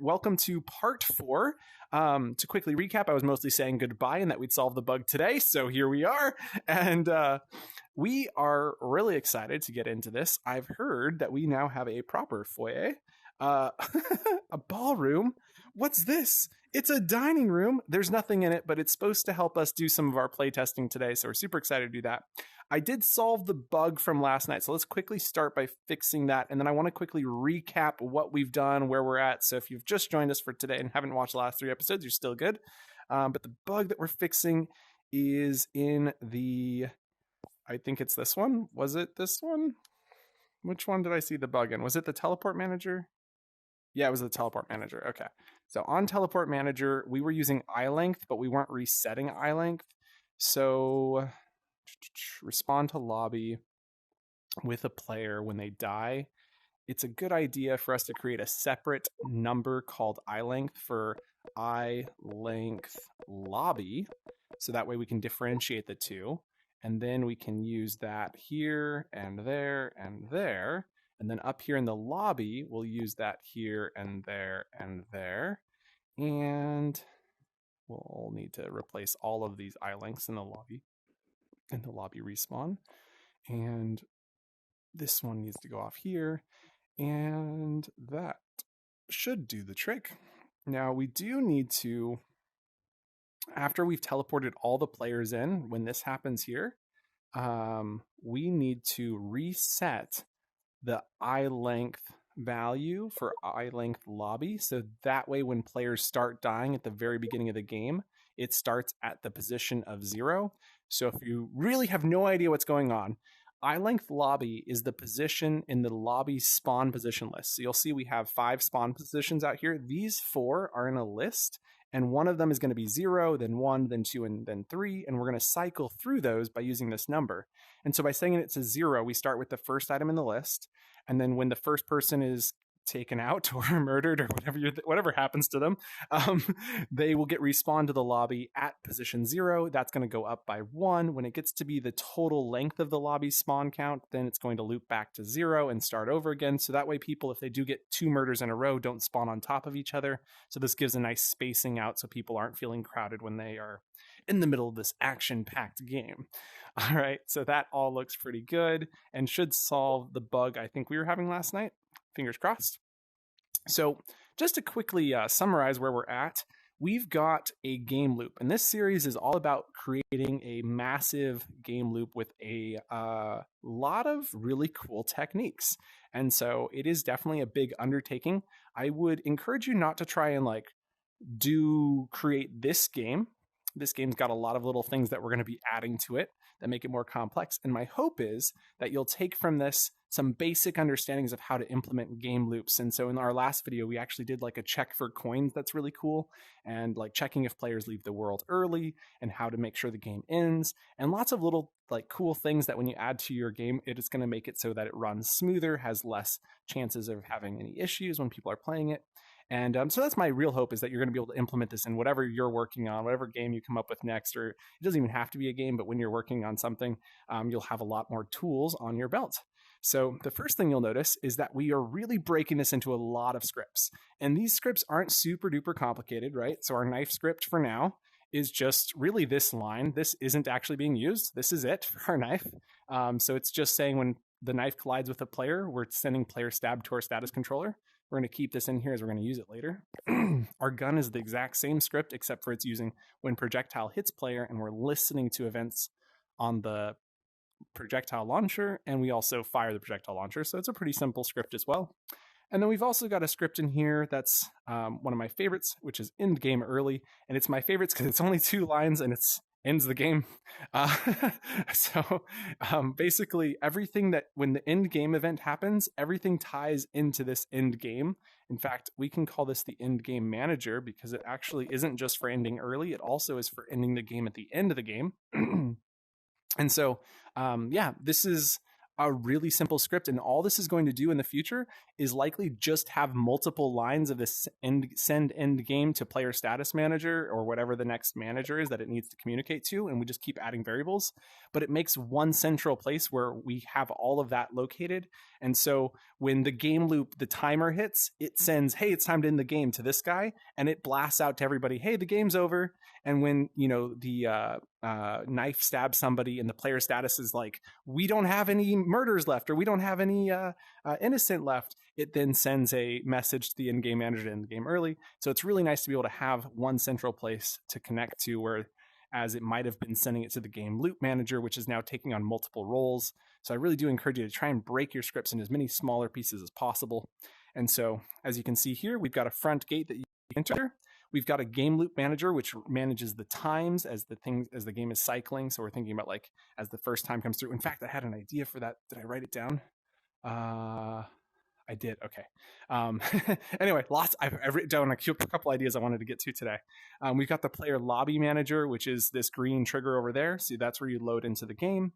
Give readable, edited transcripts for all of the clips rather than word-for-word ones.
welcome to part 4. To quickly recap, I was mostly saying goodbye and that we'd solve the bug today, so here we are. And we are really excited to get into this. I've heard that we now have a proper foyer, a ballroom. What's this? It's a dining room. There's nothing in it, but it's supposed to help us do some of our playtesting today, so we're super excited to do that. I did solve the bug from last night, so let's quickly start by fixing that, and then I want to quickly recap what we've done, where we're at. So if you've just joined us for today and haven't watched the last 3 episodes, you're still good. But the bug that we're fixing is in the... I think it's this one. Was it this one? Which one did I see the bug in? Was it the teleport manager? Yeah, it was the teleport manager. Okay. So on teleport manager, we were using eye length, but we weren't resetting eye length. So respond to lobby with a player when they die. It's a good idea for us to create a separate number called eye length for eye length lobby. So that way we can differentiate the two. And then we can use that here and there and there. And then up here in the lobby, we'll use that here and there and there. And we'll need to replace all of these eye lengths in the lobby respawn. And this one needs to go off here. And that should do the trick. Now we do need to, after we've teleported all the players in, when this happens here, we need to reset the eye length value for eye length lobby. So that way when players start dying at the very beginning of the game, it starts at the position of 0. So if you really have no idea what's going on, eye length lobby is the position in the lobby spawn position list. So you'll see we have 5 spawn positions out here. These 4 are in a list, and one of them is going to be 0, then 1, then 2, and then 3, and we're going to cycle through those by using this number. And so by saying it to 0, we start with the first item in the list, and then when the first person is taken out or murdered or whatever happens to them, they will get respawned to the lobby at position 0. That's going to go up by 1. When it gets to be the total length of the lobby spawn count, then it's going to loop back to 0 and start over again. So that way people, if they do get 2 murders in a row, don't spawn on top of each other. So this gives a nice spacing out so people aren't feeling crowded when they are in the middle of this action-packed game. All right, so that all looks pretty good and should solve the bug I think we were having last night. Fingers crossed. So just to quickly summarize where we're at, we've got a game loop. And this series is all about creating a massive game loop with a lot of really cool techniques. And so it is definitely a big undertaking. I would encourage you not to try and create this game. This game's got a lot of little things that we're going to be adding to it that make it more complex. And my hope is that you'll take from this some basic understandings of how to implement game loops. And so in our last video, we actually did a check for coins that's really cool, and checking if players leave the world early and how to make sure the game ends, and lots of little cool things that when you add to your game, it is going to make it so that it runs smoother, has less chances of having any issues when people are playing it. And so that's my real hope, is that you're going to be able to implement this in whatever you're working on, whatever game you come up with next, or it doesn't even have to be a game, but when you're working on something, you'll have a lot more tools on your belt. So the first thing you'll notice is that we are really breaking this into a lot of scripts. And these scripts aren't super duper complicated, right? So our knife script for now is just really this line. This isn't actually being used. This is it for our knife. So it's just saying when the knife collides with a player, we're sending player stab to our status controller. We're going to keep this in here as we're going to use it later. Our gun is the exact same script, except for it's using when projectile hits player, and we're listening to events on the projectile launcher, and we also fire the projectile launcher. So it's a pretty simple script as well. And then we've also got a script in here that's one of my favorites, which is end game early. And it's my favorites because it's only 2 lines and it's ends the game. Basically everything that when the end game event happens, everything ties into this end game. In fact, we can call this the end game manager because it actually isn't just for ending early. It also is for ending the game at the end of the game. And so, this is a really simple script, and all this is going to do in the future is likely just have multiple lines of this send end game to player status manager or whatever the next manager is that it needs to communicate to, and we just keep adding variables. But it makes one central place where we have all of that located. And so when the game loop, the timer hits, it sends, hey, it's time to end the game to this guy, and it blasts out to everybody, hey, the game's over. And when, you know, the knife stabs somebody and the player status is like, we don't have any murders left, or we don't have any innocent left, it then sends a message to the in-game manager to end the game early. So it's really nice to be able to have one central place to connect to, where as it might have been sending it to the game loop manager, which is now taking on multiple roles. So I really do encourage you to try and break your scripts into as many smaller pieces as possible. And so as you can see here, we've got a front gate that you enter. We've got a game loop manager, which manages the times as the game is cycling. So we're thinking about like as the first time comes through. In fact, I had an idea for that. Did I write it down? I did. Okay. Anyway, I've written down a couple ideas I wanted to get to today. We've got the player lobby manager, which is this green trigger over there. So that's where you load into the game.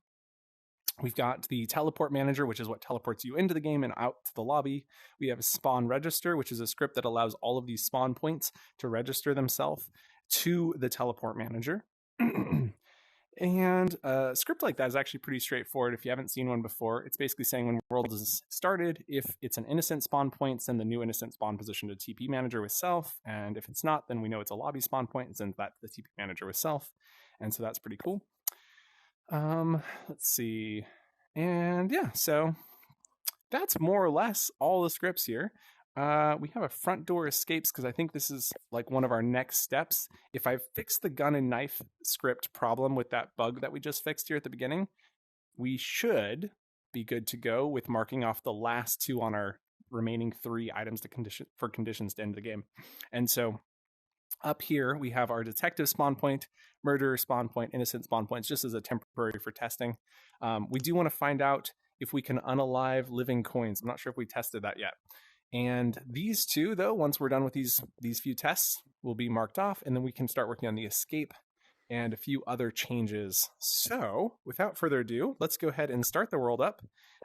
We've got the teleport manager, which is what teleports you into the game and out to the lobby. We have a spawn register, which is a script that allows all of these spawn points to register themselves to the teleport manager. And a script like that is actually pretty straightforward. If you haven't seen one before, it's basically saying when the world is started, if it's an innocent spawn point, send the new innocent spawn position to TP manager with self. And if it's not, then we know it's a lobby spawn point and send that to the TP manager with self. And so that's pretty cool. Let's see. And yeah, so that's more or less all the scripts here. We have a front door escapes because I think this is like one of our next steps. If I fix the gun and knife script problem with that bug that we just fixed here at the beginning, we should be good to go with marking off the last two on our remaining 3 items to conditions to end the game. And so up here, we have our detective spawn point, murderer spawn point, innocent spawn points, just as a temporary for testing. We do want to find out if we can unalive living coins. I'm not sure if we tested that yet. And these two, though, once we're done with these few tests, will be marked off, and then we can start working on the escape and a few other changes. So without further ado, let's go ahead and start the world up.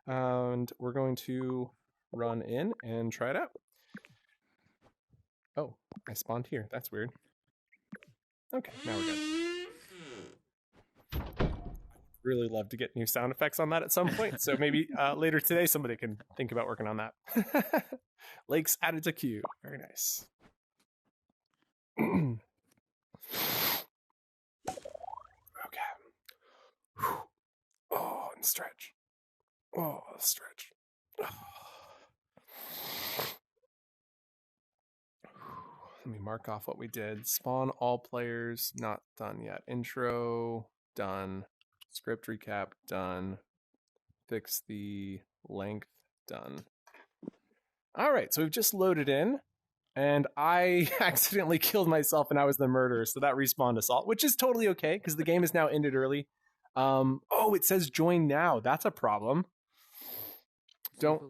And we're going to run in and try it out. Oh, I spawned here. That's weird. Okay, now we're good. Really love to get new sound effects on that at some point. So maybe later today, somebody can think about working on that. Lakes added to queue. Very nice. Okay. Oh, and stretch. Oh, stretch. Oh. Let me mark off what we did. Spawn all players, not done yet. Intro, done. Script recap, done. Fix the length, done. All right, so we've just loaded in, and I accidentally killed myself and I was the murderer, so that respawned assault, which is totally okay because the game is now ended early. Oh, it says join now. That's a problem. Don't.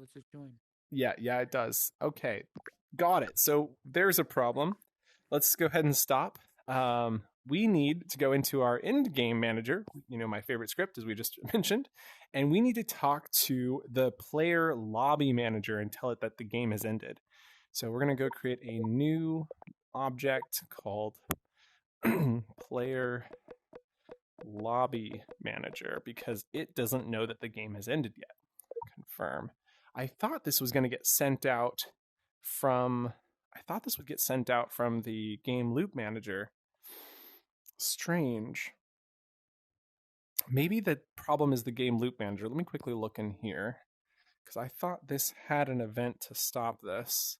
Yeah, it does. Okay, got it. So there's a problem. Let's go ahead and stop. We need to go into our end game manager, my favorite script, as we just mentioned, and we need to talk to the player lobby manager and tell it that the game has ended. So we're going to go create a new object called player lobby manager because it doesn't know that the game has ended yet. Confirm. I thought this was going to get sent out from the game loop manager. Strange. Maybe the problem is the game loop manager. Let me quickly look in here because I thought this had an event to stop this.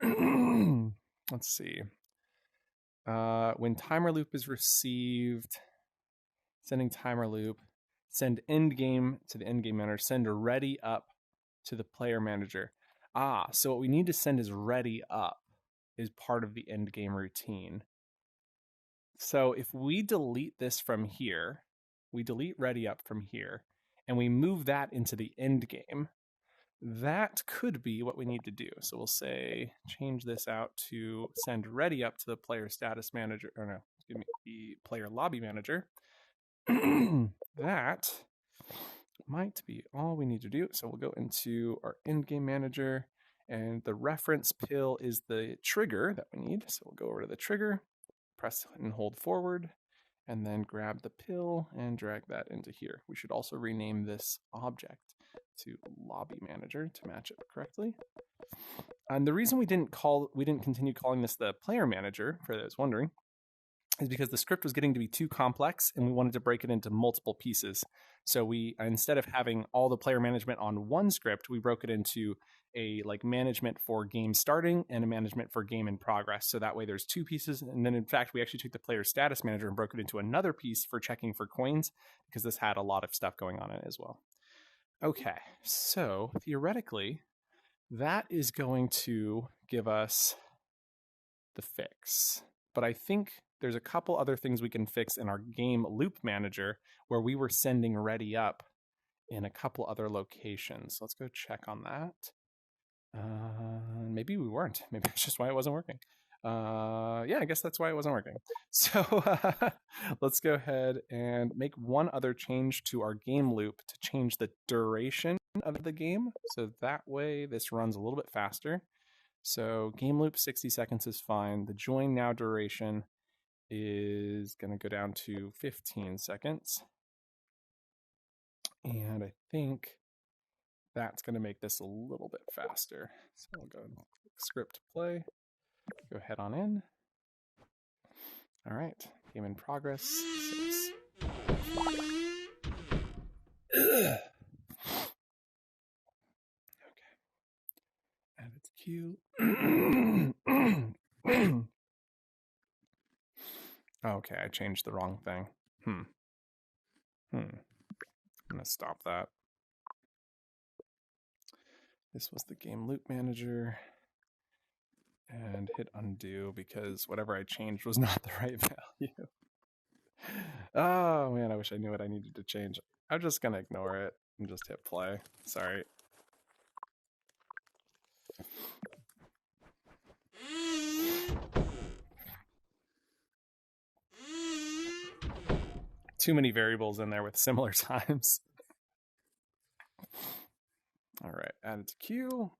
Let's see. When timer loop is received, sending timer loop, send end game to the end game manager, send ready up to the player manager. So what we need to send is ready up is part of the end game routine. So if we delete this from here, we delete ready up from here, and we move that into the end game, that could be what we need to do. So we'll say, change this out to send ready up to the player status manager, the player lobby manager. That might be all we need to do. So we'll go into our in-game manager, and the reference pill is the trigger that we need. So we'll go over to the trigger, press and hold forward, and then grab the pill and drag that into here. We should also rename this object to lobby manager to match it correctly. And the reason we didn't continue calling this the player manager, for those wondering, is because the script was getting to be too complex and we wanted to break it into multiple pieces. So we, instead of having all the player management on one script, we broke it into a like management for game starting and a management for game in progress. So that way there's two pieces. And then in fact, we actually took the player status manager and broke it into another piece for checking for coins, because this had a lot of stuff going on in it as well. Okay, so theoretically, that is going to give us the fix. But I think there's a couple other things we can fix in our game loop manager where we were sending ready up in a couple other locations. Let's go check on that. Maybe we weren't. Maybe that's just why it wasn't working. Yeah, I guess that's why it wasn't working. So let's go ahead and make one other change to our game loop to change the duration of the game. So that way this runs a little bit faster. So game loop 60 seconds is fine. The join now duration is going to go down to 15 seconds. And I think that's going to make this a little bit faster. So I'll go and click script play. Go head on in. All right, game in progress. 6. Okay. Add it to queue. Okay, I changed the wrong thing. I'm gonna stop that. This was the game loop manager. And hit undo because whatever I changed was not the right value. Oh man, I wish I knew what I needed to change. I'm just gonna ignore it and just hit play. Sorry. Too many variables in there with similar times. All right, add it to queue.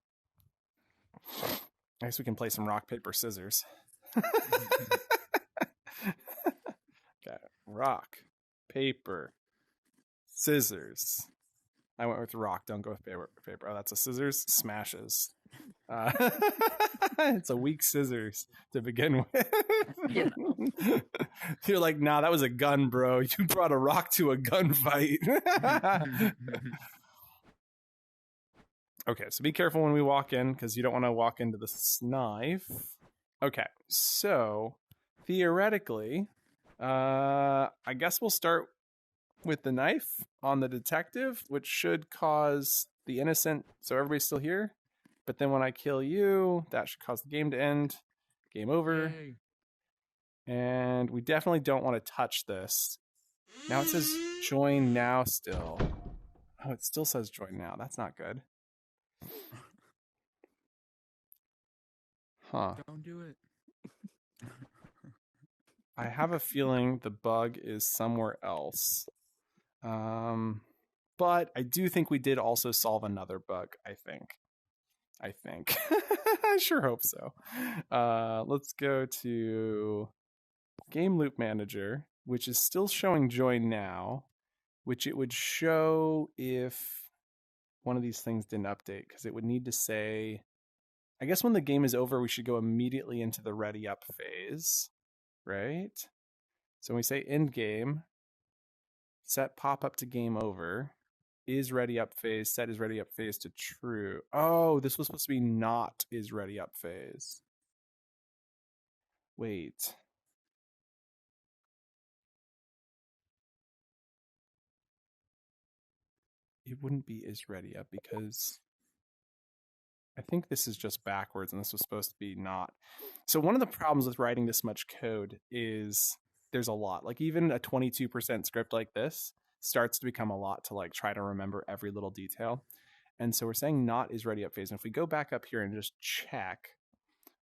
I guess we can play some rock, paper, scissors. Okay, rock, paper, scissors. I went with rock, don't go with paper. Oh, that's a scissors? Smashes. It's a weak scissors to begin with. Yeah. You're like, nah, that was a gun, bro. You brought a rock to a gunfight. Okay, so be careful when we walk in, because you don't want to walk into the knife. Okay, so theoretically, I guess we'll start with the knife on the detective, which should cause the innocent, so everybody's still here. But then when I kill you, that should cause the game to end. Game over. Yay. And we definitely don't want to touch this. Now it says join now still. Oh, it still says join now. That's not good. Huh. Don't do it. I have a feeling the bug is somewhere else. But I do think we did also solve another bug, I think. I sure hope so. Let's go to Game Loop Manager, which is still showing join now, which it would show if one of these things didn't update, because it would need to say, I guess when the game is over, we should go immediately into the ready up phase, right? So when we say end game, set pop up to game over, is ready up phase, set is ready up phase to true. Oh, this was supposed to be not is ready up phase. Wait. It wouldn't be is ready up because I think this is just backwards and this was supposed to be not. So one of the problems with writing this much code is there's a lot. Like even a 22% script like this starts to become a lot to like try to remember every little detail. And so we're saying not is ready up phase. And if we go back up here and just check,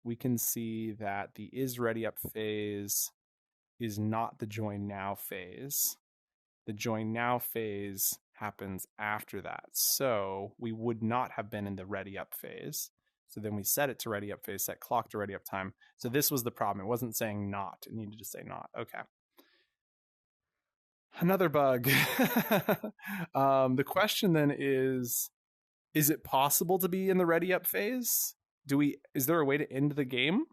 we can see that the is ready up phase is not the join now phase. The join now phase happens after that. So we would not have been in the ready up phase. So then we set it to ready up phase, set clock to ready up time. So this was the problem. It wasn't saying not. It needed to say not. Okay. Another bug. The question then is it possible to be in the ready up phase? Is there a way to end the game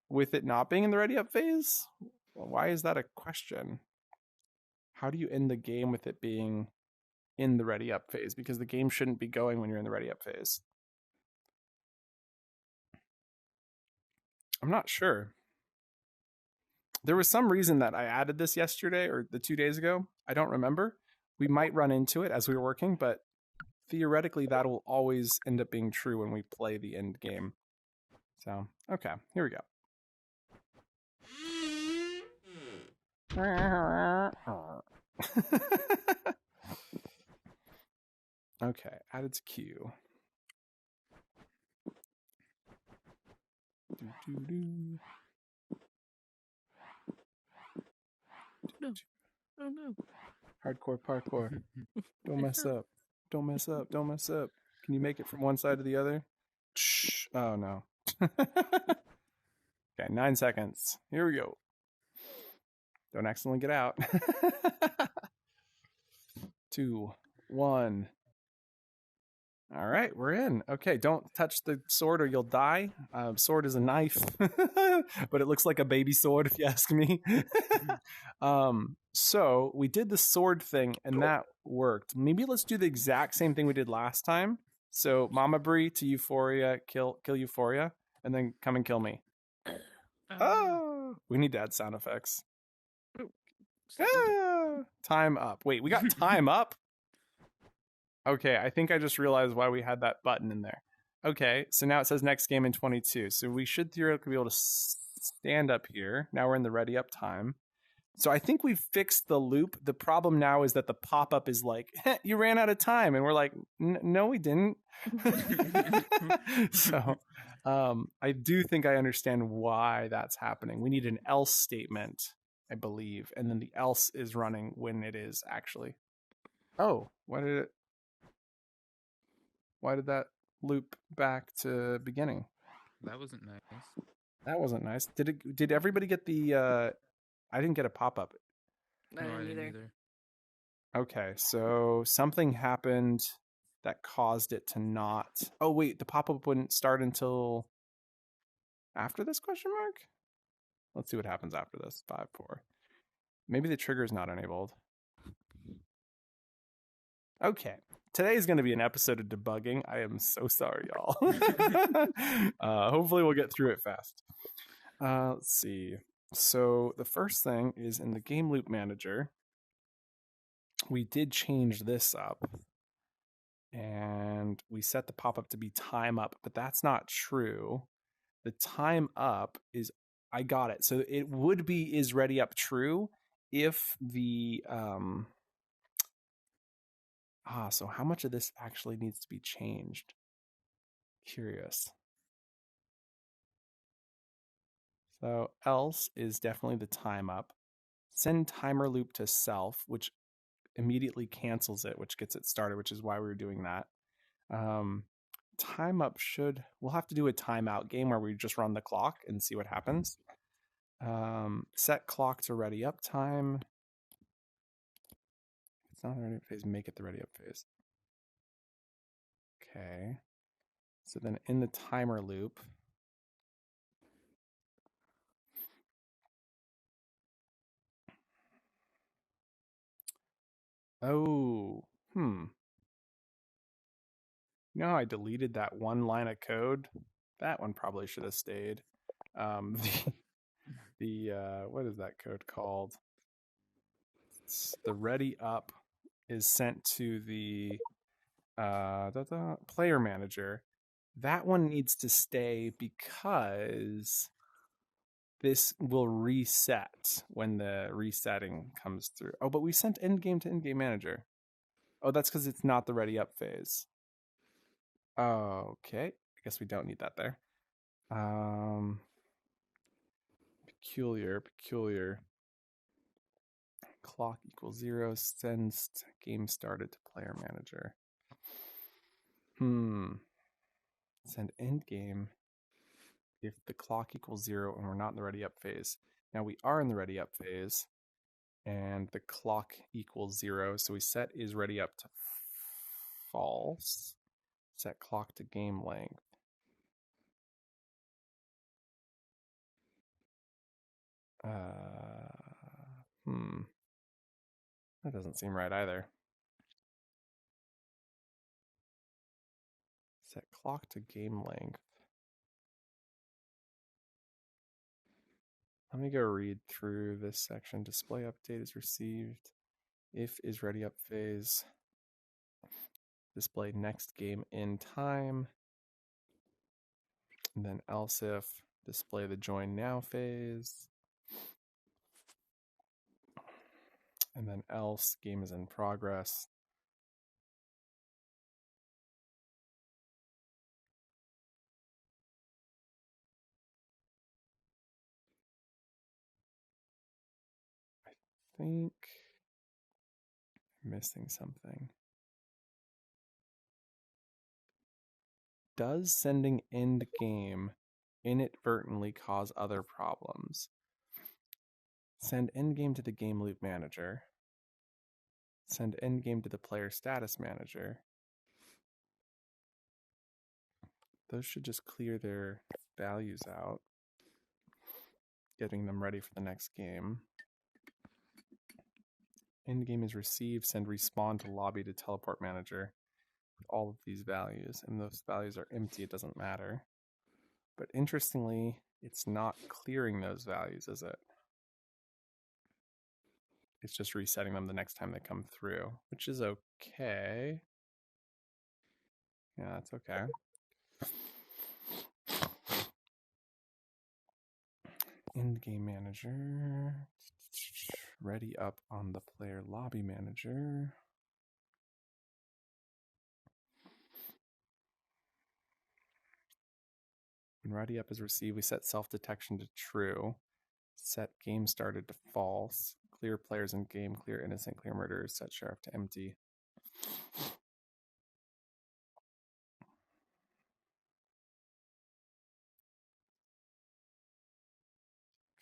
with it not being in the ready up phase? Why is that a question? How do you end the game with it being in the ready up phase? Because the game shouldn't be going when you're in the ready up phase. I'm not sure. There was some reason that I added this yesterday or the 2 days ago. I don't remember. We might run into it as we were working, but theoretically that will always end up being true when we play the end game. So, okay, here we go. Okay, added to queue. No. Oh no. Hardcore parkour. Don't mess up. Don't mess up. Don't mess up. Can you make it from one side to the other? Oh no. Okay, 9 seconds. Here we go. Don't accidentally get out. 2, 1. All right, we're in. Okay, don't touch the sword or you'll die. Sword is a knife, but it looks like a baby sword if you ask me. So we did the sword thing and that worked. Maybe let's do the exact same thing we did last time. So Mama Brie to Euphoria, kill Euphoria, and then come and kill me. Oh, we need to add sound effects. Time up. Wait, we got time up? Okay, I think I just realized why we had that button in there. Okay, so now it says next game in 22. So we should theoretically be able to stand up here. Now we're in the ready up time. So I think we've fixed the loop. The problem now is that the pop-up is like, you ran out of time. And we're like, no, we didn't. So I do think I understand why that's happening. We need an else statement, I believe. And then the else is running when it is actually. Oh, why did that loop back to beginning? That wasn't nice. That wasn't nice. Did everybody get the I didn't get a pop-up. No, I didn't either. Okay, so something happened that caused it to not. Oh wait, the pop-up wouldn't start until after this question mark? Let's see what happens after this. 5, 4. Maybe the trigger is not enabled. Okay. Today is going to be an episode of debugging. I am so sorry, y'all. Hopefully we'll get through it fast. Let's see. So the first thing is in the game loop manager, we did change this up. And we set the pop-up to be time up, but that's not true. The time up is, I got it. So it would be is ready up true if the so how much of this actually needs to be changed? Curious. So else is definitely the time up. Send timer loop to self, which immediately cancels it, which gets it started, which is why we were doing that. Time up we'll have to do a timeout game where we just run the clock and see what happens. Set clock to ready up time. It's not the ready up phase, make it the ready up phase. Okay. So then in the timer loop, You know how I deleted that one line of code? That one probably should have stayed. What is that code called? The ready up is sent to the player manager. That one needs to stay because this will reset when the resetting comes through. Oh, but we sent endgame to endgame manager. Oh, that's because it's not the ready up phase. Okay, I guess we don't need that there. Peculiar. clock equals 0, sends game started to player manager. Send end game if the clock equals 0 and we're not in the ready up phase. Now we are in the ready up phase and the clock equals 0, so we set is ready up to false. Set clock to game length. That doesn't seem right either. Set clock to game length. Let me go read through this section. Display update is received. If is ready up phase. Display next game in time. And then else if. Display the join now phase. And then else game is in progress. I think I'm missing something. Does sending end game inadvertently cause other problems? Send end game to the game loop manager. Send end game to the player status manager. Those should just clear their values out, getting them ready for the next game. End game is received, send respawn to lobby to teleport manager with all of these values, and those values are empty, it doesn't matter. But interestingly, it's not clearing those values, is it? It's just resetting them the next time they come through, which is okay. Yeah, that's okay. End game manager. Ready up on the player lobby manager. When ready up is received, we set self-detection to true. Set game started to false. Clear players in game, clear innocent, clear murderers, set sheriff to empty.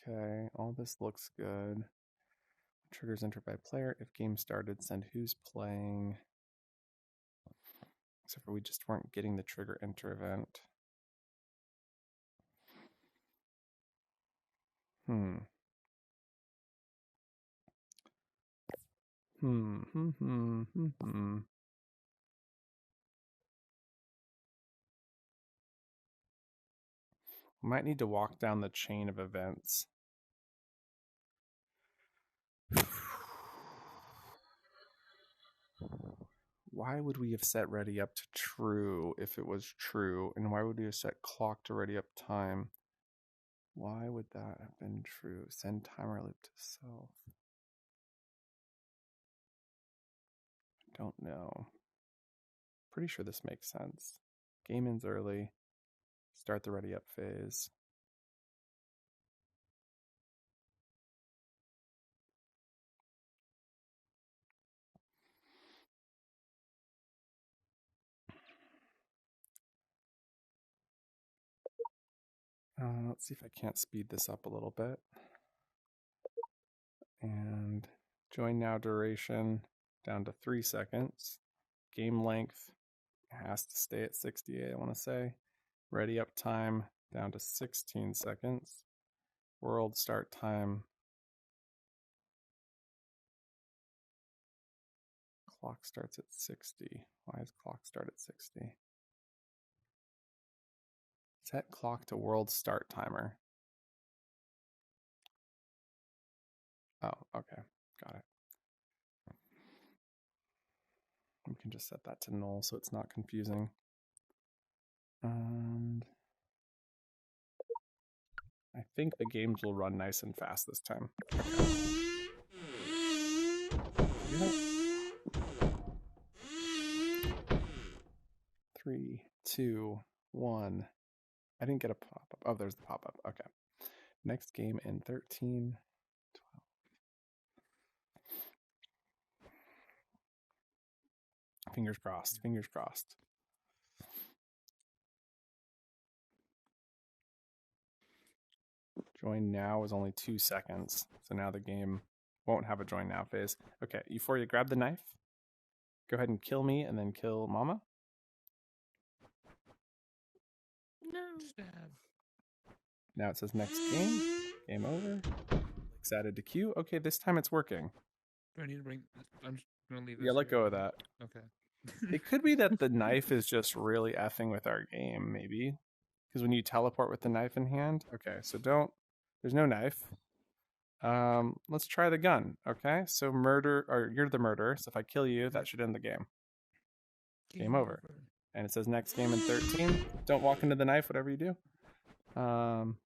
Okay, all this looks good. Triggers entered by player. If game started, send who's playing. Except for we just weren't getting the trigger enter event. We might need to walk down the chain of events. Why would we have set ready up to true if it was true? And why would we have set clock to ready up time? Why would that have been true? Send timer loop to self. I don't know. Pretty sure this makes sense. Game ends early. Start the ready up phase. Let's see if I can't speed this up a little bit. And join now duration down to 3 seconds. Game length has to stay at 68, I want to say. Ready up time down to 16 seconds. World start time. Clock starts at 60. Why is clock start at 60? Set clock to world start timer. Oh, okay. Got it. We can just set that to null so it's not confusing. And I think the games will run nice and fast this time. Okay. 3, 2, 1. I didn't get a pop-up. Oh, there's the pop-up. Okay. Next game in 13, Fingers crossed. Fingers crossed. Join now was only 2 seconds. So now the game won't have a join now phase. Okay, Euphoria, grab the knife. Go ahead and kill me and then kill Mama. No. Stab. Now it says next game. Game over. It's added to queue. Okay, this time it's working. Do I need to bring... I'm just going to leave this. Yeah, let go of that. Okay. It could be that the knife is just really effing with our game, maybe. Because when you teleport with the knife in hand. Okay, so don't... There's no knife. Let's try the gun. Okay, so you're the murderer. So if I kill you, that should end the game. Game over. And it says next game in 13. Don't walk into the knife, whatever you do. I'll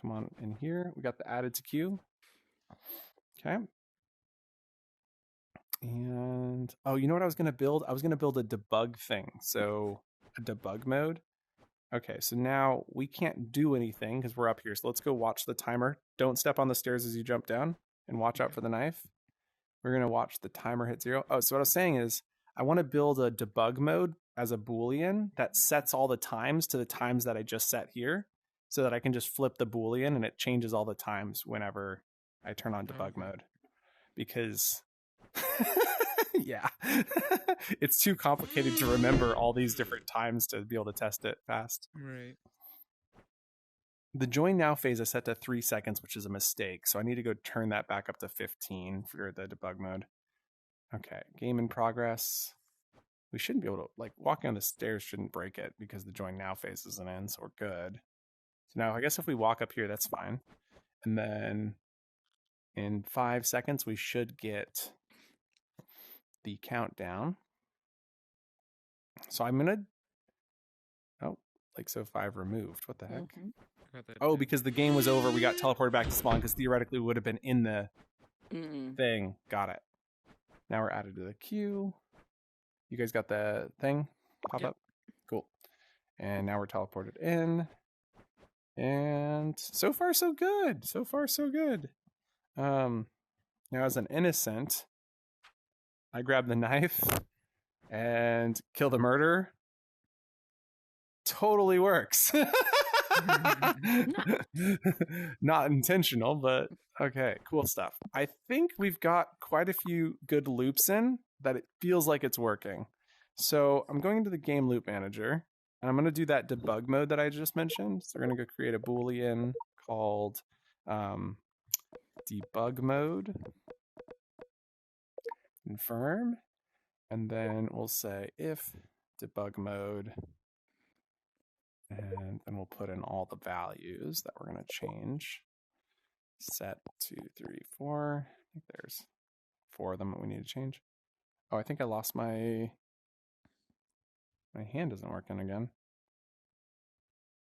come on in here. We got the added to queue. Okay. And you know what I was gonna build? I was gonna build a debug thing. So a debug mode. Okay, so now we can't do anything because we're up here. So let's go watch the timer. Don't step on the stairs as you jump down and watch out for the knife. We're going to watch the timer hit 0. Oh, so what I was saying is I want to build a debug mode as a Boolean that sets all the times to the times that I just set here so that I can just flip the Boolean and it changes all the times whenever I turn on debug mode. Because... yeah, it's too complicated to remember all these different times to be able to test it fast. Right. The join now phase is set to 3 seconds, which is a mistake. So I need to go turn that back up to 15 for the debug mode. Okay, game in progress. We shouldn't be able to, like, walking on the stairs shouldn't break it because the join now phase isn't in, so we're good. So now I guess if we walk up here, that's fine. And then in 5 seconds, we should get the countdown. So I'm gonna so 5 removed. What the heck? Oh, because the game was over, we got teleported back to spawn because theoretically we would have been in the thing. Got it. Now we're added to the queue. You guys got the thing pop up? Cool. And now we're teleported in. And so far so good. So far so good. Now as an innocent, I grab the knife and kill the murderer. Totally works. Not intentional, but okay, cool stuff. I think we've got quite a few good loops in that it feels like it's working. So I'm going into the game loop manager and I'm going to do that debug mode that I just mentioned. So we're going to go create a Boolean called debug mode. Confirm. And then we'll say if debug mode, and then we'll put in all the values that we're going to change. Set 2, 3, 4. I think there's 4 of them that we need to change. Oh, I think I lost my hand isn't working again.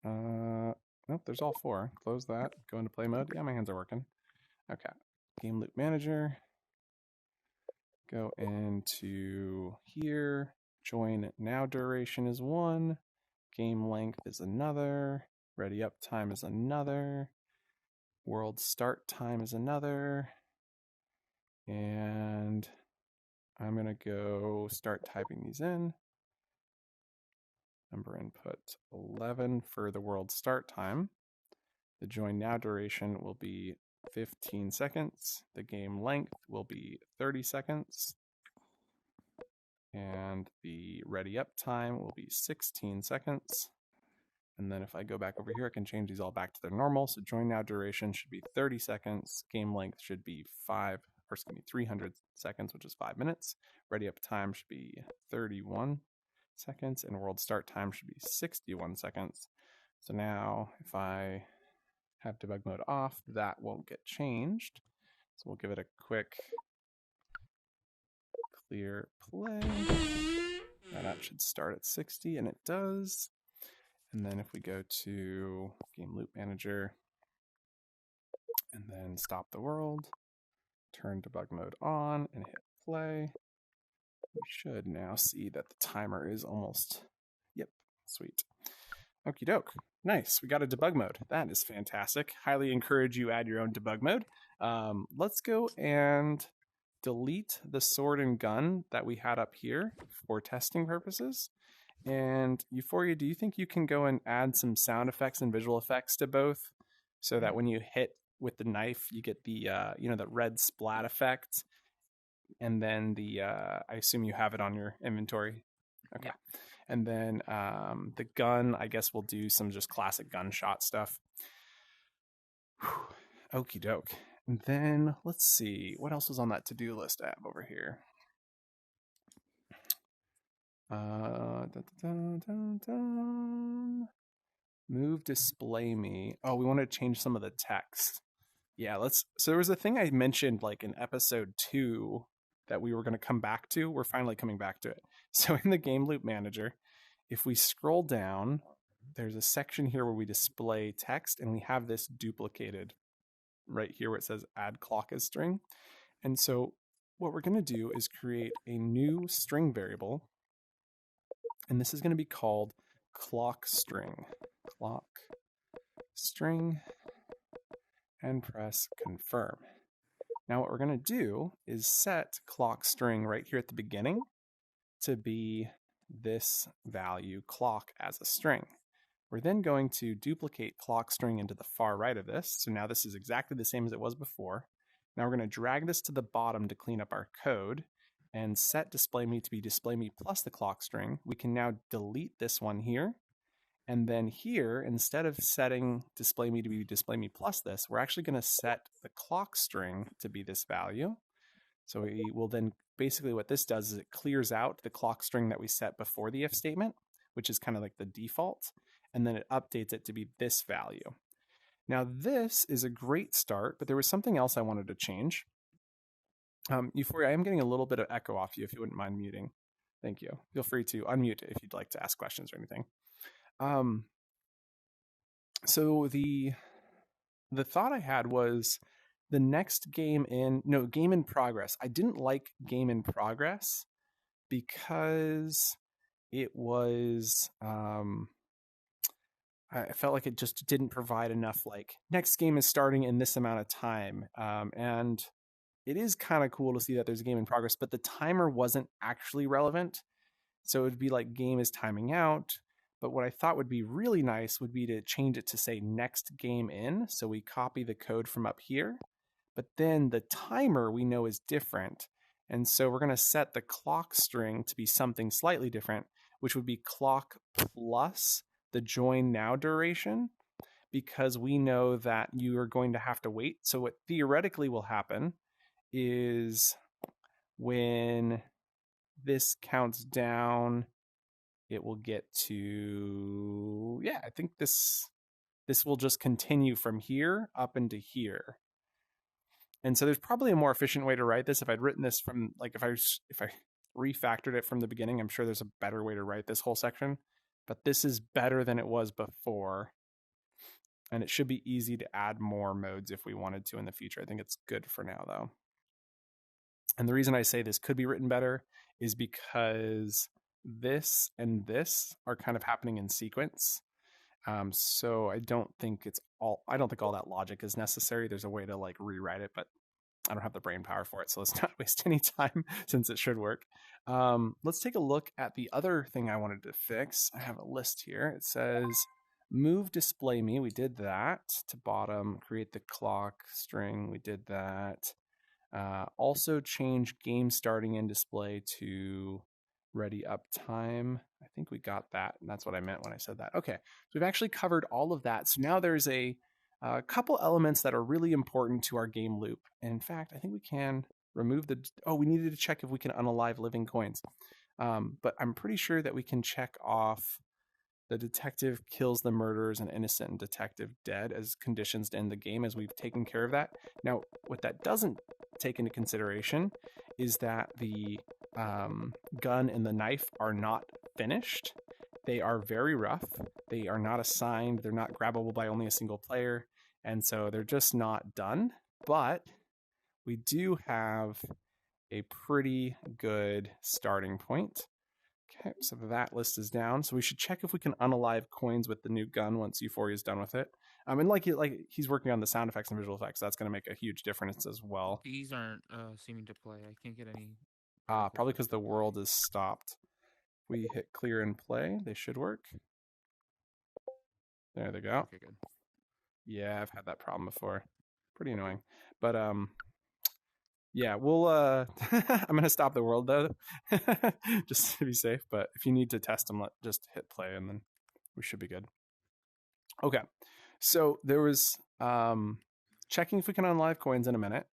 Nope, there's all 4. Close that. Go into play mode. Yeah, my hands are working. Okay. Game loop manager. Go into here. Join now duration is 1. Game length is another. Ready up time is another. World start time is another. And I'm going to go start typing these in. Number input 11 for the world start time. The join now duration will be 15 seconds. The game length will be 30 seconds. And the ready up time will be 16 seconds. And then if I go back over here, I can change these all back to their normal. So join now duration should be 30 seconds. Game length should be 300 seconds, which is 5 minutes. Ready up time should be 31 seconds. And world start time should be 61 seconds. So now if I have debug mode off, that won't get changed. So we'll give it a quick clear play. Now that should start at 60, and it does. And then if we go to Game Loop Manager, and then stop the world, turn debug mode on, and hit play, we should now see that the timer is almost, yep, sweet. Okie doke. Nice. We got a debug mode. That is fantastic. Highly encourage you add your own debug mode. Let's go and delete the sword and gun that we had up here for testing purposes. And Euphoria, do you think you can go and add some sound effects and visual effects to both, so that when you hit with the knife, you get the the red splat effect, and then the I assume you have it on your inventory. Okay. Yeah. And then the gun, I guess we'll do some just classic gunshot stuff. Okie doke. And then let's see what else was on that to-do list I have over here. Move display me. Oh, we want to change some of the text. Yeah, so there was a thing I mentioned like in episode 2 that we were going to come back to. We're finally coming back to it. So in the game loop manager, if we scroll down, there's a section here where we display text, and we have this duplicated right here where it says add clock as string. And so what we're going to do is create a new string variable, and this is going to be called clock string. Clock string, and press confirm. Now what we're going to do is set clock string right here at the beginning to be this value clock as a string. We're then going to duplicate clock string into the far right of this. So now this is exactly the same as it was before. Now we're going to drag this to the bottom to clean up our code and set display me to be display me plus the clock string. We can now delete this one here. And then here, instead of setting display me to be display me plus this, we're actually going to set the clock string to be this value. So we will then, basically what this does is it clears out the clock string that we set before the if statement, which is kind of like the default, and then it updates it to be this value. Now this is a great start, but there was something else I wanted to change. Euphoria, I am getting a little bit of echo off you, if you wouldn't mind muting. Thank you. Feel free to unmute if you'd like to ask questions or anything. So the thought I had was the next game in progress. I didn't like game in progress because it was, I felt like it just didn't provide enough, like, next game is starting in this amount of time. And it is kind of cool to see that there's a game in progress, but the timer wasn't actually relevant. So it would be like game is timing out. But what I thought would be really nice would be to change it to say next game in. So we copy the code from up here, but then the timer we know is different. And so we're going to set the clock string to be something slightly different, which would be clock plus the join now duration, because we know that you are going to have to wait. So what theoretically will happen is when this counts down, it will get to, I think this will just continue from here up into here. And so there's probably a more efficient way to write this. If I'd written this from, like, if I refactored it from the beginning, I'm sure there's a better way to write this whole section. But this is better than it was before. And it should be easy to add more modes if we wanted to in the future. I think it's good for now, though. And the reason I say this could be written better is because this and this are kind of happening in sequence. So I don't think all that logic is necessary. There's a way to like rewrite it, but I don't have the brain power for it. So let's not waste any time since it should work. Let's take a look at the other thing I wanted to fix. I have a list here. It says move display me. We did that to bottom, create the clock string. We did that. Also change game starting and display to ready up time. I think we got that, and that's what I meant when I said that. Okay, so we've actually covered all of that. So now there's a couple elements that are really important to our game loop. And in fact, I think we can remove we needed to check if we can unalive living coins. But I'm pretty sure that we can check off the detective kills the murderers and innocent and detective dead as conditions to end the game, as we've taken care of that. Now, what that doesn't take into consideration is that the gun and the knife are not finished. They are very rough. They are not assigned. They're not grabbable by only a single player. And so they're just not done. But we do have a pretty good starting point. Okay, so that list is down. So we should check if we can unalive coins with the new gun once Euphoria is done with it. And like he's working on the sound effects and visual effects. That's going to make a huge difference as well. These aren't seeming to play. I can't get any. Probably because the world is stopped. We hit clear and play. They should work. There they go. Okay, good. Yeah, I've had that problem before. Pretty annoying. But yeah, we'll I'm gonna stop the world though, just to be safe. But if you need to test them, just hit play and then we should be good. Okay, so there was checking if we can unlock coins in a minute,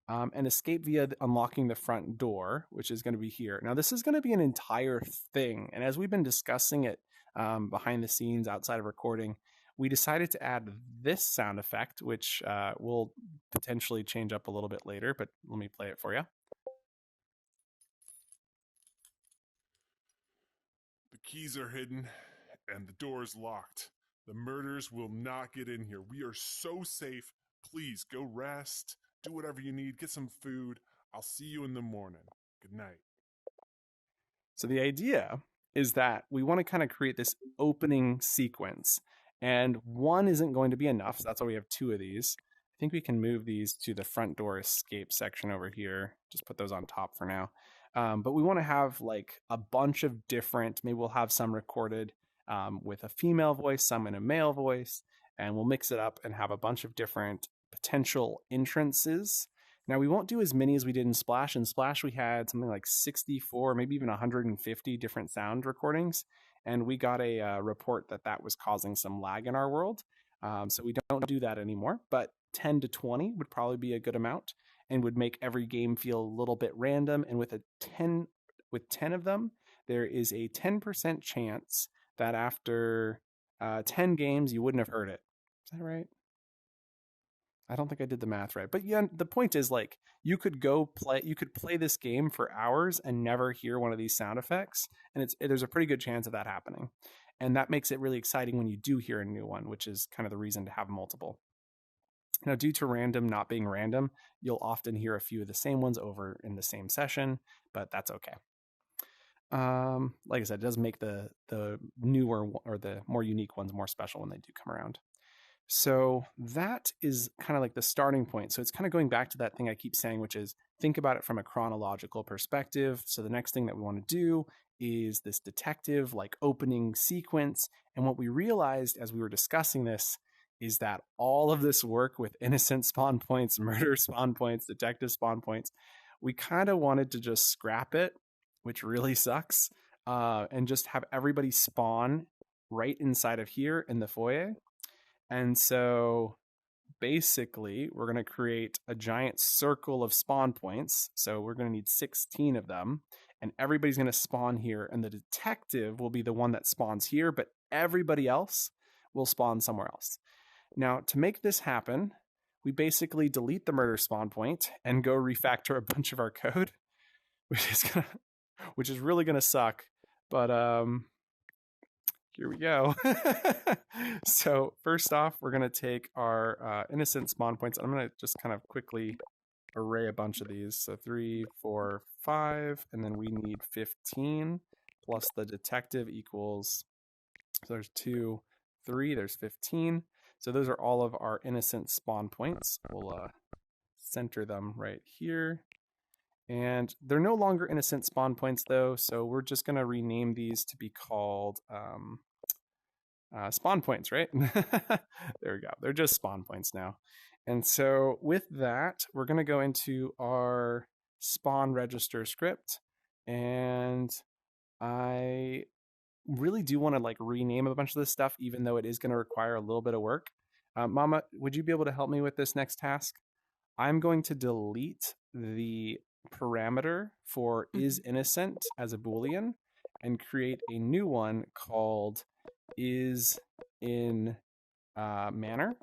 and escape via unlocking the front door, which is going to be here. Now this is going to be an entire thing, and as we've been discussing it behind the scenes outside of recording, we decided to add this sound effect, which will potentially change up a little bit later, but let me play it for you. The keys are hidden and the door's locked. The murderers will not get in here. We are so safe. Please go rest. Do whatever you need. Get some food. I'll see you in the morning. Good night. So the idea is that we want to kind of create this opening sequence, and one isn't going to be enough. So that's why we have two of these. I think we can move these to the front door escape section over here. Just put those on top for now. But we want to have like a bunch of different, maybe we'll have some recorded with a female voice, some in a male voice, and we'll mix it up and have a bunch of different potential entrances. Now, we won't do as many as we did in Splash. In Splash, we had something like 64, maybe even 150 different sound recordings, and we got a report that was causing some lag in our world. So we don't do that anymore, but 10 to 20 would probably be a good amount and would make every game feel a little bit random. And with 10 of them, there is a 10% chance that after 10 games, you wouldn't have heard it. Is that right? I don't think I did the math right. But yeah, the point is like you could play this game for hours and never hear one of these sound effects. And there's a pretty good chance of that happening. And that makes it really exciting when you do hear a new one, which is kind of the reason to have multiple. Now, due to random not being random, you'll often hear a few of the same ones over in the same session, but that's okay. Like I said, it does make the newer or the more unique ones more special when they do come around. So that is kind of like the starting point. So it's kind of going back to that thing I keep saying, which is think about it from a chronological perspective. So the next thing that we want to do is this detective like opening sequence. And what we realized as we were discussing this is that all of this work with innocent spawn points, murder spawn points, detective spawn points, we kind of wanted to just scrap it, which really sucks, and just have everybody spawn right inside of here in the foyer. And so basically, we're going to create a giant circle of spawn points. So we're going to need 16 of them. And everybody's going to spawn here. And the detective will be the one that spawns here, but everybody else will spawn somewhere else. Now, to make this happen, we basically delete the murder spawn point and go refactor a bunch of our code, which is really going to suck. But here we go. So first off, we're going to take our innocent spawn points. I'm going to just kind of quickly array a bunch of these. So 3, 4, 5, and then we need 15 plus the detective equals, so there's 2, 3, there's 15. So those are all of our innocent spawn points. We'll center them right here. And they're no longer innocent spawn points though, so we're just going to rename these to be called spawn points, right? There we go. They're just spawn points now. And so with that, we're going to go into our spawn register script. And I really do want to like rename a bunch of this stuff, even though it is going to require a little bit of work. Mama, would you be able to help me with this next task? I'm going to delete the parameter for is innocent as a Boolean and create a new one called is in Manor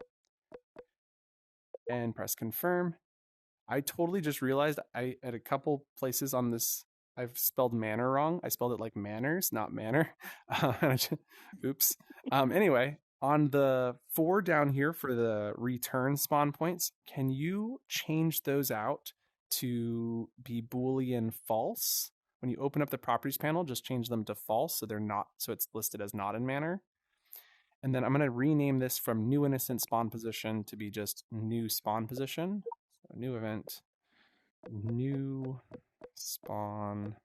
and press confirm. I totally just realized I at a couple places on this I've spelled manor wrong. I spelled it like manners, not manor. Oops. Anyway, on the 4 down here for the return spawn points, can you change those out to be Boolean false? When you open up the properties panel, just change them to false so they're not, so it's listed as not in manor. And then I'm going to rename this from new innocent spawn position to be just new spawn position. So new event, new spawn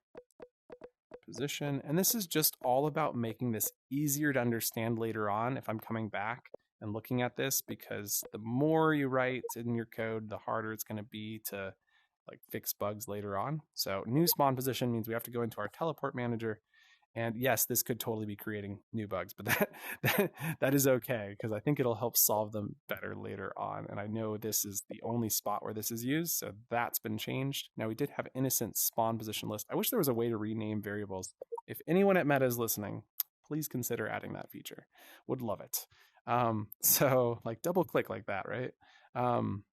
position. And this is just all about making this easier to understand later on if I'm coming back and looking at this, because the more you write in your code, the harder it's going to be to like fix bugs later on. So new spawn position means we have to go into our teleport manager. And yes, this could totally be creating new bugs, but that is okay, because I think it'll help solve them better later on. And I know this is the only spot where this is used, so that's been changed. Now we did have innocent spawn position list. I wish there was a way to rename variables. If anyone at Meta is listening, please consider adding that feature. Would love it. So like double click like that, right? I'm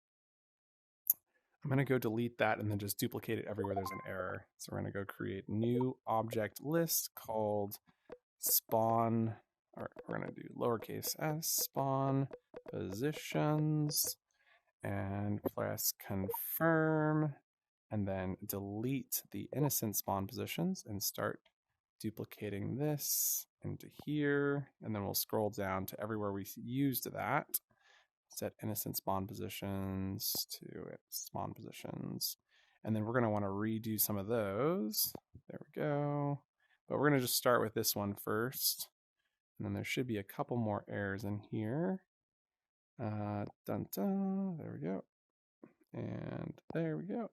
going to go delete that and then just duplicate it everywhere there's an error. So we're going to go create new object list called spawn, or we're going to do lowercase s spawn positions and press confirm, and then delete the innocent spawn positions and start duplicating this into here. And then we'll scroll down to everywhere we used that. Set innocent spawn positions to spawn positions. And then we're going to want to redo some of those. There we go. But we're going to just start with this one first. And then there should be a couple more errors in here. Dun dun. There we go. And there we go.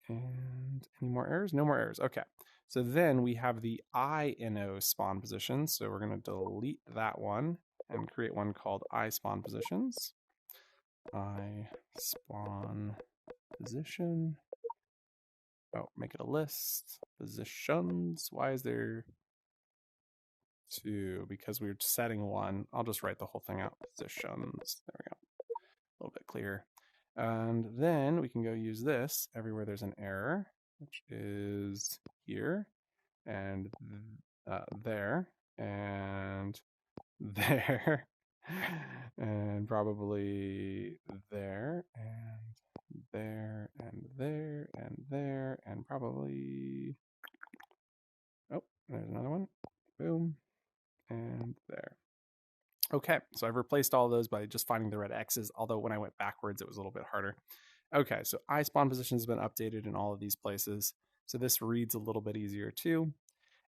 And any more errors? No more errors. Okay. So then we have the INO spawn positions. So we're going to delete that one and create one called iSpawn positions. iSpawn position. Oh, make it a list. Positions. Why is there two? Because we're setting one. I'll just write the whole thing out. Positions. There we go. A little bit clearer. And then we can go use this everywhere there's an error, which is here and there and there and probably there and there and there and there and probably, oh, there's another one. Boom. And there. Okay, so I've replaced all those by just finding the red X's, although when I went backwards, it was a little bit harder. Okay, so iSpawn position has been updated in all of these places. So this reads a little bit easier too.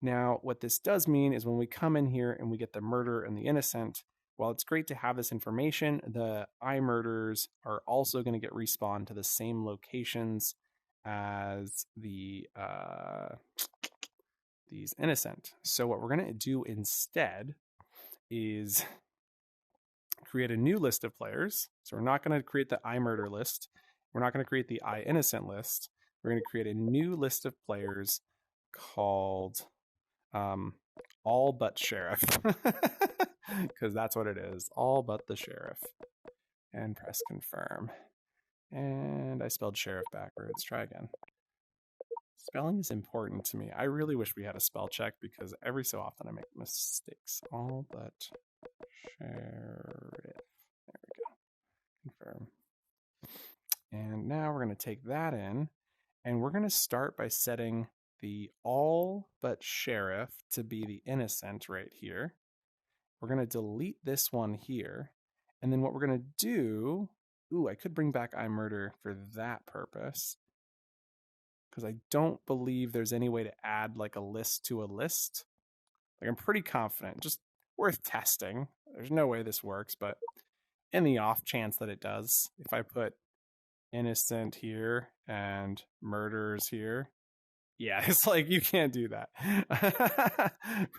Now, what this does mean is when we come in here and we get the murder and the innocent, while it's great to have this information, the iMurders are also going to get respawned to the same locations as the these innocent. So what we're going to do instead is create a new list of players. So we're not going to create the iMurder list. We're not going to create the iInnocent list. We're going to create a new list of players called all but sheriff, because that's what it is, all but the sheriff. And press confirm. And I spelled sheriff backwards. Try again. Spelling is important to me. I really wish we had a spell check, because every so often I make mistakes. All but sheriff. There we go. Confirm. And now we're going to take that in, and we're going to start by setting the all but sheriff to be the innocent right here. We're going to delete this one here. And then what we're going to do, I could bring back iMurder for that purpose, because I don't believe there's any way to add like a list to a list. Like, I'm pretty confident, just worth testing. There's no way this works, but in the off chance that it does, if I put innocent here and murders here, yeah, it's like you can't do that.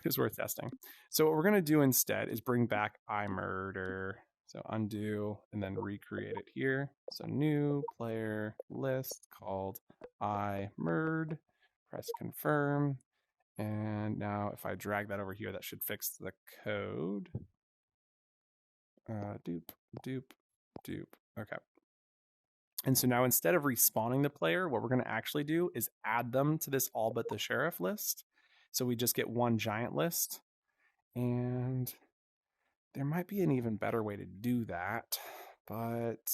It's worth testing. So what we're going to do instead is bring back iMurder. So undo and then recreate it here. So new player list called iMurd. Press confirm. And now if I drag that over here, that should fix the code. Dupe. Okay. And so now instead of respawning the player, what we're going to actually do is add them to this all but the sheriff list. So we just get one giant list. And there might be an even better way to do that. But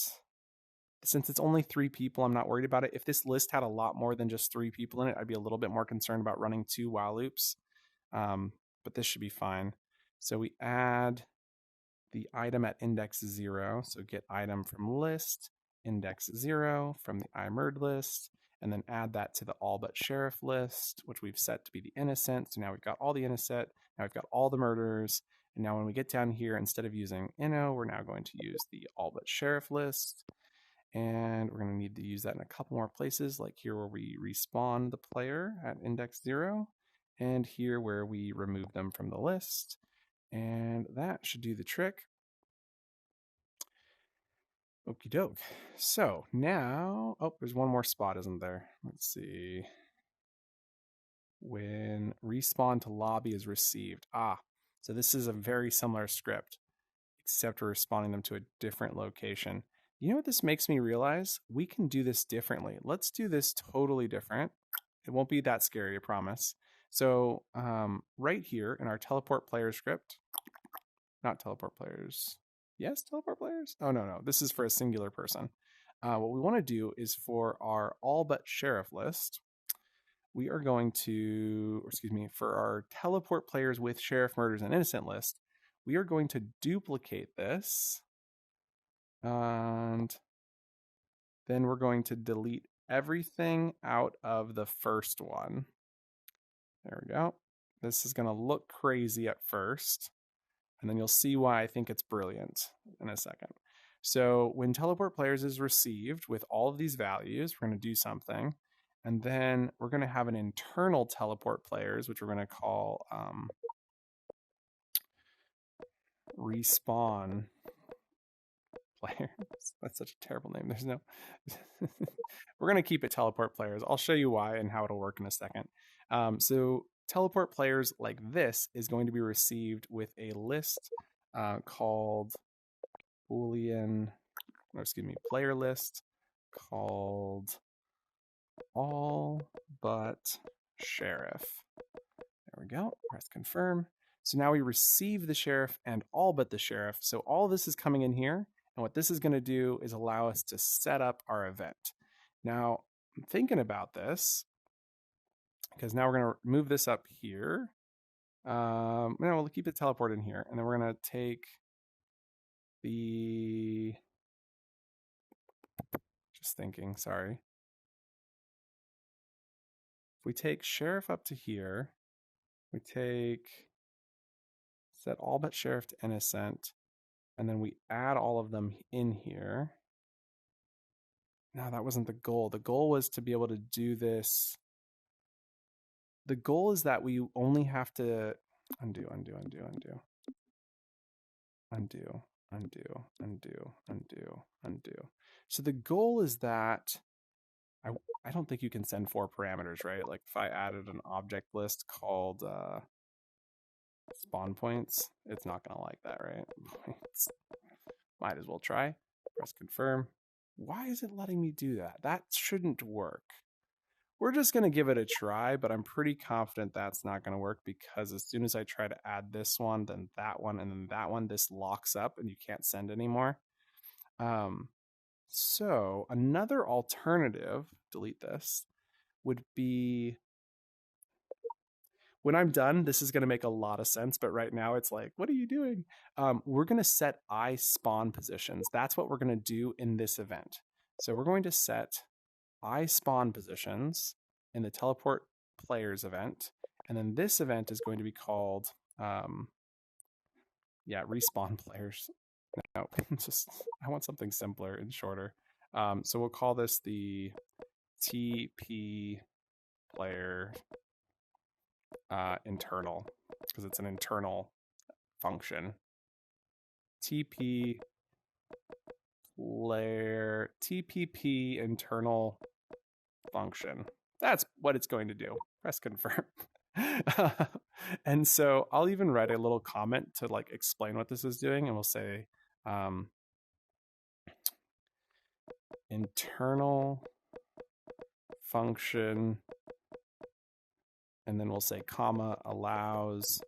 since it's only 3 people, I'm not worried about it. If this list had a lot more than just 3 people in it, I'd be a little bit more concerned about running 2 while loops. But this should be fine. So we add the item at index 0. So get item from list, index 0 from the iMurd list, and then add that to the all but sheriff list, which we've set to be the innocent. So now we've got all the innocent, now we've got all the murders. And now when we get down here, instead of using inno, we're now going to use the all but sheriff list. And we're going to need to use that in a couple more places, like here where we respawn the player at index 0, and here where we remove them from the list. And that should do the trick. Okie doke. So now, oh, there's one more spot, isn't there? Let's see. When respawn to lobby is received. So this is a very similar script, except we're responding them to a different location. You know what this makes me realize? We can do this differently. Let's do this totally different. It won't be that scary, I promise. So right here in our teleport player script, not teleport players. Yes, teleport players? Oh, no. This is for a singular person. What we want to do is for our all but sheriff list, we are going to, for our teleport players with sheriff, murders, and innocent list, we are going to duplicate this. And then we're going to delete everything out of the first one. There we go. This is going to look crazy at first, and then you'll see why I think it's brilliant in a second. So when teleport players is received with all of these values, we're going to do something, and then we're going to have an internal teleport players, which we're going to call respawn players. That's such a terrible name. There's no we're going to keep it teleport players. I'll show you why and how it'll work in a second. So teleport players like this is going to be received with a list called player list called all but sheriff. There we go. Press confirm. So now we receive the sheriff and all but the sheriff. So all this is coming in here. And what this is going to do is allow us to set up our event. Now, I'm thinking about this because now we're going to move this up here. We'll keep the teleport in here. And then we're going to take the... Just thinking, sorry. If we take sheriff up to here, we set all but sheriff to innocent, and then we add all of them in here. No, that wasn't the goal. The goal was to be able to do this. The goal is that we only have to undo. So the goal is that I don't think you can send 4 parameters, right? Like if I added an object list called spawn points, it's not going to like that, right? Might as well try. Press confirm. Why is it letting me do that? That shouldn't work. We're just going to give it a try, but I'm pretty confident that's not going to work because as soon as I try to add this one, then that one, and then that one, this locks up and you can't send anymore. So another alternative, delete this, would be, when I'm done, this is going to make a lot of sense, but right now it's like, what are you doing? We're going to set iSpawn positions. That's what we're going to do in this event. So we're going to set iSpawn positions in the teleport players event. And then this event is going to be called, respawn players. No, I want something simpler and shorter. So we'll call this the TP player internal, because it's an internal function. TPP internal function. That's what it's going to do. Press confirm. And so I'll even write a little comment to like explain what this is doing, and we'll say internal function, and then we'll say comma allows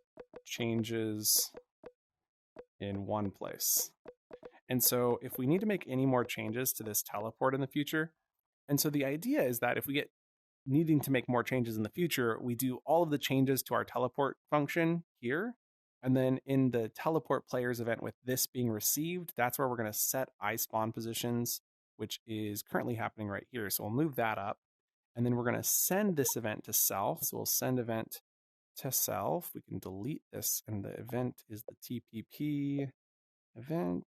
changes in one place. And so if we need to make any more changes to this teleport in the future, and so the idea is that if we get needing to make more changes in the future, we do all of the changes to our teleport function here, And then in the teleport players event with this being received, that's where we're going to set iSpawn positions, which is currently happening right here. So we'll move that up. And then we're going to send this event to self. So we'll send event to self. We can delete this, and the event is the TPP event,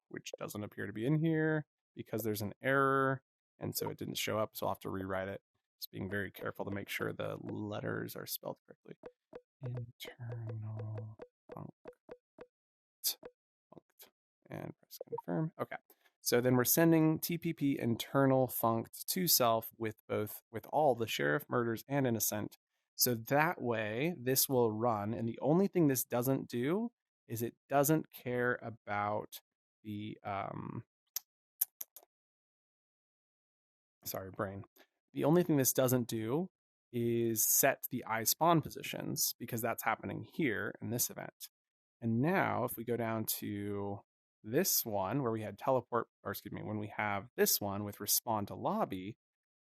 which doesn't appear to be in here because there's an error, and so it didn't show up, so I'll have to rewrite it. Just being very careful to make sure the letters are spelled correctly. Internal funct, and press confirm. Okay. So then we're sending TPP internal funct to self with all the sheriff, murders, and innocent. So that way this will run, and the only thing this doesn't do is it doesn't care about the sorry, brain. The only thing this doesn't do is set the iSpawn positions, because that's happening here in this event. And now if we go down to this one where we had teleport, or excuse me, when we have this one with respond to lobby,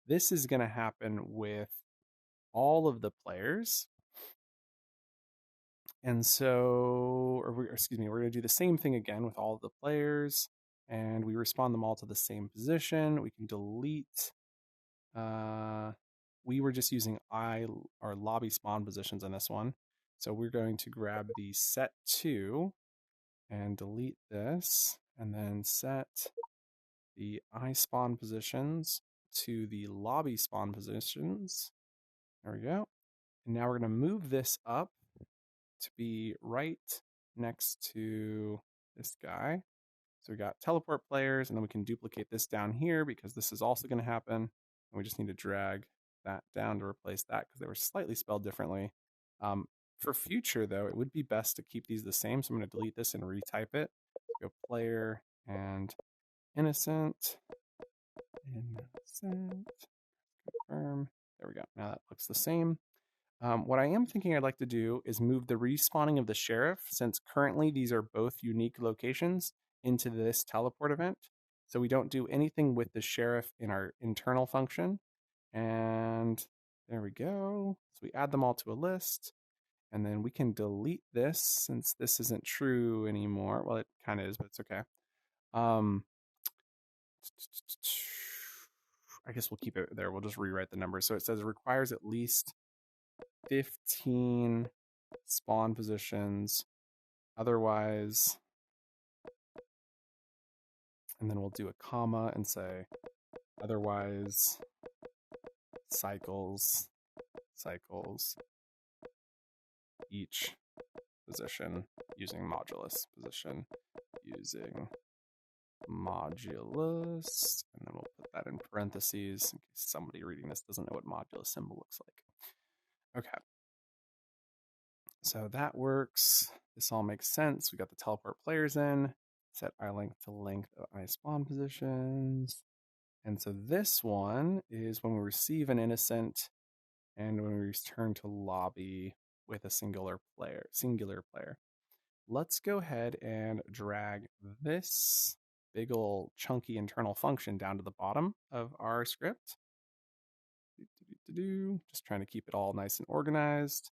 this is going to happen with all of the players. And so, excuse me, we're going to do the same thing again with all of the players, and we respond them all to the same position. We can delete. We were just using our lobby spawn positions in this one. So we're going to grab the set to and delete this, and then set the iSpawn positions to the lobby spawn positions. There we go. And now we're going to move this up to be right next to this guy. So we got teleport players, and then we can duplicate this down here because this is also going to happen. And we just need to drag that down to replace that because they were slightly spelled differently. For future, though, it would be best to keep these the same. So I'm going to delete this and retype it. Go player and innocent. Innocent. Confirm. There we go. Now that looks the same. What I am thinking I'd like to do is move the respawning of the sheriff, since currently these are both unique locations, into this teleport event. So we don't do anything with the sheriff in our internal function. And there we go. So we add them all to a list. And then we can delete this since this isn't true anymore. Well, it kind of is, but it's okay. I guess we'll keep it there. We'll just rewrite the numbers. So it says it requires at least 15 spawn positions. Otherwise, and then we'll do a comma and say, otherwise cycles each position using modulus position using modulus, and then we'll put that in parentheses in case somebody reading this doesn't know what modulus symbol looks like. Okay, so that works. This all makes sense. We got the teleport players in, set length to length of iSpawn positions. And so this one is when we receive an innocent and when we return to lobby with a singular player. Let's go ahead and drag this big ol' chunky internal function down to the bottom of our script. Just trying to keep it all nice and organized.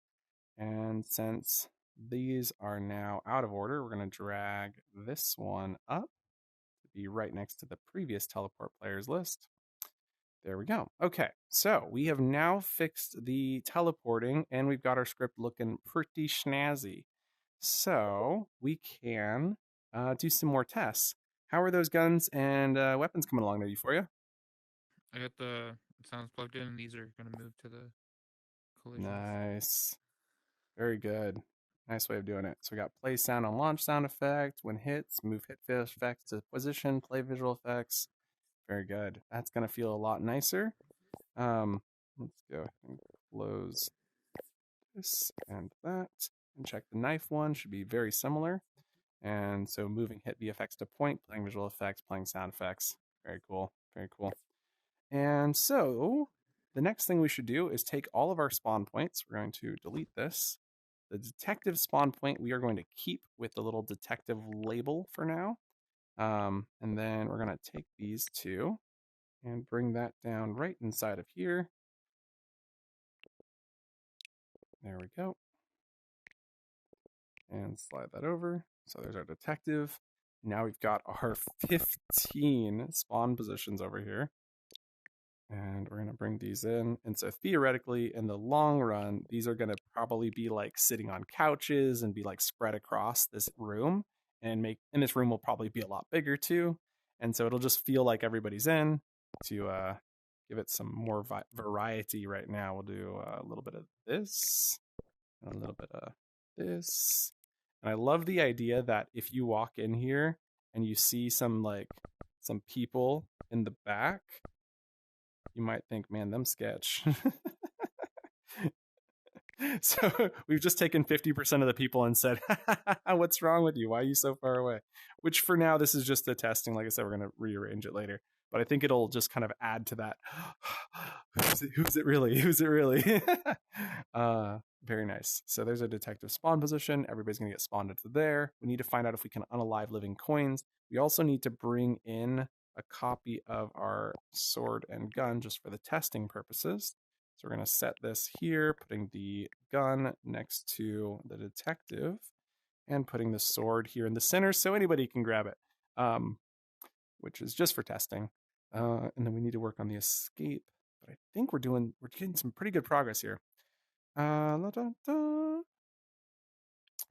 And since these are now out of order, we're going to drag this one up to be right next to the previous teleport players list. There we go. Okay, so we have now fixed the teleporting, and we've got our script looking pretty snazzy. So we can do some more tests. How are those guns and weapons coming along there for you? I got the sounds plugged in, and these are going to move to the collisions. Nice. Very good. Nice way of doing it. So we got play sound and launch sound effect, when hits, move hit effects to position, play visual effects. Very good. That's going to feel a lot nicer. Let's go ahead and close this and that. And check the knife one. Should be very similar. And so moving hit VFX to point, playing visual effects, playing sound effects. Very cool. Very cool. And so the next thing we should do is take all of our spawn points. We're going to delete this. The detective spawn point we are going to keep with the little detective label for now. And then we're going to take these two and bring that down right inside of here. There we go. And slide that over. So there's our detective. Now we've got our 15 spawn positions over here. And we're going to bring these in. And so theoretically, in the long run, these are going to probably be like sitting on couches and be like spread across this room. And this room will probably be a lot bigger too. And so it'll just feel like everybody's in. To give it some more variety right now, we'll do a little bit of this, and a little bit of this. And I love the idea that if you walk in here and you see some people in the back, you might think, man, them sketch. So we've just taken 50% of the people and said, what's wrong with you? Why are you so far away? Which for now, this is just the testing. Like I said, we're going to rearrange it later. But I think it'll just kind of add to that. Who's it really? Who's it really? Very nice. So there's a detective spawn position. Everybody's going to get spawned into there. We need to find out if we can unalive living coins. We also need to bring in a copy of our sword and gun just for the testing purposes. So we're going to set this here, putting the gun next to the detective and putting the sword here in the center so anybody can grab it, which is just for testing. And then we need to work on the escape. But I think we're getting some pretty good progress here.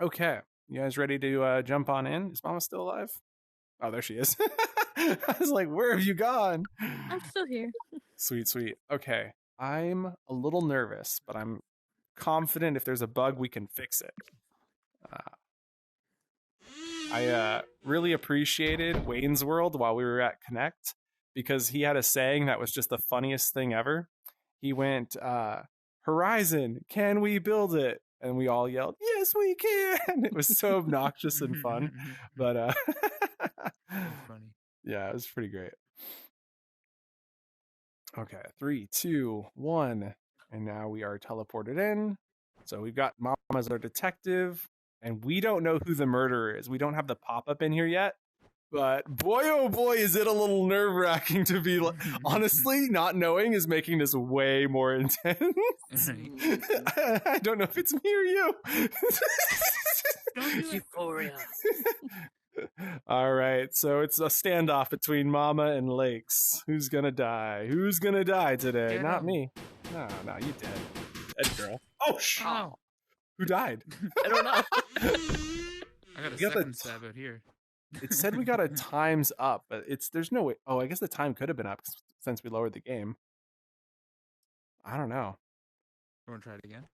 Okay, you guys ready to jump on in? Is Mama still alive? Oh, there she is. I was like, where have you gone? I'm still here. Sweet, sweet. Okay, I'm a little nervous, but I'm confident if there's a bug, we can fix it. I really appreciated Wayne's World while we were at Connect because he had a saying that was just the funniest thing ever. He went, Horizon, can we build it? And we all yelled, yes, we can. It was so obnoxious and fun. But Funny. Yeah, it was pretty great. Okay, 3, 2, 1. And now we are teleported in. So we've got Mom as our detective. And we don't know who the murderer is. We don't have the pop-up in here yet. But boy, oh boy, is it a little nerve-wracking to be... Honestly, not knowing is making this way more intense. I don't know if it's me or you. Euphoria. All right, so it's a standoff between Mama and Lakes. Who's gonna die? Who's gonna die today? Get Not him. me. No, you dead. Dead girl. Oh, Oh, who died? I don't know. I got a You got the second stab out here. It said we got a times up, but there's no way. Oh, I guess the time could have been up since we lowered the game. I don't know. You want to try it again?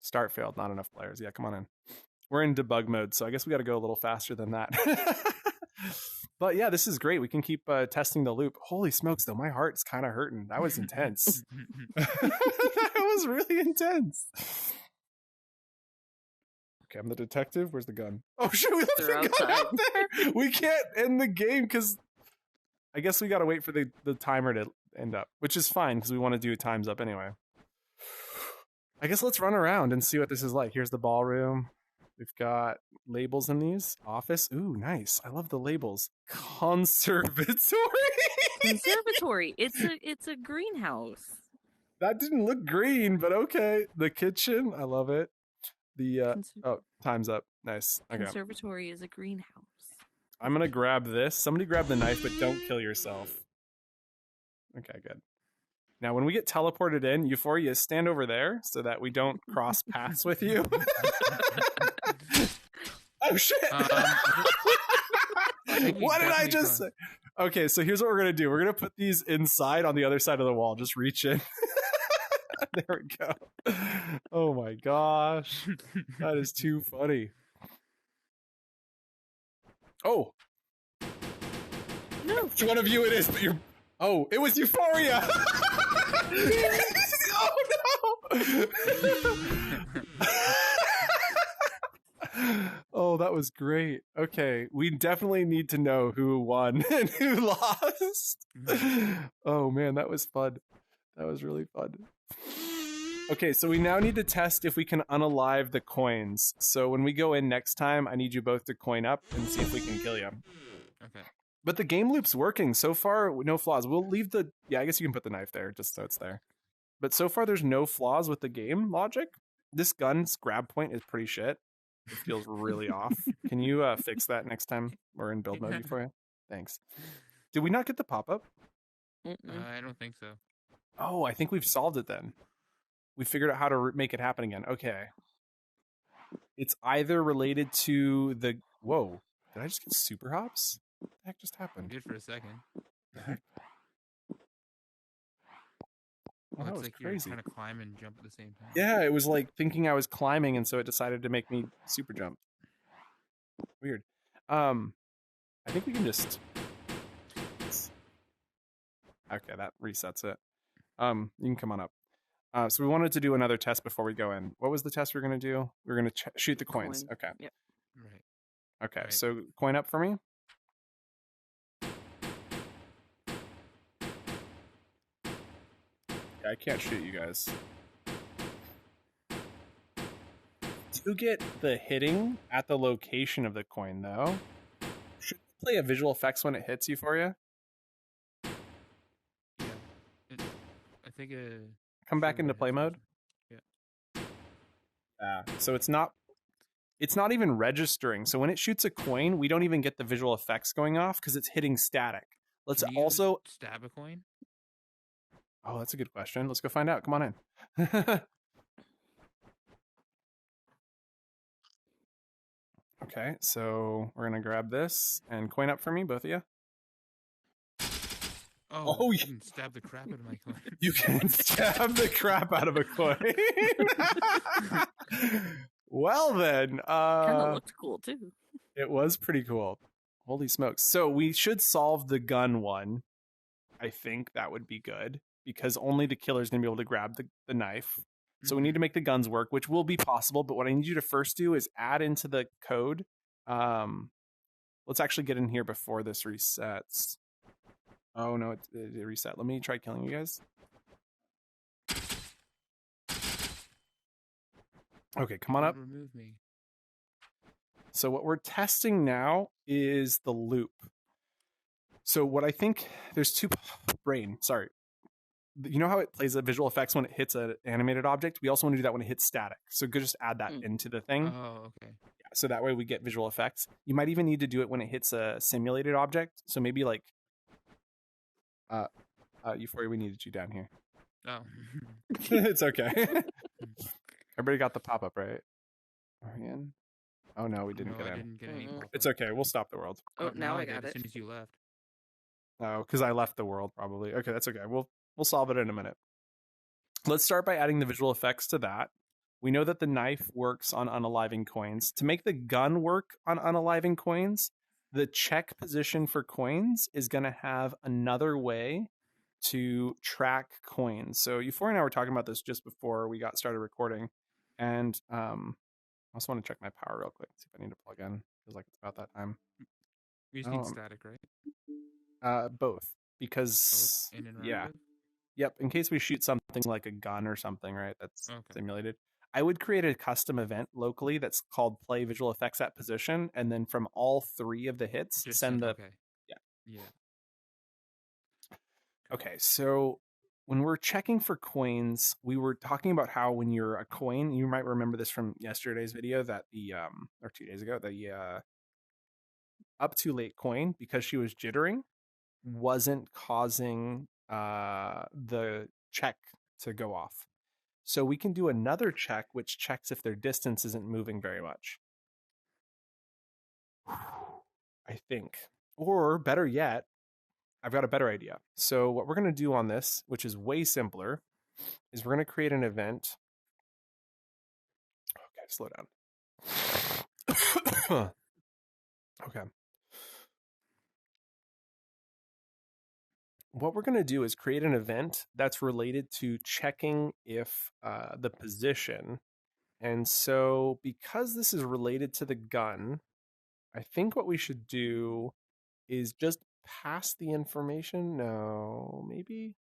Start failed. Not enough players. Yeah, come on in. We're in debug mode, so I guess we got to go a little faster than that. But yeah, this is great. We can keep testing the loop. Holy smokes, though. My heart's kind of hurting. That was intense. That was really intense. Okay, I'm the detective. Where's the gun? Oh, shoot, we left the They're gun outside. out there. We can't end the game because I guess we got to wait for the timer to end up, which is fine because we want to do times up anyway. I guess let's run around and see what this is like. Here's the ballroom. We've got labels in these. Office. Ooh, nice. I love the labels. Conservatory. Conservatory. It's a greenhouse. That didn't look green, but okay. The kitchen. I love it. The oh, time's up. Nice. Okay. Conservatory is a greenhouse. I'm gonna grab this. Somebody grab the knife, but don't kill yourself. Okay, good. Now, when we get teleported in, Euphoria, stand over there so that we don't cross paths with you. Oh, shit! What did I just say? Okay, so here's what we're going to do. We're going to put these inside on the other side of the wall. Just reach in. There we go. Oh, my gosh. That is too funny. Oh. No. Which one of you it is, but you're... Oh, it was Euphoria! Oh, no! Oh, that was great. Okay, we definitely need to know who won and who lost. Oh, man, that was fun. That was really fun. Okay, so we now need to test if we can unalive the coins. So when we go in next time, I need you both to coin up and see if we can kill you. Okay. But the game loop's working. So far, no flaws. We'll leave the... Yeah, I guess you can put the knife there, just so it's there. But so far, there's no flaws with the game logic. This gun's grab point is pretty shit. It feels really off. Can you fix that next time we're in build mode for you? Thanks. Did we not get the pop-up? I don't think so. Oh, I think we've solved it then. We figured out how to make it happen again. Okay. It's either related to the... Whoa. Did I just get super hops? What the heck just I happened? did for a second. The heck? Oh, that Looks was like you're crazy. trying to climb and jump at the same time. Yeah, it was like thinking I was climbing, and so it decided to make me super jump. Weird. I think we can just... Okay, that resets it. You can come on up. So we wanted to do another test before we go in. What was the test we were going to do? We were going to shoot the coins. Coin. Okay. Yep. Right. Okay, Right. so coin up for me. Yeah, I can't shoot you guys. Do get the hitting at the location of the coin, though. Should play a visual effects when it hits you for you. Yeah. I think Come back sure into what play hits mode. first. So it's not even registering. So when it shoots a coin, we don't even get the visual effects going off because it's hitting static. Let's Can you also... stab a coin. Oh, that's a good question. Let's go find out. Come on in. Okay, so we're going to grab this and coin up for me, both of you. Oh, yeah. you can stab the crap out of my coin. You can stab the crap out of a coin. Well then, Kind of looked cool too. it was pretty cool. Holy smokes. So we should solve the gun one. I think that would be good because only the killer's going to be able to grab the knife. So we need to make the guns work, which will be possible. But what I need you to first do is add into the code. Let's actually get in here before this resets. Oh, no, it reset. Let me try killing you guys. Okay, come on up. Remove me. So what we're testing now is the loop. So what I think, there's two... Brain, sorry. You know how it plays the visual effects when it hits an animated object? We also want to do that when it hits static. So go just add that into the thing. Oh, okay. Yeah, so that way we get visual effects. You might even need to do it when it hits a simulated object. So maybe like... Euphoria, we needed you down here. Oh. It's okay. Everybody got the pop-up, right? Are we in? Oh no, we didn't No, get I in. didn't get any pop-up. It's okay. We'll stop the world. Oh, now I did got as it. soon as you left. Oh, because I left the world probably. Okay, that's okay. We'll solve it in a minute. Let's start by adding the visual effects to that. We know that the knife works on unaliving coins. To make the gun work on unaliving coins, the check position for coins is going to have another way to track coins. So Euphoria and I were talking about this just before we got started recording. And I also want to check my power real quick, see if I need to plug in. Feels like it's about that time. You just need static, right? Both. Because, Both in and yeah. relative? Yep, in case we shoot something like a gun or something, right, that's Okay. simulated. I would create a custom event locally that's called play visual effects at position, and then from all three of the hits, Just send the... Okay. Yeah. Okay, so when we're checking for coins, we were talking about how when you're a coin, you might remember this from yesterday's video, that the, or 2 days ago, the up too late coin, because she was jittering, wasn't causing the check to go off. So we can do another check, which checks if their distance isn't moving very much. I think. Or better yet, I've got a better idea. So what we're going to do on this, which is way simpler, is we're going to create an event. Okay, slow down. Okay. What we're going to do is create an event that's related to checking if the position. And so because this is related to the gun, I think what we should do is just pass the information. No, maybe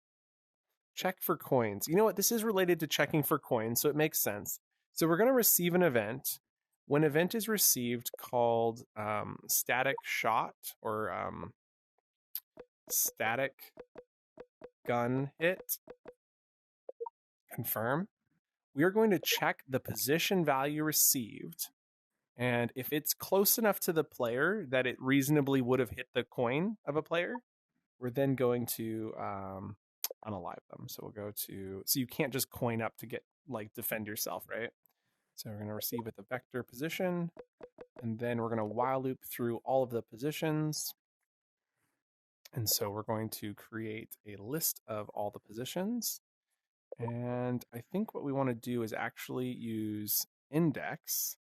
check for coins. You know what? This is related to checking for coins, so it makes sense. So we're going to receive an event. When event is received, called static shot or static gun hit, confirm, we are going to check the position value received. And if it's close enough to the player that it reasonably would have hit the coin of a player, we're then going to unalive them. So we'll go to, so you can't just coin up to get, like, defend yourself, right? So we're going to receive at the vector position, and then we're going to while loop through all of the positions. And so we're going to create a list of all the positions. And I think what we want to do is actually use index.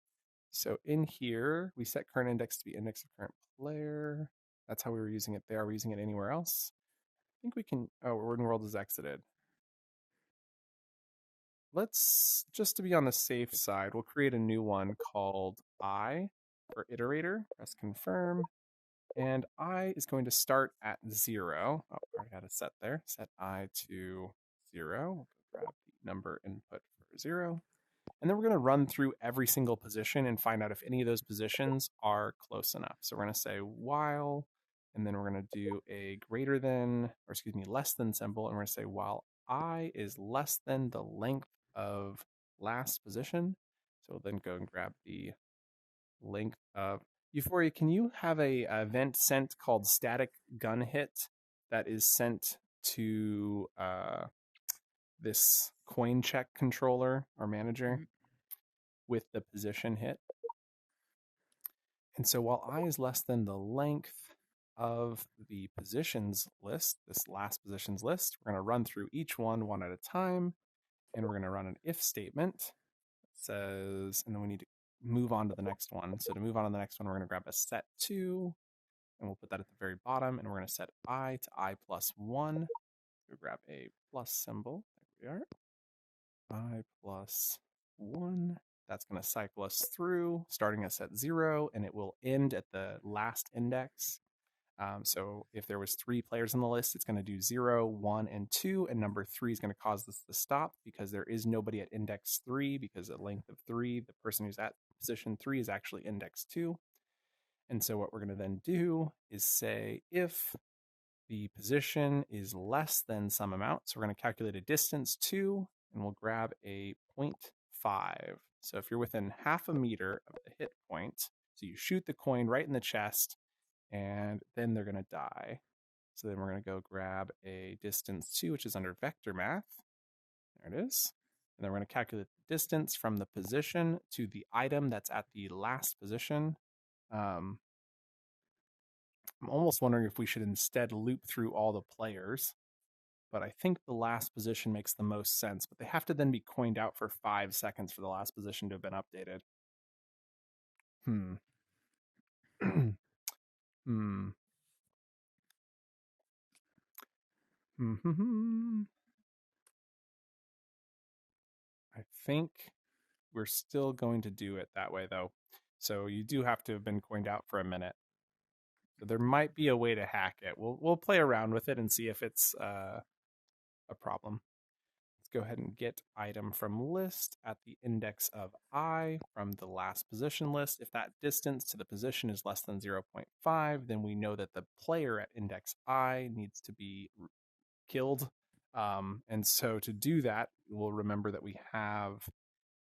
So in here, we set current index to be index of current player. That's how we were using it there. Are we using it anywhere else? I think we can, oh, Warden World is exited. Let's, just to be on the safe side, we'll create a new one called I for iterator. Press confirm. And I is going to start at 0. Oh, I already had a set there. Set I to 0. We'll grab the number input for 0. And then we're going to run through every single position and find out if any of those positions are close enough. So we're going to say while, and then we're going to do a greater than, or excuse me, less than symbol. And we're going to say while I is less than the length of last position. So we'll then go and grab the length of Euphoria. Can you have a event sent called static gun hit that is sent to this coin check controller or manager with the position hit? And so while I is less than the length of the positions list, this last positions list, we're going to run through each one at a time, and we're going to run an if statement that says, and then we need to move on to the next one. So to move on to the next one, we're going to grab a set 2, and we'll put that at the very bottom, and we're going to set I to I plus 1. So grab a plus symbol. There we are. I plus 1. That's going to cycle us through, starting us at 0, and it will end at the last index. So if there was 3 players on the list, it's going to do 0, 1, and 2, and number 3 is going to cause this to stop because there is nobody at index 3, because at length of 3, the person who's at position 3 is actually index 2. And so what we're going to then do is say if the position is less than some amount, so we're going to calculate a distance 2, and we'll grab a 0.5. So if you're within half a meter of the hit point, so you shoot the coin right in the chest, and then they're going to die. So then we're going to go grab a distance 2, which is under vector math. There it is. And then we're going to calculate the distance from the position to the item that's at the last position. I'm almost wondering if we should instead loop through all the players, but I think the last position makes the most sense. But they have to then be coined out for 5 seconds for the last position to have been updated. I think we're still going to do it that way, though. So you do have to have been coined out for a minute. So there might be a way to hack it. We'll play around with it and see if it's a problem. Let's go ahead and get item from list at the index of I from the last position list. If that distance to the position is less than 0.5, then we know that the player at index I needs to be killed. And so to do that, we'll remember that we have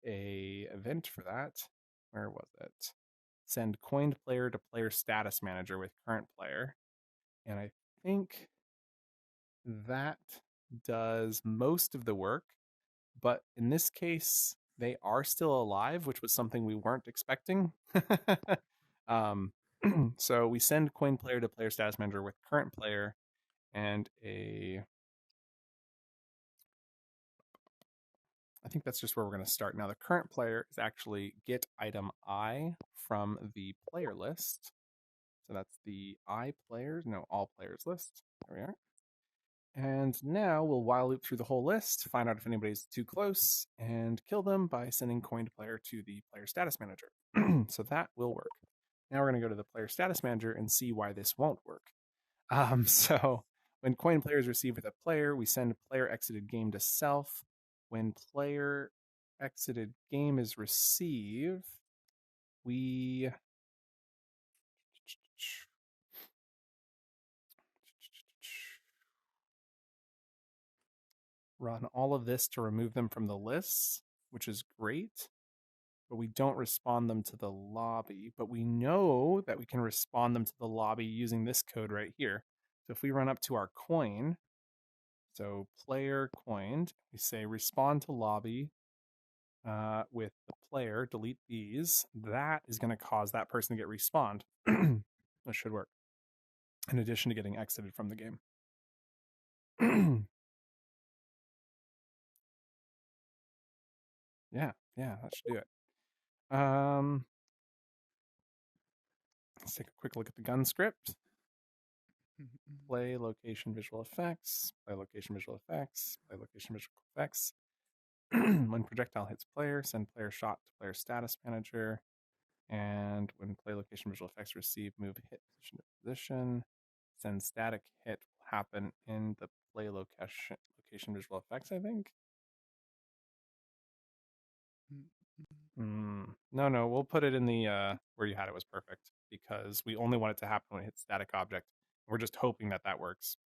a event for that. Where was it? Send coined player to player status manager with current player. And I think that does most of the work, but in this case, they are still alive, which was something we weren't expecting. So we send coined player to player status manager with current player, and I think that's just where we're going to start. Now, the current player is actually get item I from the player list. So that's the I players, no, all players list. There we are. And now we'll while loop through the whole list, find out if anybody's too close, and kill them by sending coined player to the player status manager. So that will work. Now we're going to go to the player status manager and see why this won't work. So when coined player is received with a player, we send player exited game to self. When player exited game is received, we run all of this to remove them from the lists. which is great, but we don't respond them to the lobby. But we know that we can respond them to the lobby using this code right here. So if we run up to our coin, so player coined, we say respond to lobby with the player, delete these. That is going to cause that person to get respawned. That should work. In addition to getting exited from the game. Yeah, that should do it. Let's take a quick look at the gun script. Play location visual effects. Play location visual effects. Play location visual effects. When projectile hits player, send player shot to player status manager. And when play location visual effects receive move hit position to position, send static hit will happen in the play location visual effects, I think. No, we'll put it in the where you had it was perfect because we only want it to happen when it hits static object. We're just hoping that works.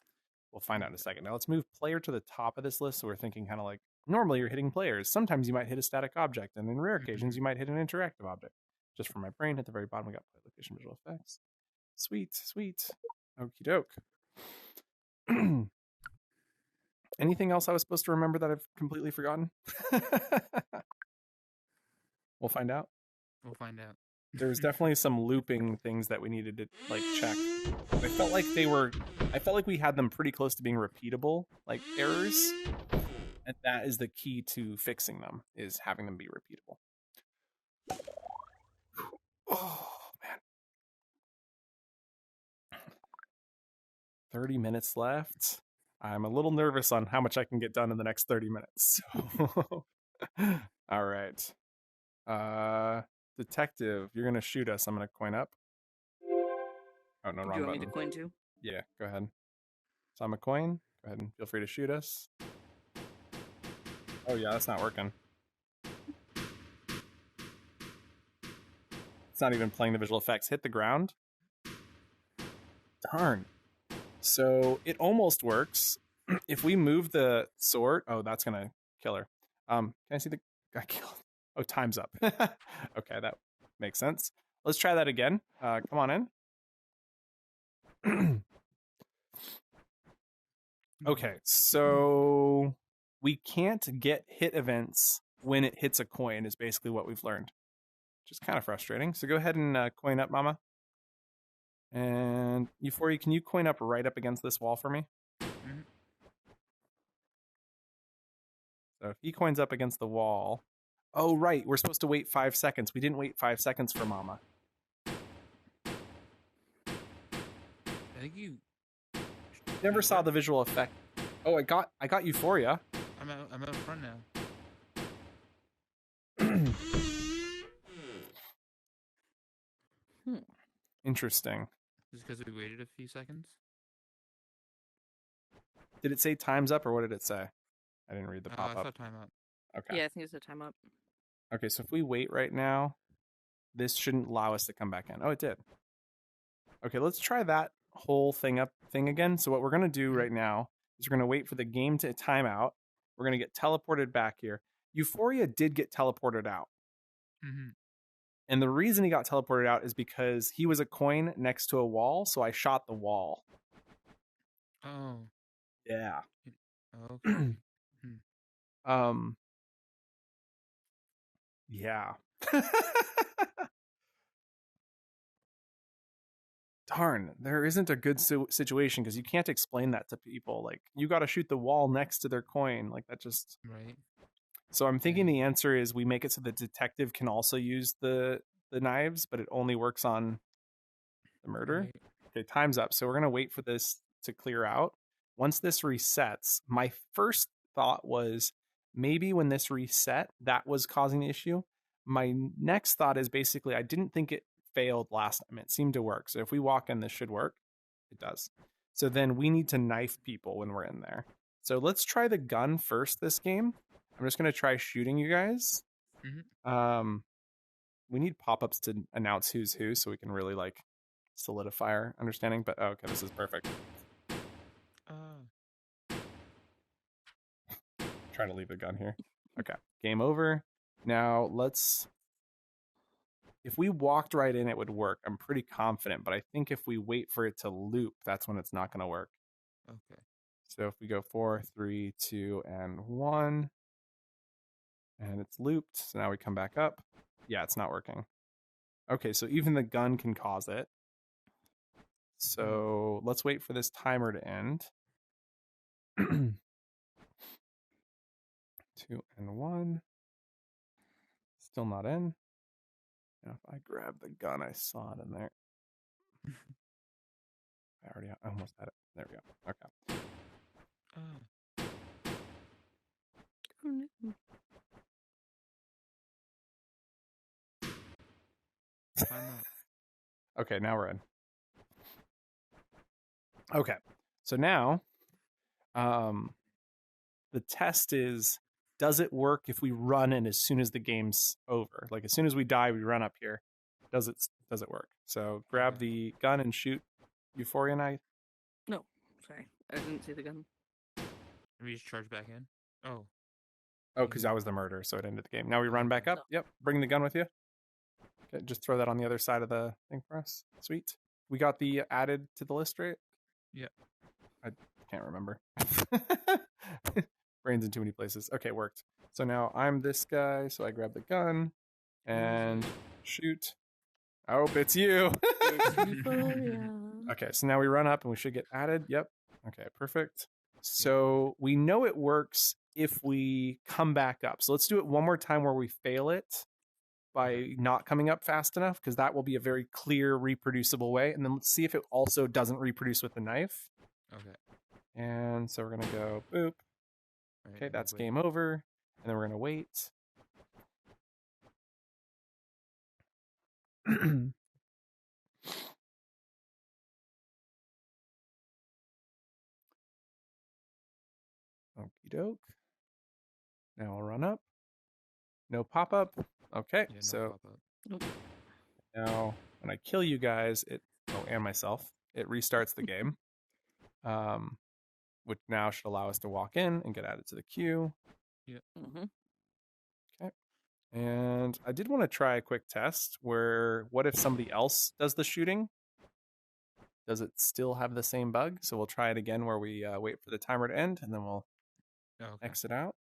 We'll find out in a second. Now let's move player to the top of this list. So we're thinking kind of like normally you're hitting players. Sometimes you might hit a static object, and in rare occasions you might hit an interactive object. Just for my brain, at the very bottom we got play location visual effects. Sweet. Okie doke. Anything else I was supposed to remember that I've completely forgotten? We'll find out. There was definitely some looping things that we needed to like check. I felt like we had them pretty close to being repeatable, like errors. And that is the key to fixing them, is having them be repeatable. Oh man. 30 minutes left. I'm a little nervous on how much I can get done in the next 30 minutes. So. All right. Detective, you're gonna shoot us. I'm gonna coin up. Oh no, wrong button. Do you want me to coin too? Yeah, go ahead. So I'm a coin. Go ahead and feel free to shoot us. Oh yeah, that's not working. It's not even playing the visual effects. Hit the ground. Darn. So it almost works. If we move the sword, oh, that's gonna kill her. Can I see the guy killed? Oh, time's up. Okay, that makes sense. Let's try that again. Come on in. Okay, so we can't get hit events when it hits a coin is basically what we've learned, which is kind of frustrating. So go ahead and coin up, Mama. And Euphoria, can you coin up right up against this wall for me? So if he coins up against the wall... Oh, right. We're supposed to wait 5 seconds. We didn't wait 5 seconds for Mama. I think you never saw the visual effect. Oh, I got Euphoria. I'm out front now. Interesting. Just because we waited a few seconds? Did it say time's up or what did it say? I didn't read the pop-up. I saw time up. Okay. Yeah, I think it said time up. Okay, so if we wait right now, this shouldn't allow us to come back in. Oh, it did. Okay, let's try that whole thing again. So what we're going to do right now is we're going to wait for the game to time out. We're going to get teleported back here. Euphoria did get teleported out. And the reason he got teleported out is because he was a coin next to a wall, so I shot the wall. Oh. Yeah. Okay. Yeah. Darn, there isn't a good situation because you can't explain that to people. Like, you got to shoot the wall next to their coin. Like, that just... Right. So I'm thinking the answer is we make it so the detective can also use the knives, but it only works on the murder. Right. Okay, time's up. So we're going to wait for this to clear out. Once this resets, my first thought was maybe when this reset, that was causing the issue. My next thought is basically I didn't think it failed last time. It seemed to work. So if we walk in, this should work. It does. So then we need to knife people when we're in there. So let's try the gun first this game. I'm just going to try shooting you guys. We need pop-ups to announce who's who so we can really like solidify our understanding. But okay, this is perfect. Trying to leave the gun here. Okay, game over. Now if we walked right in, it would work. I'm pretty confident, but I think if we wait for it to loop, that's when it's not going to work. Okay. So if we go 4, 3, 2, and 1, and it's looped, so now we come back up. Yeah, it's not working. Okay, so even the gun can cause it. So let's wait for this timer to end. 2 and 1. Still not in. Now if I grab the gun, I saw it in there. I almost had it. There we go. Okay. Oh. Oh, no. Why not? Okay, now we're in. Okay, so now the test is, does it work if we run in as soon as the game's over? Like as soon as we die, we run up here. Does it work? So grab the gun and shoot Euphoria Knight. No, sorry. I didn't see the gun. We just charge back in. Oh. Oh, because I was the murderer, so it ended the game. Now we run back up. No. Yep, bring the gun with you. Okay, just throw that on the other side of the thing for us. Sweet. We got the added to the list, right? Yeah. I can't remember. Brain's in too many places. Okay, worked. So now I'm this guy, so I grab the gun and shoot. Oh, it's you. Okay, so now we run up and we should get added. Yep. Okay, perfect. So we know it works if we come back up. So let's do it one more time where we fail it by not coming up fast enough, because that will be a very clear, reproducible way. And then let's see if it also doesn't reproduce with the knife. Okay. And so we're going to go boop. Right, Okay, that's wait. game over. And then we're going to wait. Okie doke. Now I'll run up. No pop up. Okay, Yeah, no so pop-up. Nope. now when I kill you guys, and myself, it restarts the game. Which now should allow us to walk in and get added to the queue. Mm-hmm. Okay. And I did want to try a quick test where, what if somebody else does the shooting? Does it still have the same bug? So we'll try it again where we wait for the timer to end, and then we'll Oh, okay. exit out.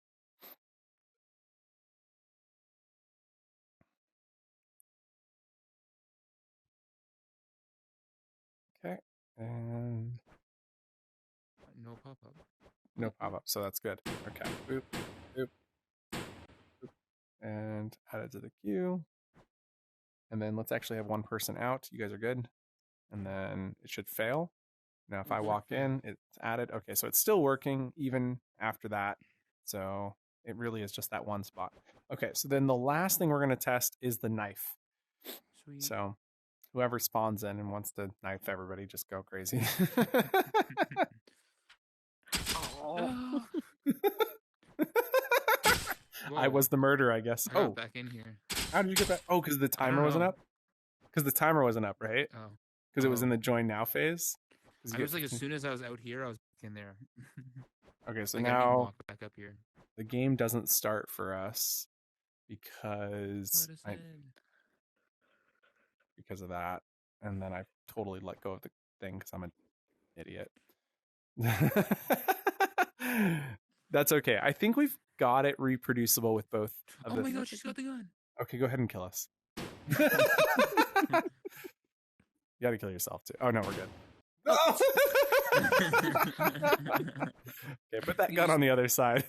Okay. And No pop-up. no pop-up, so that's good. Okay. Boop, boop, boop. And add it to the queue. And then let's actually have one person out. You guys are good. And then it should fail. Now, if I walk in, it's added. Okay, so it's still working even after that. So it really is just that one spot. Okay, so then the last thing we're going to test is the knife. Sweet. So whoever spawns in and wants to knife everybody, just go crazy. Oh. I was the murderer, I guess. I got Oh, back in here. how did you get back? Oh, because the timer wasn't know. up? Because the timer wasn't up, right? Oh. Because it was Oh. in the join now phase? 'Cause you I get was like, as 15 soon as I was out here, I was back in there. Okay, so Like, I didn't now walk back up here. the game doesn't start for us because What is it? because of that, and then I totally let go of the thing because I'm an idiot. That's okay. I think we've got it reproducible with both of Oh the. my god, she's got the gun. Okay, go ahead and kill us. You got to kill yourself too. Oh no, we're good. Okay, put that gun on the other side.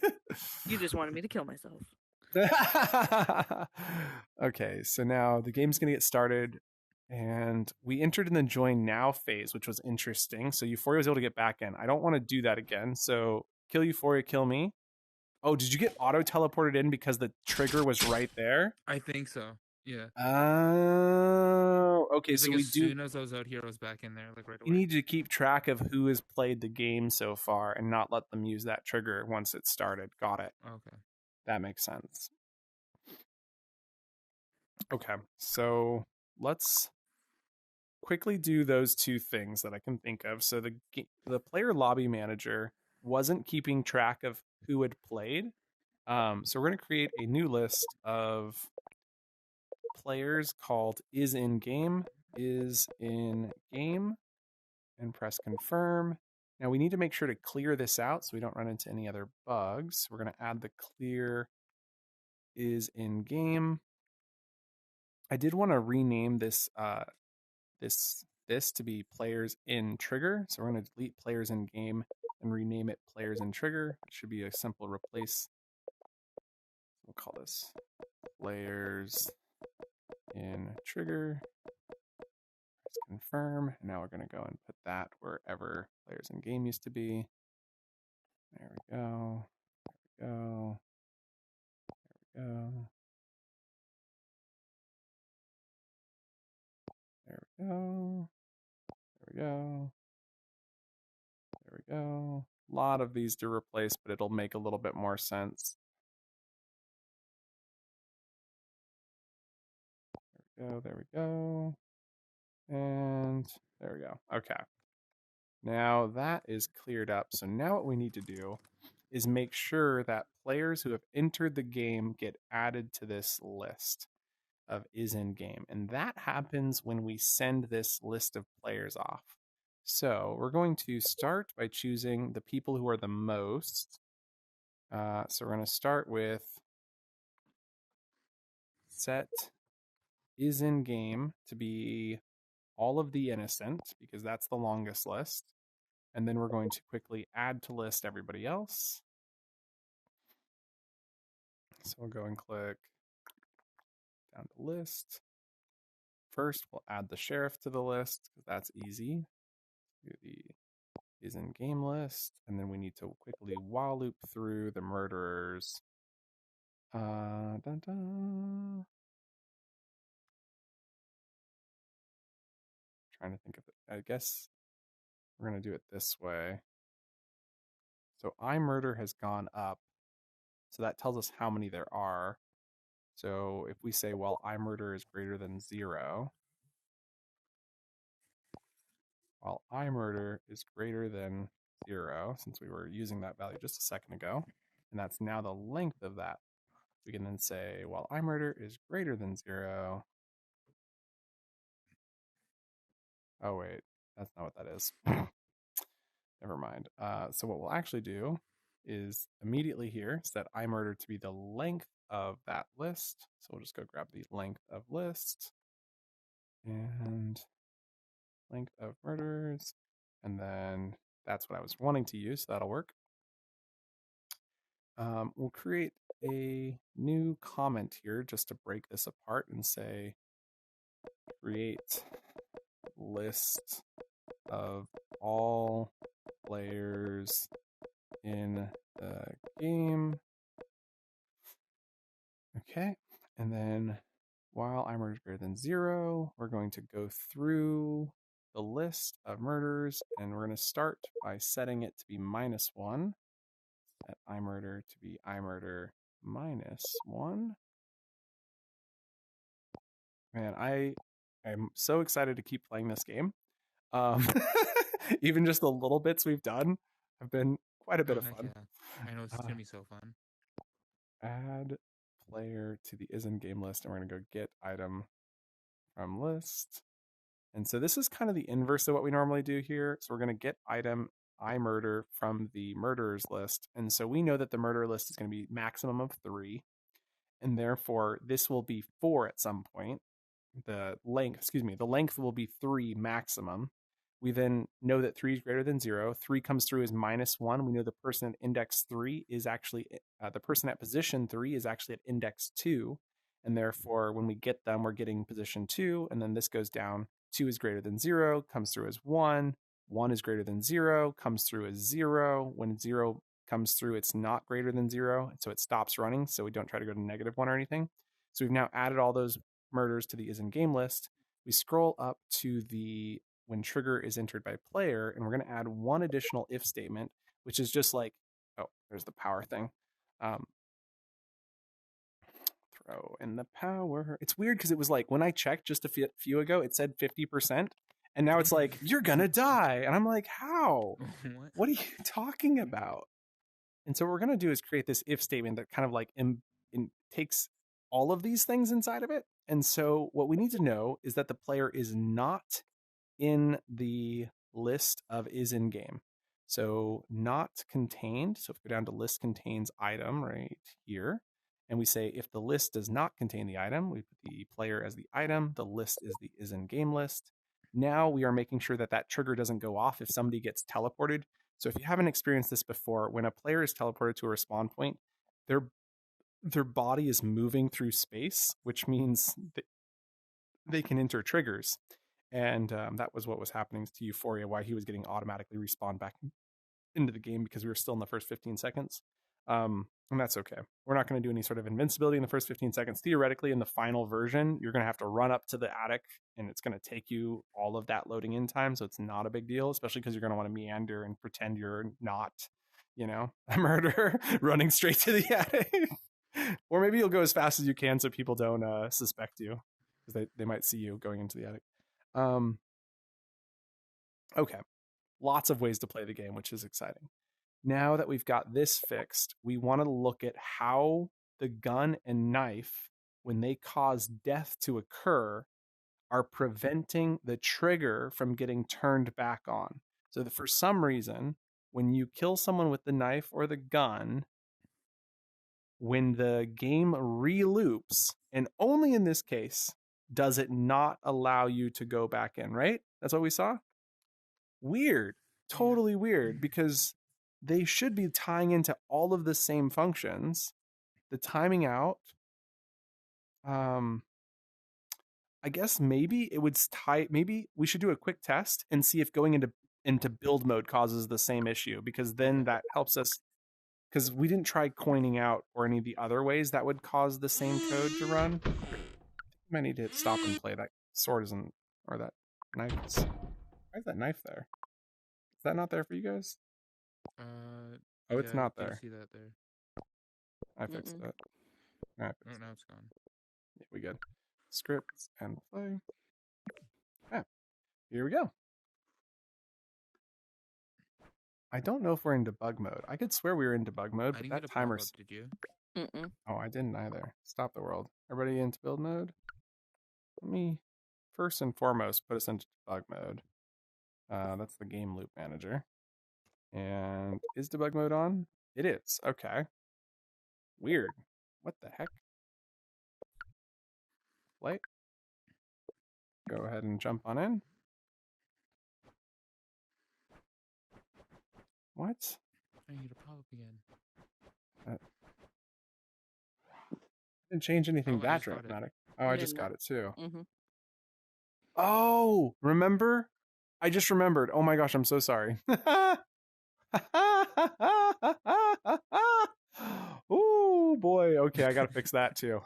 You just wanted me to kill myself. Okay, so now the game's gonna get started, and we entered in the join now phase, which was interesting. So Euphoria was able to get back in. I don't want to do that again. So kill Euphoria, kill me. Oh, did you get auto teleported in because the trigger was right there? I think so. Yeah. Oh, okay. It's So like we as do. soon as I was out here, I was back in there, like right away. You need to keep track of who has played the game so far and not let them use that trigger once it started. Got it. Okay. That makes sense. Okay, so let's quickly do those two things that I can think of. So the player lobby manager wasn't keeping track of who had played, So we're going to create a new list of players called is in game, and press confirm. Now we need to make sure to clear this out so we don't run into any other bugs. We're going to add the clear is in game. I did want to rename this this to be players in trigger. So we're going to delete players in game and rename it players in trigger. It should be a simple replace. We'll call this players in trigger. Press confirm. And now we're going to go and put that wherever players in game used to be. There we go. There we go. There we go. There we go. There we go. There we go. A lot of these to replace, but it'll make a little bit more sense. There we go. There we go. And there we go. Okay. Now that is cleared up. So now what we need to do is make sure that players who have entered the game get added to this list of is in game. And that happens when we send this list of players off. So we're going to start by choosing the people who are the most. So we're going to start with set is in game to be all of the innocent, because that's the longest list. And then we're going to quickly add to list everybody else. So we'll go and click down to list. First, we'll add the sheriff to the list, because that's easy. Do the is in game list, and then we need to quickly while loop through the murderers. Dun, dun. Trying to think of it. I guess we're going to do it this way. So iMurder has gone up. So that tells us how many there are. So if we say, well, iMurder is greater than 0, while iMurder is greater than 0, since we were using that value just a second ago, and that's now the length of that, we can then say, while iMurder is greater than 0. Oh, wait, that's not what that is. Never mind. So what we'll actually do is immediately here set iMurder to be the length of that list. So we'll just go grab the length of list and length of murders. And then that's what I was wanting to use, so that'll work. We'll create a new comment here just to break this apart and say create list of all players in the game. Okay, and then while iMurder is greater than 0, we're going to go through the list of murders, and we're going to start by setting it to be -1. Set iMurder to be iMurder -1. Man, I am so excited to keep playing this game. Even just the little bits we've done have been quite a bit of fun. Yeah. I know it's gonna be so fun. Add player to the is in game list, and we're gonna go get item from list. And so this is kind of the inverse of what we normally do here. So we're gonna get item iMurder from the murderers list, and so we know that the murder list is going to be maximum of 3, and therefore this will be 4 at some point. The length will be 3 maximum. We then know that 3 is greater than 0. 3 comes through as -1. We know the person at index 3 is actually, the person at position 3 is actually at index 2. And therefore, when we get them, we're getting position 2. And then this goes down. 2 is greater than 0, comes through as 1. 1 is greater than 0, comes through as 0. When 0 comes through, it's not greater than 0. So it stops running. So we don't try to go to -1 or anything. So we've now added all those murders to the is in game list. We scroll up to the when trigger is entered by player, and we're going to add one additional if statement, which is just like, oh, there's the power thing. Throw in the power. It's weird because it was like when I checked just a few ago, it said 50%, and now it's like, you're gonna die. And I'm like, how? What are you talking about? And so what we're going to do is create this if statement that kind of like takes all of these things inside of it. And so what we need to know is that the player is not in the list of is in game. So not contained. So if we go down to list contains item right here, and we say if the list does not contain the item, we put the player as the item, the list is the is in game list. Now we are making sure that that trigger doesn't go off if somebody gets teleported. So if you haven't experienced this before, when a player is teleported to a respawn point, their body is moving through space, which means they can enter triggers. And that was what was happening to Euphoria, why he was getting automatically respawned back into the game because we were still in the first 15 seconds. And that's okay. We're not going to do any sort of invincibility in the first 15 seconds. Theoretically, in the final version, you're going to have to run up to the attic and it's going to take you all of that loading in time. So it's not a big deal, especially because you're going to want to meander and pretend you're not, a murderer running straight to the attic. Or maybe you'll go as fast as you can so people don't suspect you because they might see you going into the attic. Okay. Lots of ways to play the game, which is exciting. Now that we've got this fixed, we want to look at how the gun and knife, when they cause death to occur, are preventing the trigger from getting turned back on. So that for some reason, when you kill someone with the knife or the gun, when the game re-loops, and only in this case, does it not allow you to go back in, right? That's what we saw? Weird. Totally weird, because they should be tying into all of the same functions. The timing out, I guess maybe it would tie. Maybe we should do a quick test and see if going into build mode causes the same issue, because then that helps us. Because we didn't try coining out or any of the other ways that would cause the same code to run. I might need to stop and play. That sword isn't, or that knife. Why is that knife there? Is that not there for you guys? Oh, it's not there. I see that there. I fixed it. Oh, now it's gone. Yeah, we good. Scripts and play. Yeah, here we go. I don't know if we're in debug mode. I could swear we were in debug mode, but that timer's... Did you? Mm-mm. Oh, I didn't either. Stop the world. Everybody into build mode? Let me, first and foremost, put us into debug mode. That's the game loop manager. And is debug mode on? It is. Okay. Weird. What the heck? Play. Go ahead and jump on in. What? I need to pop up again. Didn't change anything I that just got it. dramatic. Oh, I just got it too. Mm-hmm. Oh, remember? I just remembered. Oh my gosh, I'm so sorry. Oh boy. Okay, I gotta fix that too.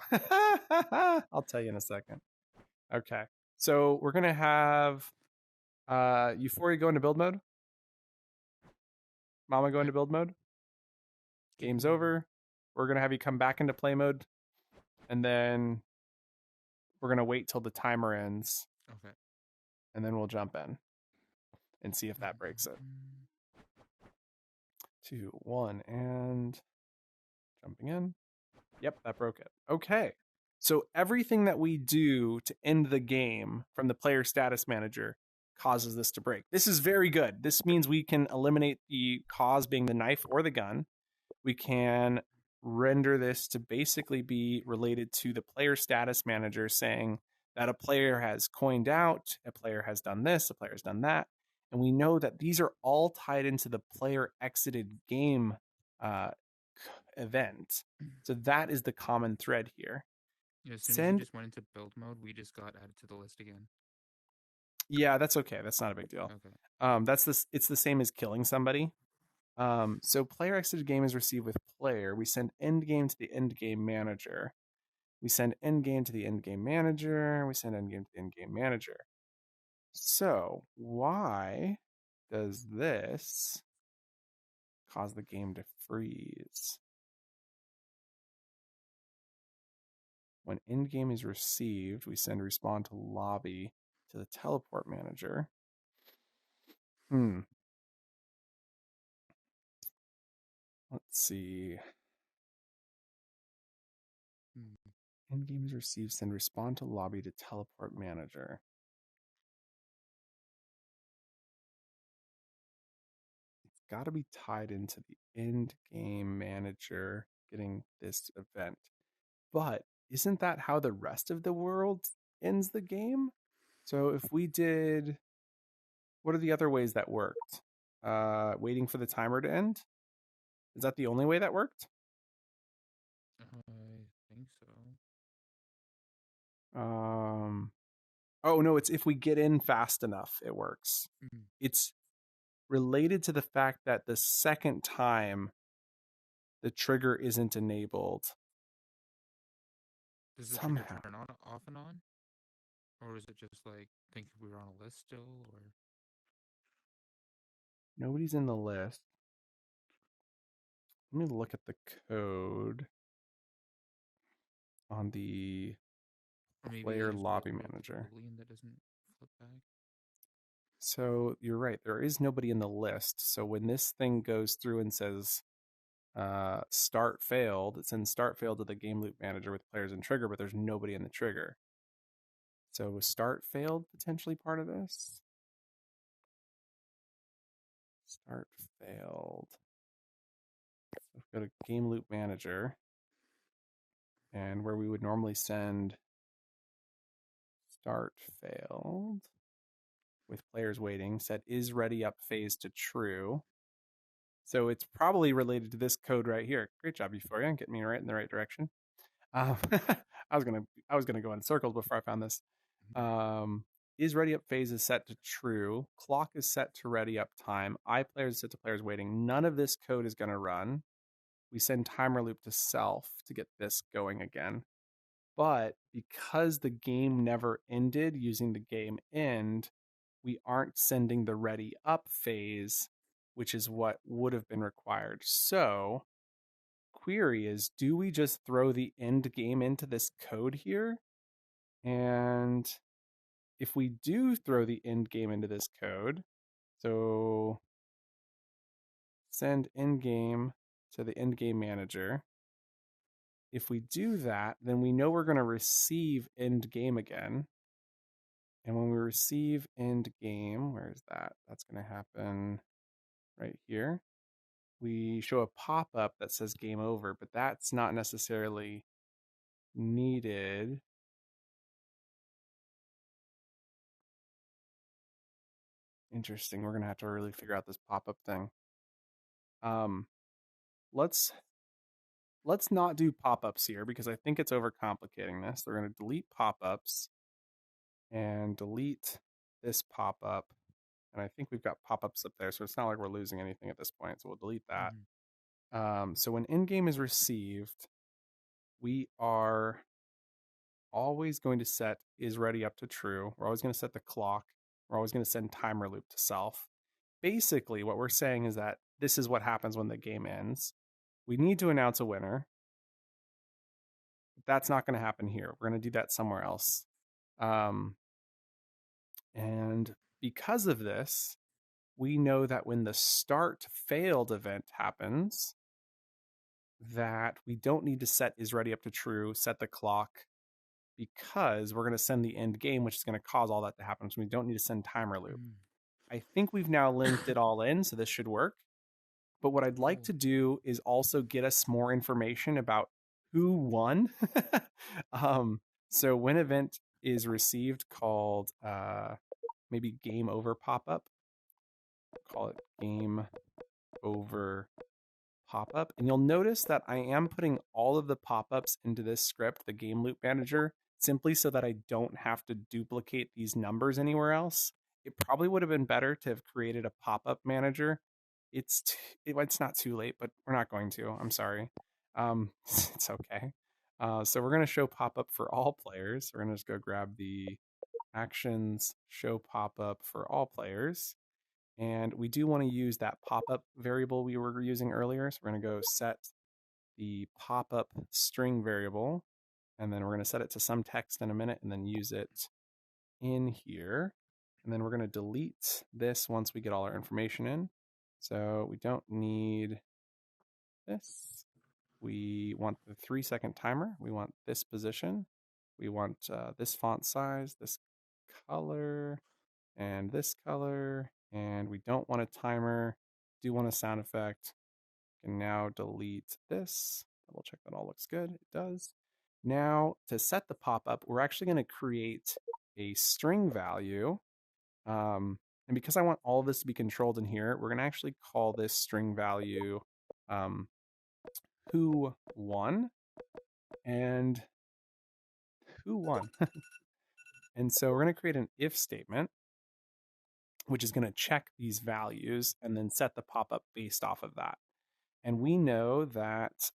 I'll tell you in a second. Okay. So we're gonna have Euphoria go into build mode. Mama go into build mode. Game's over. We're gonna have you come back into play mode. And then we're gonna wait till the timer ends. Okay. And then we'll jump in and see if that breaks it. 2, 1, and jumping in. Yep, that broke it. Okay. So everything that we do to end the game from the player status manager causes this to break. This is very good. This means we can eliminate the cause being the knife or the gun. We can render this to basically be related to the player status manager saying that a player has coined out, a player has done this, a player has done that. And we know that these are all tied into the player exited game event. So that is the common thread here. Yeah, as soon as you just went into build mode, we just got added to the list again. Yeah, that's okay. That's not a big deal. Okay. It's the same as killing somebody. So player exited game is received with player. We send end game to the end game manager. We send end game to the end game manager. We send end game to the end game manager. So why does this cause the game to freeze? When end game is received, we send respond to lobby to the teleport manager. Let's Let's see. Hmm. End game is received, send respond to lobby to teleport manager. It's got to be tied into the end game manager getting this event. But isn't that how the rest of the world ends the game? So if we did, what are the other ways that worked? Waiting for the timer to end? Is that the only way that worked? I think so. Oh no, it's if we get in fast enough, it works. Mhm. It's related to the fact that the second time the trigger isn't enabled. Does the Somehow. trigger turn on off and on? Or is it just like think we were on a list still or Nobody's in the list. Let me look at the code on the or maybe player they just lobby wrote the manager. Boolean that doesn't flip back? So you're right. There is nobody in the list. So when this thing goes through and says start failed, it sends start failed to the game loop manager with players in trigger, but there's nobody in the trigger. So was start failed potentially part of this? Start failed. So go to game loop manager, and where we would normally send start failed with players waiting, set is ready up phase to true. So it's probably related to this code right here. Great job, Euphoria, getting me right in the right direction. I was gonna go in circles before I found this. Is ready up phase is set to true. Clock is set to ready up time. iPlayer is set to players waiting. None of this code is going to run. We send timer loop to self to get this going again. But because the game never ended using the game end, we aren't sending the ready up phase, which is what would have been required. So, query is, do we just throw the end game into this code here? And if we do throw the end game into this code, so send end game to the end game manager. If we do that, then we know we're going to receive end game again. And when we receive end game, where is that? That's going to happen right here. We show a pop-up that says game over, but that's not necessarily needed. Interesting. We're going to have to really figure out this pop-up thing. Let's not do pop-ups here because I think it's overcomplicating this. We're going to delete pop-ups and delete this pop-up. And I think we've got pop-ups up there, so it's not like we're losing anything at this point. So we'll delete that. So when in-game is received, we are always going to set is ready up to true. We're always going to set the clock. We're always going to send timer loop to self. Basically, what we're saying is that this is what happens when the game ends. We need to announce a winner. That's not going to happen here. We're going to do that somewhere else. And because of this, we know that when the start failed event happens, that we don't need to set is ready up to true, set the clock, because we're going to send the end game, which is going to cause all that to happen. So we don't need to send timer loop. I think we've now linked it all in, so this should work. But what I'd like to do is also get us more information about who won. So when event is received called maybe game over pop-up, call it game over pop-up. And you'll notice that I am putting all of the pop-ups into this script, the game loop manager, simply so that I don't have to duplicate these numbers anywhere else. It probably would have been better to have created a pop-up manager. It's not too late, but we're not going to. I'm sorry. It's okay. So we're going to show pop-up for all players. We're going to just go grab the actions show pop-up for all players. And we do want to use that pop-up variable we were using earlier. So we're going to go set the pop-up string variable, and then we're going to set it to some text in a minute and then use it in here. And then we're going to delete this once we get all our information in. So we don't need this. We want the 3-second timer. We want this position. We want this font size, this color, and this color. And we don't want a timer. Do want a sound effect. Can now delete this. Double check that all looks good. It does. Now, to set the pop-up, we're actually going to create a string value. And because I want all of this to be controlled in here, we're going to actually call this string value who won and who won. And so we're going to create an if statement, which is going to check these values and then set the pop-up based off of that. And we know that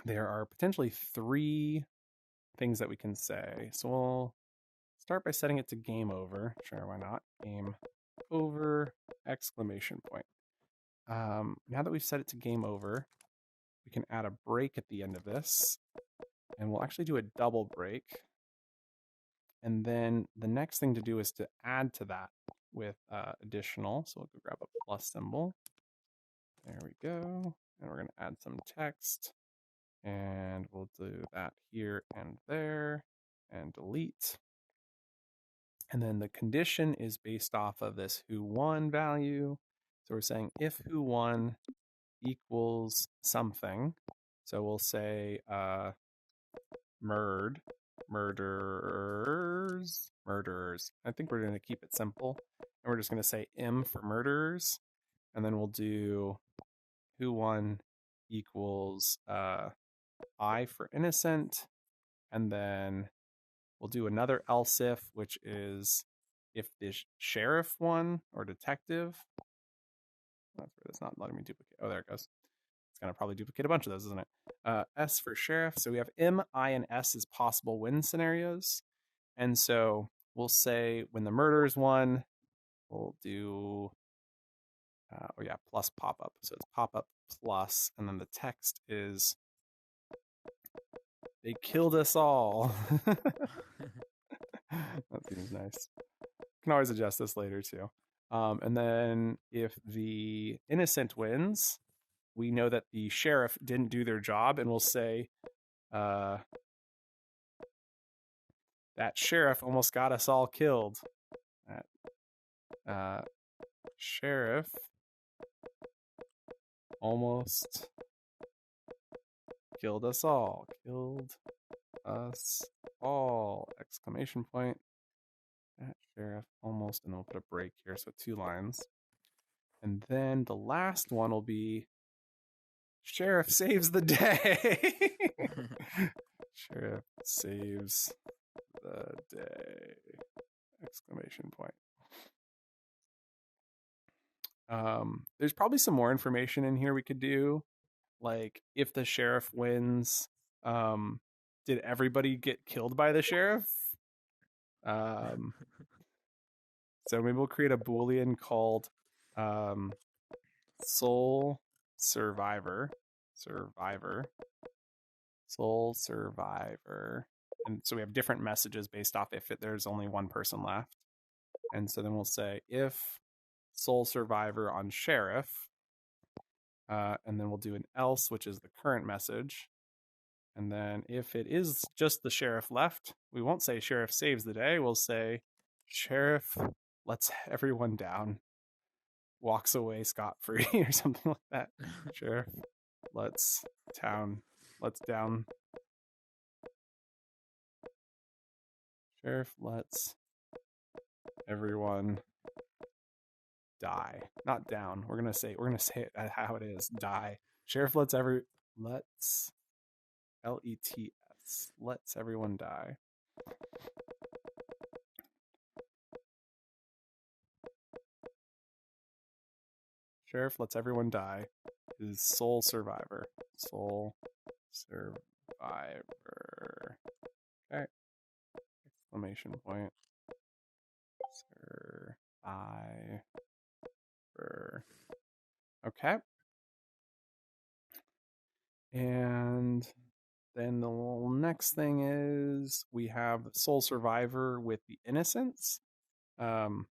there are potentially 3 things that we can say. So we'll start by setting it to game over. Sure, why not? Game over, exclamation point. Now that we've set it to game over, we can add a break at the end of this. And we'll actually do a double break. And then the next thing to do is to add to that with additional. So we'll go grab a plus symbol. There we go. And we're going to add some text. And we'll do that here and there. And delete. And then the condition is based off of this who won value. So we're saying if who won equals something. So we'll say murderers. I think we're going to keep it simple. And we're just going to say M for murderers. And then we'll do who won equals I for innocent. And then we'll do another else if, which is if the sheriff won or detective. That's weird. It's not letting me duplicate. Oh, there it goes. It's going to probably duplicate a bunch of those, isn't it? S for sheriff. So we have M, I, and S as possible win scenarios. And so we'll say when the murderers won, we'll do, plus pop-up. So it's pop-up plus, and then the text is, they killed us all. That seems nice. Can always adjust this later too. And then if the innocent wins, we know that the sheriff didn't do their job, and we'll say that sheriff almost got us all killed. That sheriff almost killed us all. Killed us all! Exclamation point. That sheriff almost, and then we'll put a break here, so 2 lines. And then the last one will be sheriff saves the day. Sheriff saves the day! Exclamation point. There's probably some more information in here we could do. Like, if the sheriff wins, did everybody get killed by the sheriff? So maybe we'll create a Boolean called sole survivor. Sole survivor. And so we have different messages based off if there's only one person left. And so then we'll say if sole survivor on sheriff, and then we'll do an else, which is the current message. And then if it is just the sheriff left, we won't say sheriff saves the day. We'll say sheriff lets everyone down, walks away scot-free, or something like that. Sheriff lets down. Sheriff lets everyone die. Not down. We're gonna say it how it is. Die. Sheriff lets L-E-T-S. Lets everyone die. Sheriff lets everyone die is sole survivor. Sole survivor. Okay. Exclamation point. Survivor. Okay. And then the next thing is we have sole survivor with the innocents. So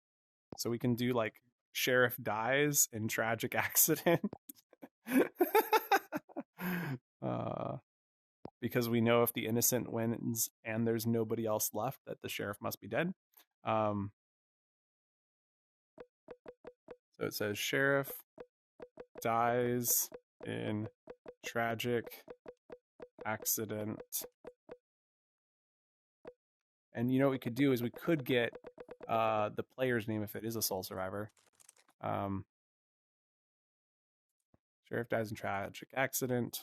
we can do like sheriff dies in tragic accident. Because we know if the innocent wins and there's nobody else left, that the sheriff must be dead. So it says sheriff dies in tragic accident. And you know what we could do is we could get the player's name if it is a sole survivor. Sheriff dies in tragic accident.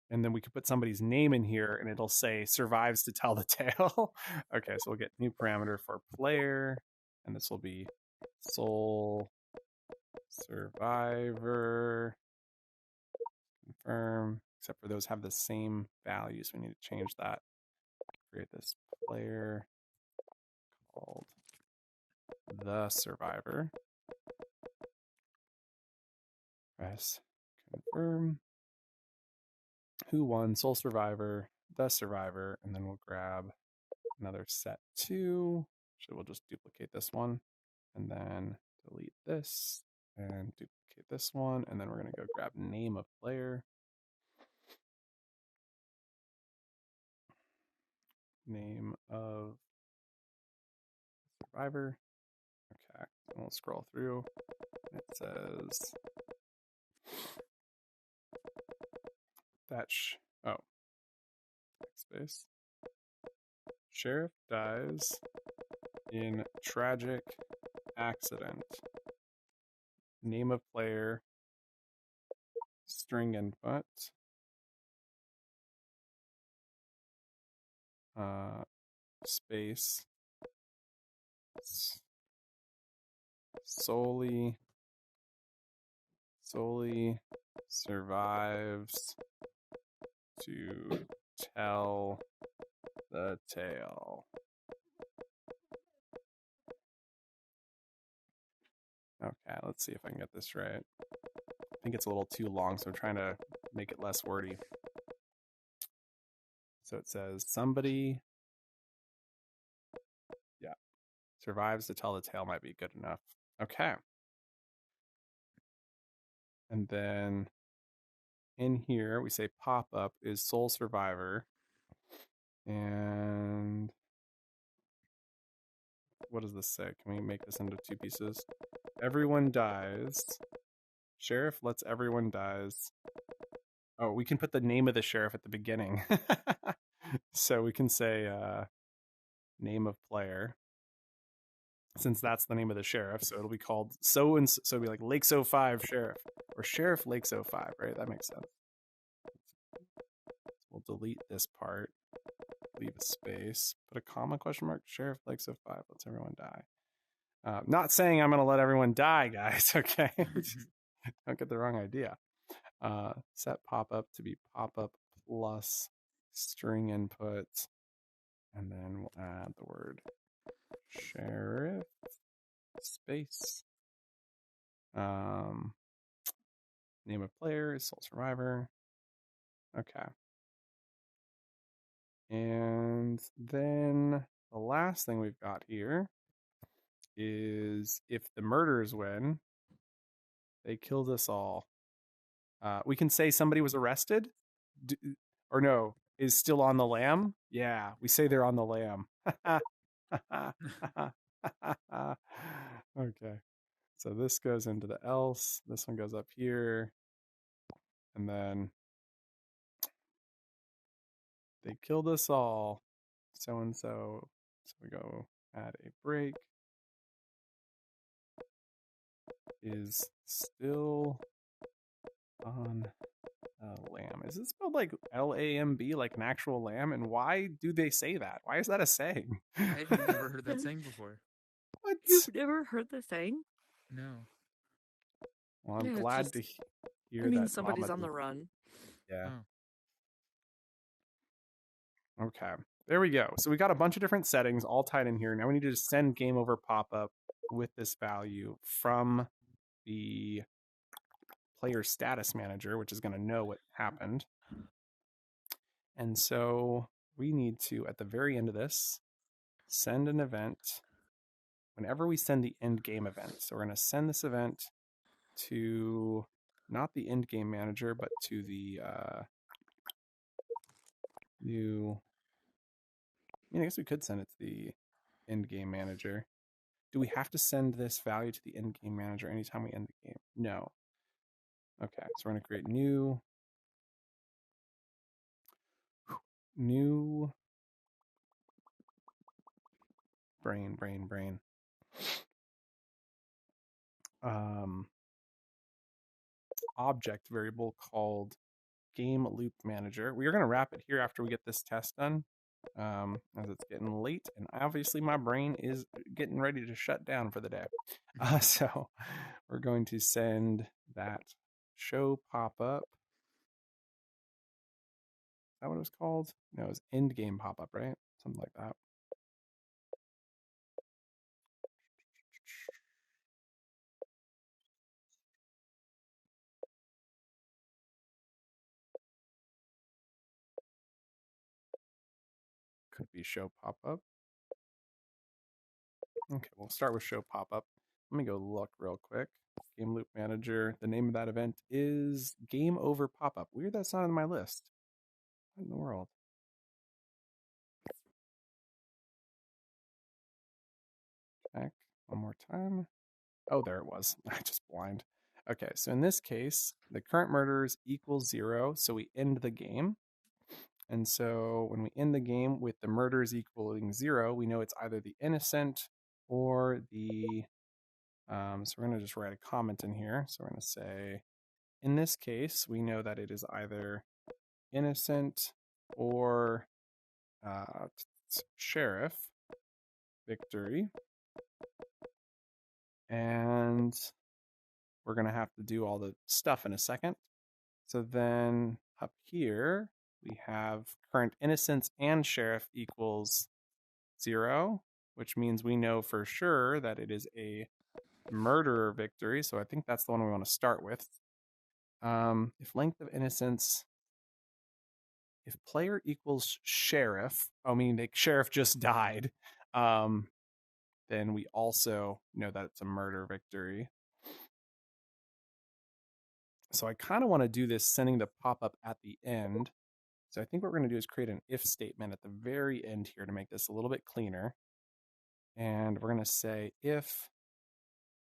And then we could put somebody's name in here and it'll say survives to tell the tale. Okay, so we'll get new parameter for player. And this will be sole survivor. Confirm. Except for those have the same values. We need to change that. Create this player called the survivor. Press confirm. Who won? Sole survivor, the survivor, and then we'll grab another set 2. So we'll just duplicate this one and then delete this and duplicate this one. And then we're going to go grab name of player. Name of survivor. Okay, and we'll scroll through. It says that space. Sheriff dies in tragic accident. Name of player. String input. Space. Solely survives to tell the tale. Okay, let's see if I can get this right. I think it's a little too long, so I'm trying to make it less wordy. So it says somebody, survives to tell the tale might be good enough. Okay. And then in here, we say pop-up is sole survivor. And what does this say? Can we make this into 2 pieces? Everyone dies. Sheriff lets everyone dies. Oh, we can put the name of the sheriff at the beginning. So we can say name of player. Since that's the name of the sheriff, so it'll be called so and so. It'll be like Lake 05 Sheriff or Sheriff Lake 05, right? That makes sense. We'll delete this part, leave a space, put a comma, question mark, Sheriff Lake 05 lets everyone die. Not saying I'm going to let everyone die, guys. Okay, don't get the wrong idea. Set pop up to be pop up plus string input, and then we'll add the word sheriff space. Name of player is sole survivor. Okay. And then the last thing we've got here is if the murders win, they killed us all. We can say somebody was arrested, or no, is still on the lam. Yeah, we say they're on the lam. Okay, so this goes into the else. This one goes up here, and then they killed us all. So and so. So we go add a break. Is still on a lamb. Is it spelled like L-A-M-B, like an actual lamb? And why do they say that? Why is that a saying? I've never heard that saying before. What? You've never heard the saying? No. Well, I'm Yeah, it's glad just- to hear I mean, that. somebody's Mama on the did. run. Yeah. Oh. Okay. There we go. So we got a bunch of different settings all tied in here. Now we need to just send game over pop-up with this value from the player status manager, which is going to know what happened. And so we need to, at the very end of this, send an event whenever we send the end game event, so we're going to send this event to not the end game manager, but to the new. I guess we could send it to the end game manager. Do we have to send this value to the end game manager anytime we end the game? No. Okay, so we're going to create new brain. Object variable called game loop manager. We are going to wrap it here after we get this test done, as it's getting late, and obviously my brain is getting ready to shut down for the day. So we're going to send that show pop-up. Is that what it was called? No, it was end game pop-up, right? Something like that. Could be show pop-up. Okay, we'll start with show pop-up. Let me go look real quick. Game loop manager. The name of that event is game over pop-up. Weird that's not on my list. What in the world? Check one more time. Oh, there it was. I just blind. Okay, so in this case, the current murderers equals 0, so we end the game. And so when we end the game with the murderers equaling 0, we know it's either the innocent or the... so we're going to just write a comment in here. So we're going to say, in this case, we know that it is either innocent or sheriff victory. And we're going to have to do all the stuff in a second. So then up here, we have current innocence and sheriff equals 0, which means we know for sure that it is a murderer victory. So I think that's the one we want to start with. If length of innocence, if player equals sheriff, the sheriff just died, then we also know that it's a murder victory. So I kind of want to do this sending the pop-up at the end. So I think what we're going to do is create an if statement at the very end here to make this a little bit cleaner. And we're going to say if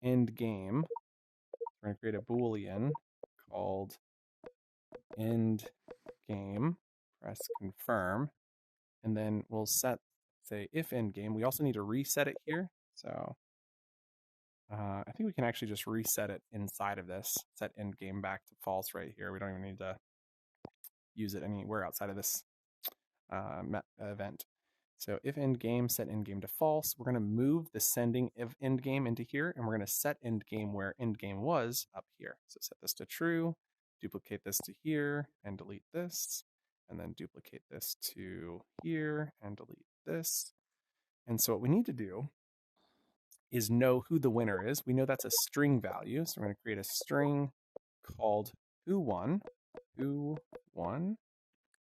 end game. We're going to create a Boolean called end game. Press confirm. And then we'll say if end game. We also need to reset it here. So I think we can actually just reset it inside of this. Set end game back to false right here. We don't even need to use it anywhere outside of this event. So if end game, set end game to false. We're going to move the sending of end game into here, and we're going to set end game where end game was up here. So set this to true, duplicate this to here, and delete this, and then duplicate this to here and delete this. And so what we need to do is know who the winner is. We know that's a string value, so we're going to create a string called who won.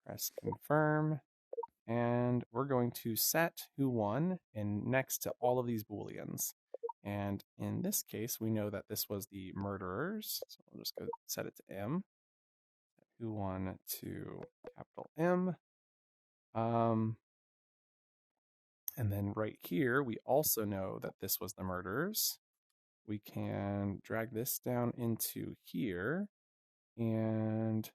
Press confirm, and we're going to set who won and next to all of these booleans. And in this case, we know that this was the murderers, so we'll just go set it to M. Who won to capital M. And then right here, we also know that this was the murderers. We can drag this down into here and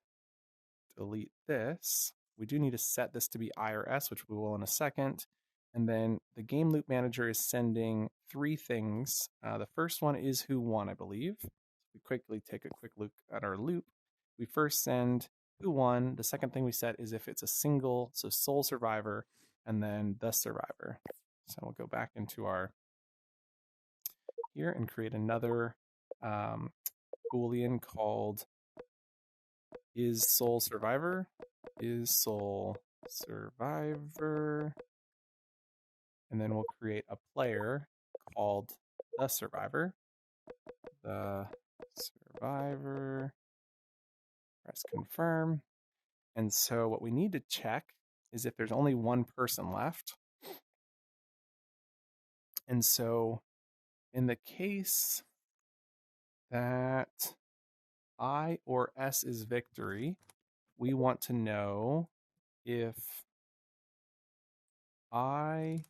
delete this. We do need to set this to be I or S, which we will in a second. And then the game loop manager is sending 3 things. The first one is who won, I believe. We quickly take a quick look at our loop. We first send who won. The second thing we set is if it's a single, so sole survivor, and then the survivor. So we'll go back into our here and create another Boolean called is sole survivor. Is sole survivor. And then we'll create a player called the survivor. The survivor. Press confirm. And so what we need to check is if there's only one person left. And so in the case that I or S is victory, we want to know if I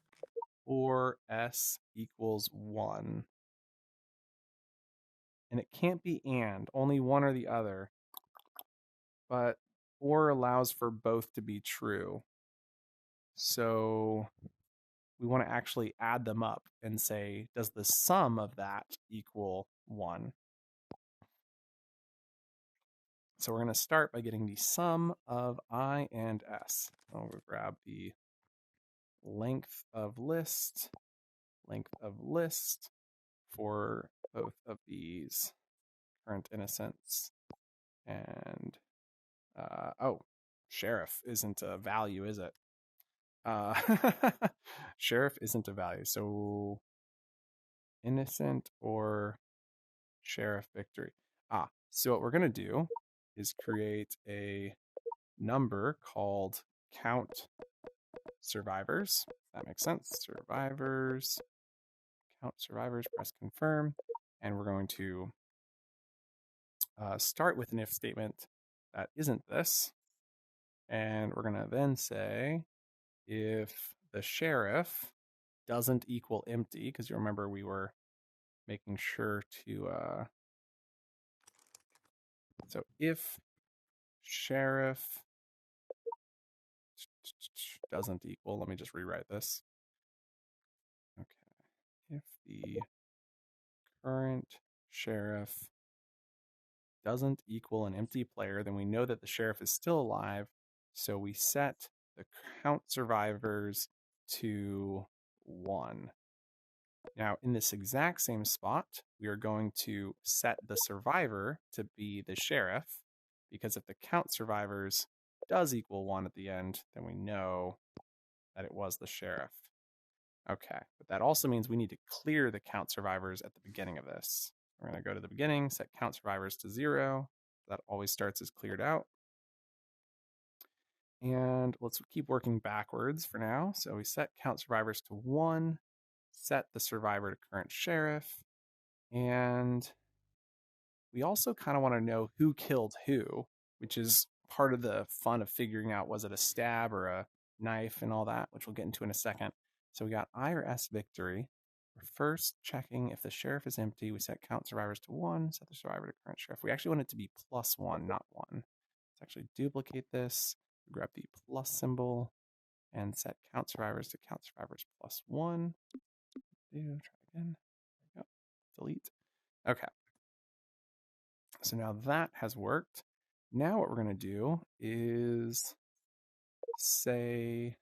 or S equals 1. And it can't be and, only one or the other. But or allows for both to be true. So we want to actually add them up and say, does the sum of that equal 1? So we're going to start by getting the sum of I and S. I'll grab the length of list for both of these current innocents. And, sheriff isn't a value, is it? Sheriff isn't a value. So innocent or sheriff victory. So what we're going to do is create a number called count survivors. That makes sense. Survivors, count survivors, press confirm. And we're going to start with an if statement that isn't this. And we're going to then say if the sheriff doesn't equal empty, because you remember we were making sure to, so if sheriff doesn't equal, let me just rewrite this. Okay, if the current sheriff doesn't equal an empty player, then we know that the sheriff is still alive, so we set the count survivors to 1. Now, in this exact same spot, we are going to set the survivor to be the sheriff, because if the count survivors does equal 1 at the end, then we know that it was the sheriff. Okay, but that also means we need to clear the count survivors at the beginning of this. We're going to go to the beginning, set count survivors to 0. That always starts as cleared out. And let's keep working backwards for now. So we set count survivors to 1, set the survivor to current sheriff, and we also kind of want to know who killed who, which is part of the fun of figuring out, was it a stab or a knife and all that, which we'll get into in a second. So we got I or S victory. We're first checking if the sheriff is empty. We set count survivors to 1, set the survivor to current sheriff. We actually want it to be +1, not 1. Let's actually duplicate this, grab the plus symbol, and set count survivors to count survivors +1. Try again. There we go. Delete. Okay. So now that has worked. Now what we're going to do is say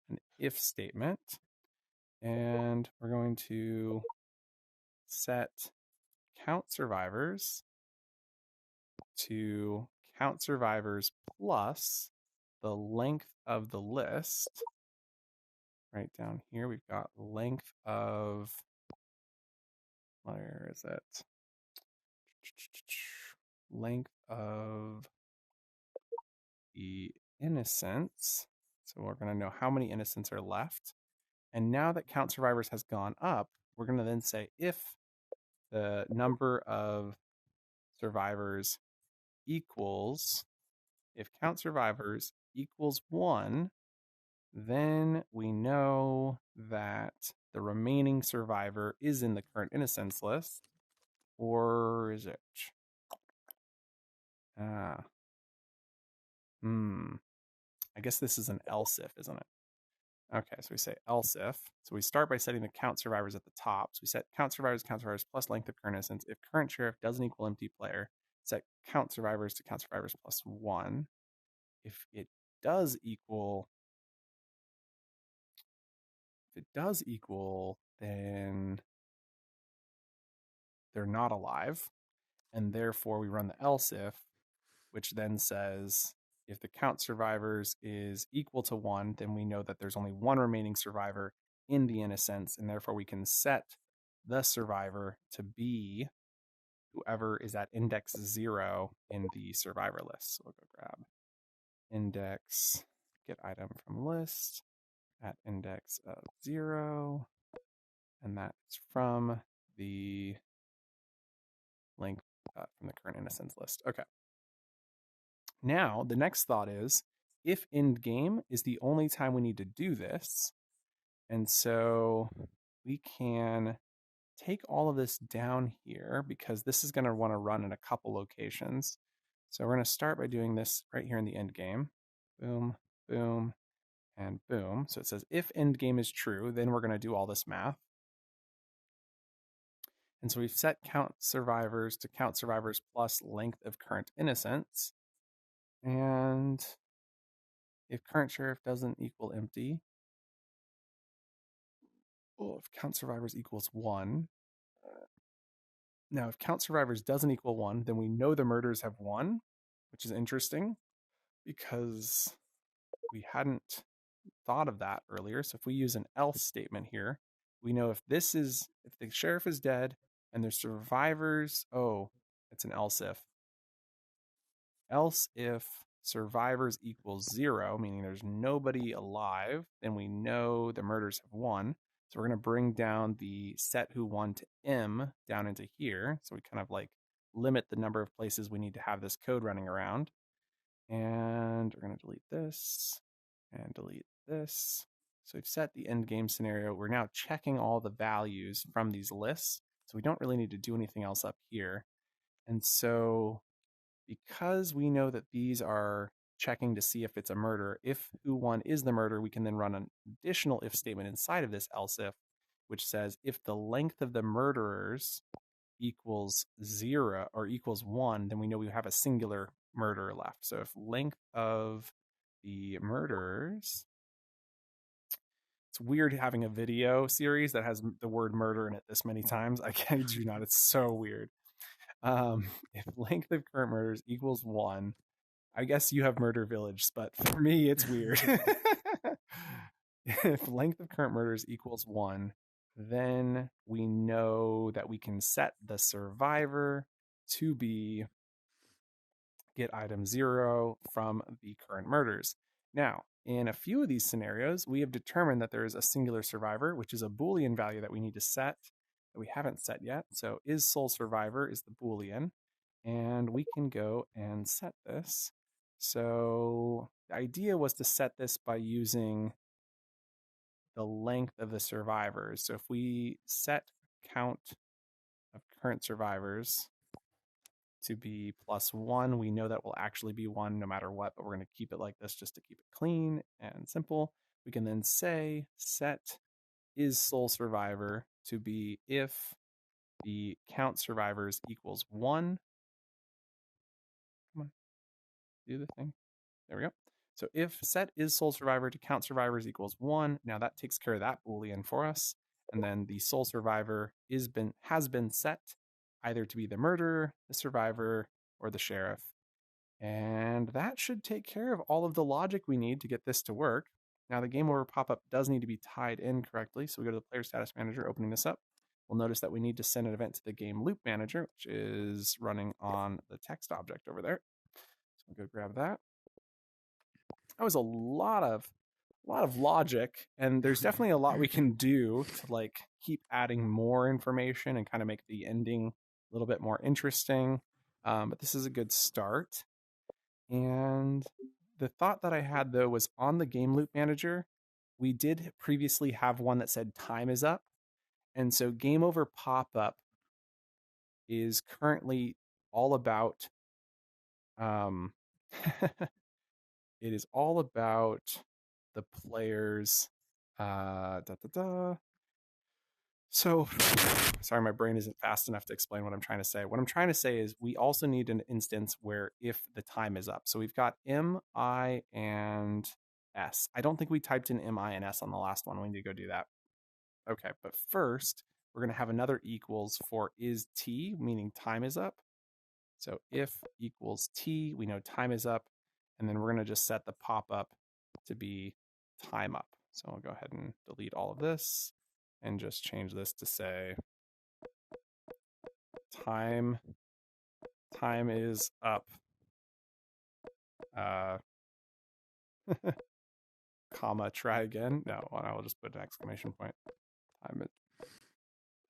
an if statement, and we're going to set count survivors to count survivors plus the length of the list. Right down here, we've got length of, where is it? Length of the innocents. So we're going to know how many innocents are left. And now that count survivors has gone up, we're going to then say if the number of survivors equals, if count survivors equals 1, then we know that the remaining survivor is in the current innocence list. Or is it? I guess this is an else if, isn't it? Okay, so we say else if. So we start by setting the count survivors at the top. So we set count survivors plus length of current innocence. If current sheriff doesn't equal empty player, set count survivors to count survivors +1. If it does equal, then they're not alive. And therefore we run the else if, which then says if the count survivors is equal to 1, then we know that there's only one remaining survivor in the innocence, and therefore we can set the survivor to be whoever is at index 0 in the survivor list. So we'll go grab index, get item from list at index of 0, And that's from the length from the current innocence list. Okay. Now, the next thought is, if end game is the only time we need to do this, and so we can take all of this down here because this is going to want to run in a couple locations. So we're going to start by doing this right here in the end game. Boom, boom, and boom. So it says if end game is true, then we're going to do all this math. And so we've set count survivors to count survivors plus length of current innocence. And if current sheriff doesn't equal empty, if count survivors equals 1. Now, if count survivors doesn't equal 1, then we know the murders have won, which is interesting because we hadn't thought of that earlier. So if we use an else statement here, we know if the sheriff is dead and there's survivors, it's an else if. Else if survivors equals 0, meaning there's nobody alive, then we know the murders have won. So we're going to bring down the set who won to M down into here. So we kind of like limit the number of places we need to have this code running around. And we're going to delete this and delete this. So we've set the end game scenario. We're now checking all the values from these lists. So we don't really need to do anything else up here. And so because we know that these are checking to see if it's a murder, if who won is the murder, we can then run an additional if statement inside of this else if, which says if the length of the murderers equals 0 or equals 1, then we know we have a singular murderer left. So if length of the murderers, it's weird having a video series that has the word murder in it this many times. I kid you not, it's so weird. If length of current murders equals 1, I guess you have Murder Village, but for me, it's weird. If length of current murders equals 1, then we know that we can set the survivor to be get item 0 from the current murders. Now, in a few of these scenarios, we have determined that there is a singular survivor, which is a Boolean value that we need to set that we haven't set yet. So is sole survivor is the Boolean, and we can go and set this. So the idea was to set this by using the length of the survivors. So if we set count of current survivors to be +1, we know that will actually be 1 no matter what, but we're going to keep it like this just to keep it clean and simple. We can then say set is sole survivor to be if the count survivors equals 1. Come on, do the thing. There we go. So if set is sole survivor to count survivors equals 1, now that takes care of that Boolean for us. And then the sole survivor has been set either to be the murderer, the survivor, or the sheriff. And that should take care of all of the logic we need to get this to work. Now the game over pop-up does need to be tied in correctly. So we go to the player status manager, opening this up. We'll notice that we need to send an event to the game loop manager, which is running on the text object over there. So we'll go grab that. That was a lot of logic, and there's definitely a lot we can do to like keep adding more information and kind of make the ending a little bit more interesting. But this is a good start. And the thought that I had though was on the game loop manager, we did previously have one that said time is up. And so game over pop-up is currently all about it is all about the players. So, sorry, my brain isn't fast enough to explain what I'm trying to say. What I'm trying to say is we also need an instance where if the time is up. So we've got M, I, and S. I don't think we typed in M, I, and S on the last one. We need to go do that. Okay, but first, we're going to have another equals for is T, meaning time is up. So if equals T, we know time is up. And then we're going to just set the pop-up to be time up. So I'll go ahead and delete all of this and just change this to say time is up. Comma, try again. No, I will just put an exclamation point.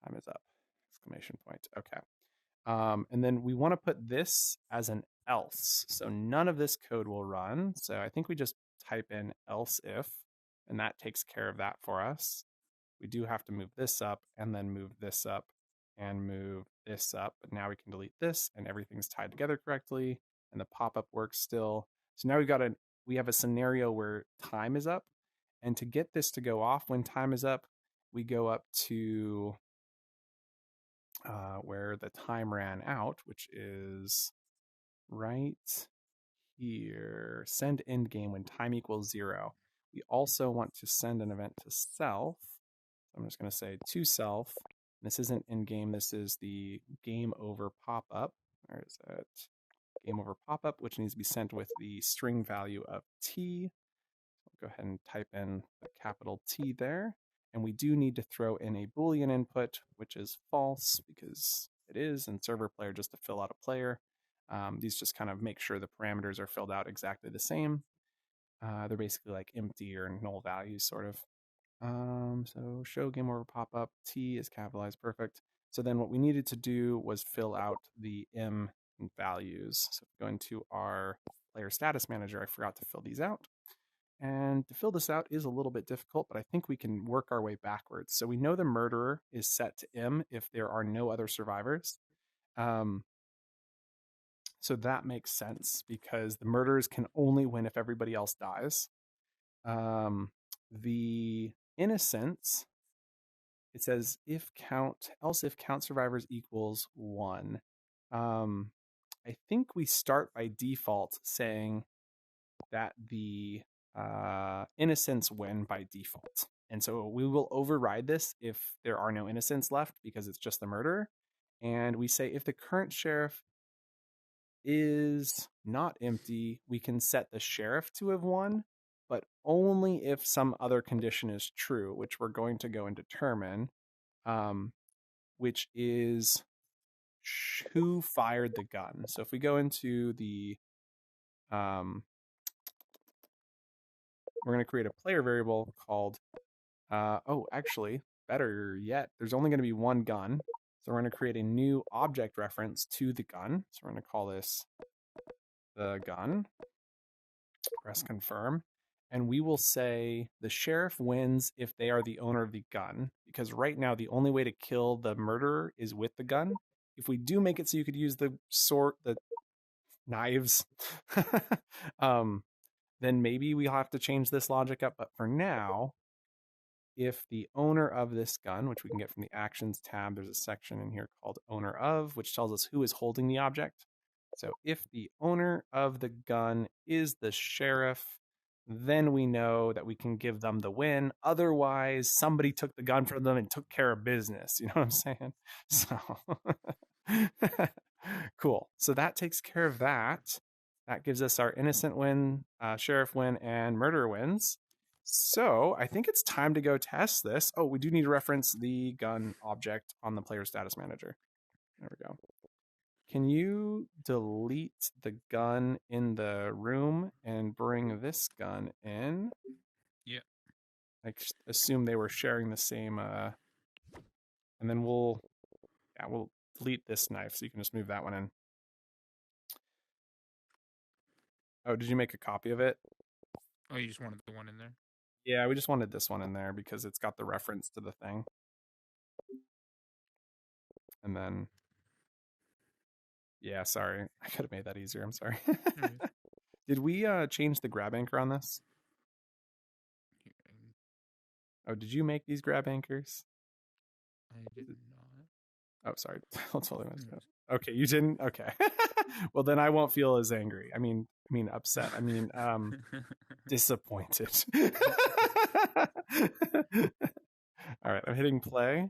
Time is up. Exclamation point. Okay. And then we want to put this as an else. So none of this code will run. So I think we just type in else if, and that takes care of that for us. We do have to move this up and then move this up and move this up. But now we can delete this and everything's tied together correctly and the pop-up works still. So now we have a scenario where time is up. And to get this to go off when time is up, we go up to where the time ran out, which is right here. Send end game when time equals 0. We also want to send an event to self. So I'm just going to say to self. This isn't in game. This is the game over pop up. Where is it? Game over pop up, which needs to be sent with the string value of t. I'll go ahead and type in the capital T there. And we do need to throw in a Boolean input, which is false because it is, and server player just to fill out a player. These just kind of make sure the parameters are filled out exactly the same. They're basically like empty or null values, sort of. So show game over pop-up, T is capitalized, perfect. So then what we needed to do was fill out the M values. So if we go into our player status manager, I forgot to fill these out. And to fill this out is a little bit difficult, but I think we can work our way backwards. So we know the murderer is set to M if there are no other survivors. So that makes sense because the murderers can only win if everybody else dies. The innocents, it says else if count survivors equals 1. I think we start by default saying that the innocents win by default. And so we will override this if there are no innocents left because it's just the murderer. And we say if the current sheriff is not empty, we can set the sheriff to have won, but only if some other condition is true, which we're going to go and determine, which is who fired the gun. So if we go into the we're going to create a player variable called, actually, better yet, there's only going to be one gun. So we're going to create a new object reference to the gun. So we're going to call this the gun. Press confirm. And we will say the sheriff wins if they are the owner of the gun. Because right now, the only way to kill the murderer is with the gun. If we do make it so you could use the sword, the knives, then maybe we'll have to change this logic up. But for now, if the owner of this gun, which we can get from the actions tab, there's a section in here called owner of, which tells us who is holding the object. So if the owner of the gun is the sheriff, then we know that we can give them the win. Otherwise, somebody took the gun from them and took care of business. You know what I'm saying? So cool. So that takes care of that. That gives us our innocent win, sheriff win, and murderer wins. So I think it's time to go test this. Oh, we do need to reference the gun object on the player status manager. There we go. Can you delete the gun in the room and bring this gun in? Yeah. I assume they were sharing the same, and then we'll delete this knife so you can just move that one in. Oh, did you make a copy of it? Oh, you just wanted the one in there? Yeah, we just wanted this one in there because it's got the reference to the thing. And then, yeah, sorry. I could have made that easier. I'm sorry. Did we change the grab anchor on this? Oh, did you make these grab anchors? I did not. Oh, sorry. That's totally messed up. Okay, you didn't? Okay. Well, then I won't feel as angry. I mean upset. I mean, disappointed. All right, I'm hitting play.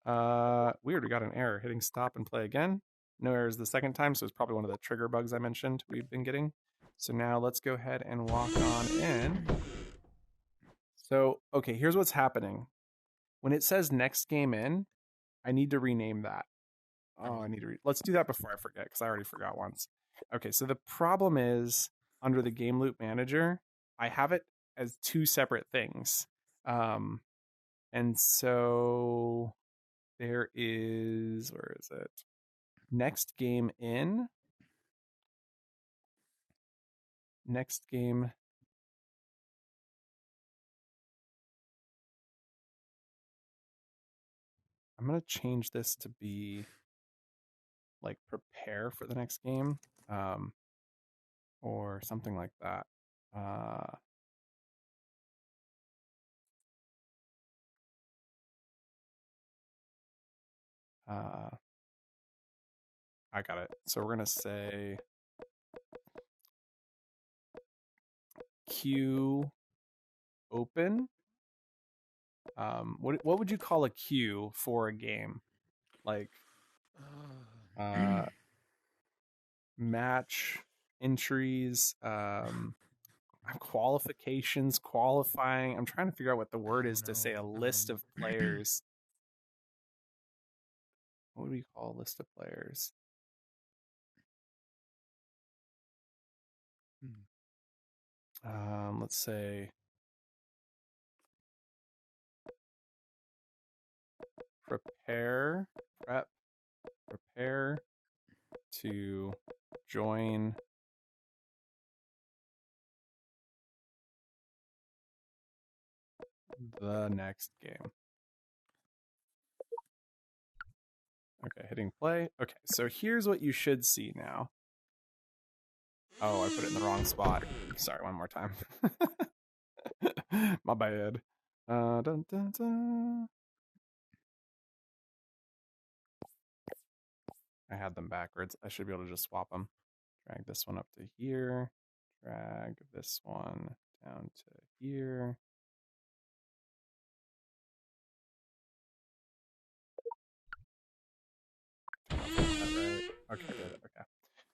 Weird, we got an error. Hitting stop and play again. No errors the second time, so it's probably one of the trigger bugs I mentioned we've been getting. So now let's go ahead and walk on in. So, okay, here's what's happening. When it says next game in, I need to rename that. Oh, I need to let's do that before I forget, because I already forgot once. Okay, so the problem is, under the game loop manager, I have it as two separate things. And so There is, where is it? Next game in. Next game. I'm going to change this to be like prepare for the next game, or something like that. I got it. So we're going to say queue open. What would you call a queue for a game? Like match entries, qualifications, qualifying. I'm trying to figure out what the word is to say a list of players. What do we call a list of players? Let's say prepare to join the next game. Okay, hitting play. Okay, so here's what you should see now. Oh, I put it in the wrong spot. Sorry, one more time. My bad. Dun, dun, dun. I had them backwards. I should be able to just swap them. Drag this one up to here. Drag this one down to here. Right. Okay, good. Okay.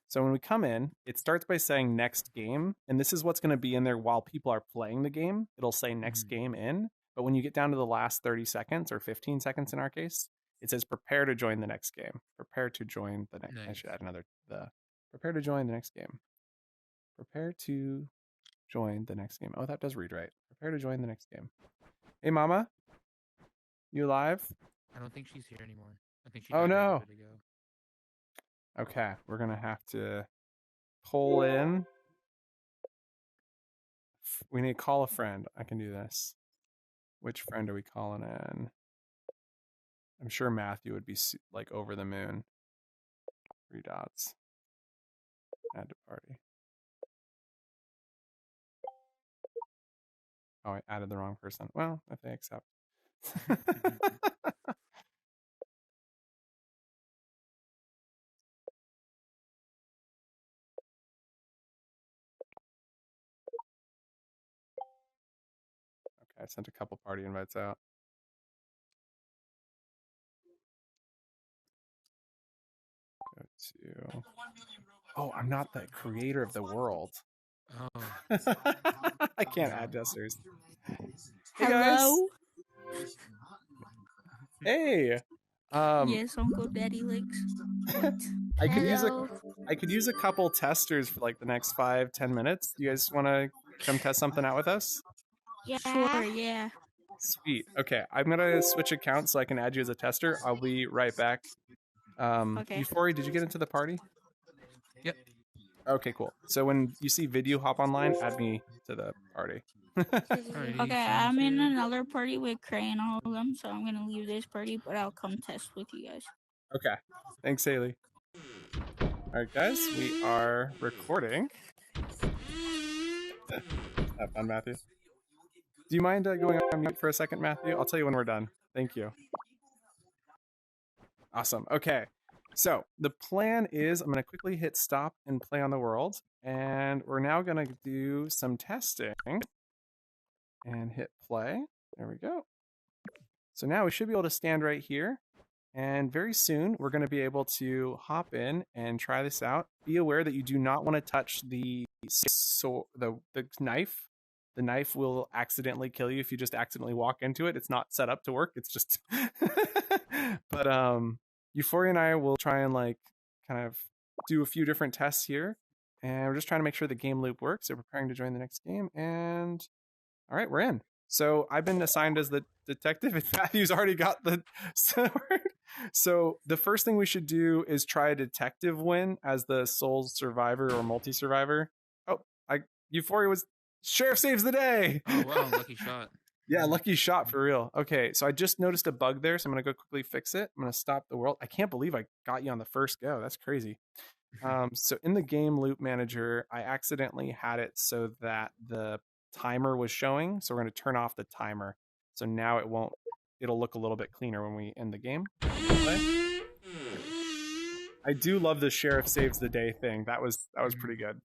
So when we come in, it starts by saying next game, and this is what's going to be in there while people are playing the game. It'll say next game in, but when you get down to the last 30 seconds or 15 seconds in our case, it says prepare to join the next game. Prepare to join the next. Nice. I should add another prepare to join the next game. Prepare to join the next game. Oh, that does read right. Prepare to join the next game. Hey, Mama, you alive? I don't think she's here anymore. I think she. Oh no. Okay, we're gonna have to pull in. We need to call a friend. I can do this. Which friend are we calling in? I'm sure Matthew would be like over the moon. 3 dots. Add to party. Oh, I added the wrong person. Well, if they accept. I sent a couple party invites out. Go to... Oh, I'm not the creator of the world. Oh. I can't add jesters. Hello? Hey. Yes, Uncle Daddy Legs. I could use a couple testers for like the next 5-10 minutes. You guys want to come test something out with us? Yeah. Sure, yeah. Sweet. Okay, I'm gonna switch accounts so I can add you as a tester. I'll be right back. Okay. Euphoria, did you get into the party? Yep. Okay, cool. So when you see Vidyuu hop online, add me to the party. Okay, I'm in another party with Cray and all of them, so I'm gonna leave this party, but I'll come test with you guys. Okay. Thanks, Haley. All right, guys, we are recording. Have fun, Matthew. Do you mind going on mute for a second, Matthew? I'll tell you when we're done. Thank you. Awesome. Okay. So the plan is I'm going to quickly hit stop and play on the world. And we're now going to do some testing. And hit play. There we go. So now we should be able to stand right here. And very soon we're going to be able to hop in and try this out. Be aware that you do not want to touch the knife. The knife will accidentally kill you if you just accidentally walk into it. It's not set up to work. It's just... But Euphoria and I will try and like kind of do a few different tests here. And we're just trying to make sure the game loop works. So preparing to join the next game. And all right, we're in. So I've been assigned as the detective. And Matthew's already got the sword. So the first thing we should do is try a detective win as the sole survivor or multi-survivor. Oh, Euphoria was Sheriff saves the day. Oh wow, lucky shot. Yeah, lucky shot for real. Okay, so I just noticed a bug there, so I'm gonna go quickly fix it. I'm gonna stop the world. I can't believe I got you on the first go. That's crazy. So in the game loop manager, I accidentally had it so that the timer was showing. So we're gonna turn off the timer. So now it won't. It'll look a little bit cleaner when we end the game. Okay. I do love the sheriff saves the day thing. That was pretty good.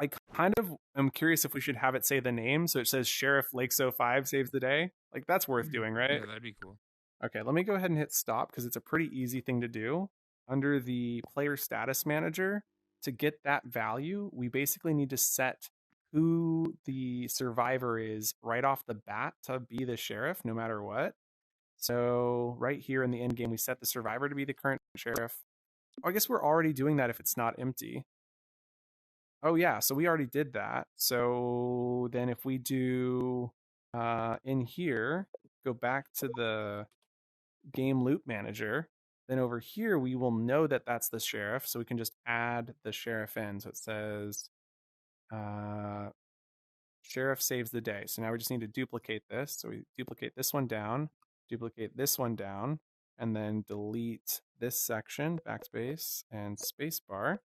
I kind of am curious if we should have it say the name. So it says Sheriff Lakes 05 saves the day. Like, that's worth doing, right? Yeah, that'd be cool. Okay, let me go ahead and hit stop because it's a pretty easy thing to do. Under the player status manager, to get that value, we basically need to set who the survivor is right off the bat to be the sheriff, no matter what. So right here in the end game, we set the survivor to be the current sheriff. Oh, I guess we're already doing that if it's not empty. Oh yeah, so we already did that. So then if we do in here, go back to the game loop manager, then over here we will know that that's the sheriff, so we can just add the sheriff in. So it says sheriff saves the day. So now we just need to duplicate this. So we duplicate this one down, duplicate this one down, and then delete this section, backspace and spacebar.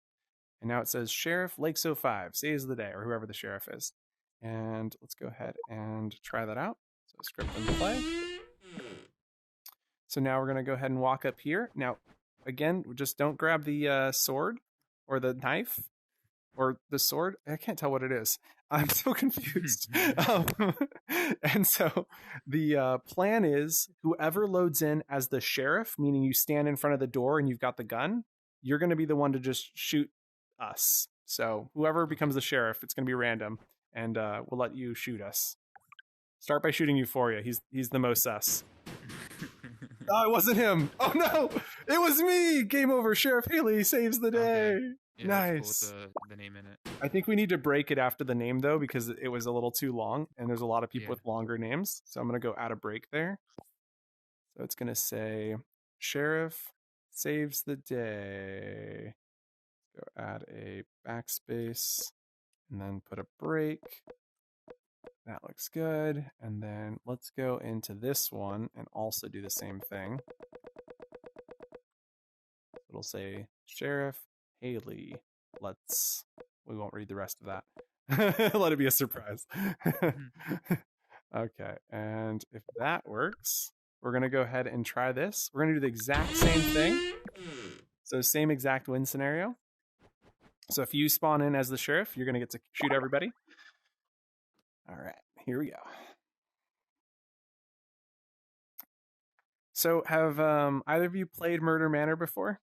And now it says Sheriff Lakes 05 saves the day, or whoever the sheriff is. And let's go ahead and try that out. So script and play. So now we're going to go ahead and walk up here. Now, again, just don't grab the sword or the knife or the sword. I can't tell what it is. I'm so confused. And so the plan is whoever loads in as the sheriff, meaning you stand in front of the door and you've got the gun, you're going to be the one to just shoot us. So whoever becomes the sheriff, it's going to be random, and we'll let you shoot us. Start by shooting Euphoria. He's the most sus. Oh, it wasn't him. Oh no, it was me. Game over. Sheriff Haley saves the day. Okay. Yeah, nice. That's cool with the name in it. I think we need to break it after the name though, because it was a little too long, and there's a lot of people with longer names. So I'm gonna go add a break there. So it's gonna say Sheriff saves the day. Go add a backspace and then put a break. That looks good. And then let's go into this one and also do the same thing. It'll say Sheriff Haley. We won't read the rest of that. Let it be a surprise. Okay, and if that works, we're going to go ahead and try this. We're going to do the exact same thing. So same exact win scenario. So if you spawn in as the sheriff, you're going to get to shoot everybody. All right, here we go. So have either of you played Murder Manor before?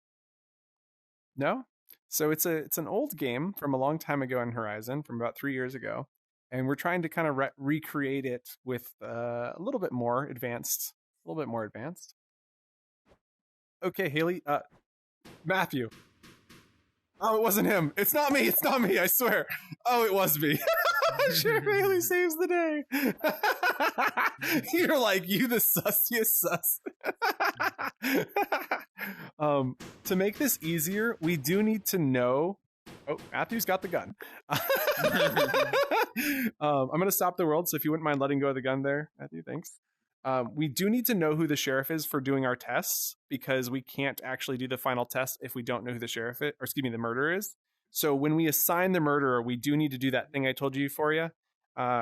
No? So it's an old game from a long time ago in Horizon, from about 3 years ago. And we're trying to kind of recreate it with a little bit more advanced. Okay, Haley. Matthew. Oh, it wasn't him. It's not me. I swear. Oh, it was me. Sheriff Haley saves the day. You're like, you the sussiest sus. To make this easier, we do need to know. Oh, Matthew's got the gun. I'm going to stop the world, so if you wouldn't mind letting go of the gun there, Matthew, thanks. We do need to know who the sheriff is for doing our tests, because we can't actually do the final test if we don't know who the sheriff is, or excuse me, the murderer is. So when we assign the murderer, we do need to do that thing I told you for you,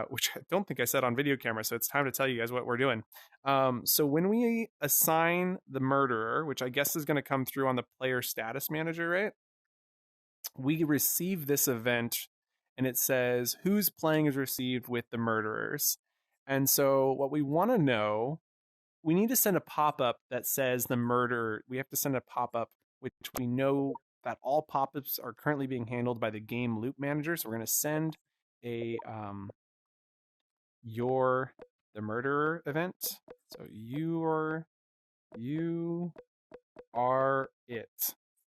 which I don't think I said on video camera. So it's time to tell you guys what we're doing. So when we assign the murderer, which I guess is going to come through on the player status manager, right? We receive this event and it says who's playing is received with the murderers. And so what we want to know, we need to send a pop-up that says the murder. We have to send a pop-up which we know that all pop-ups are currently being handled by the game loop manager. So we're going to send a you're the murderer event. So you are it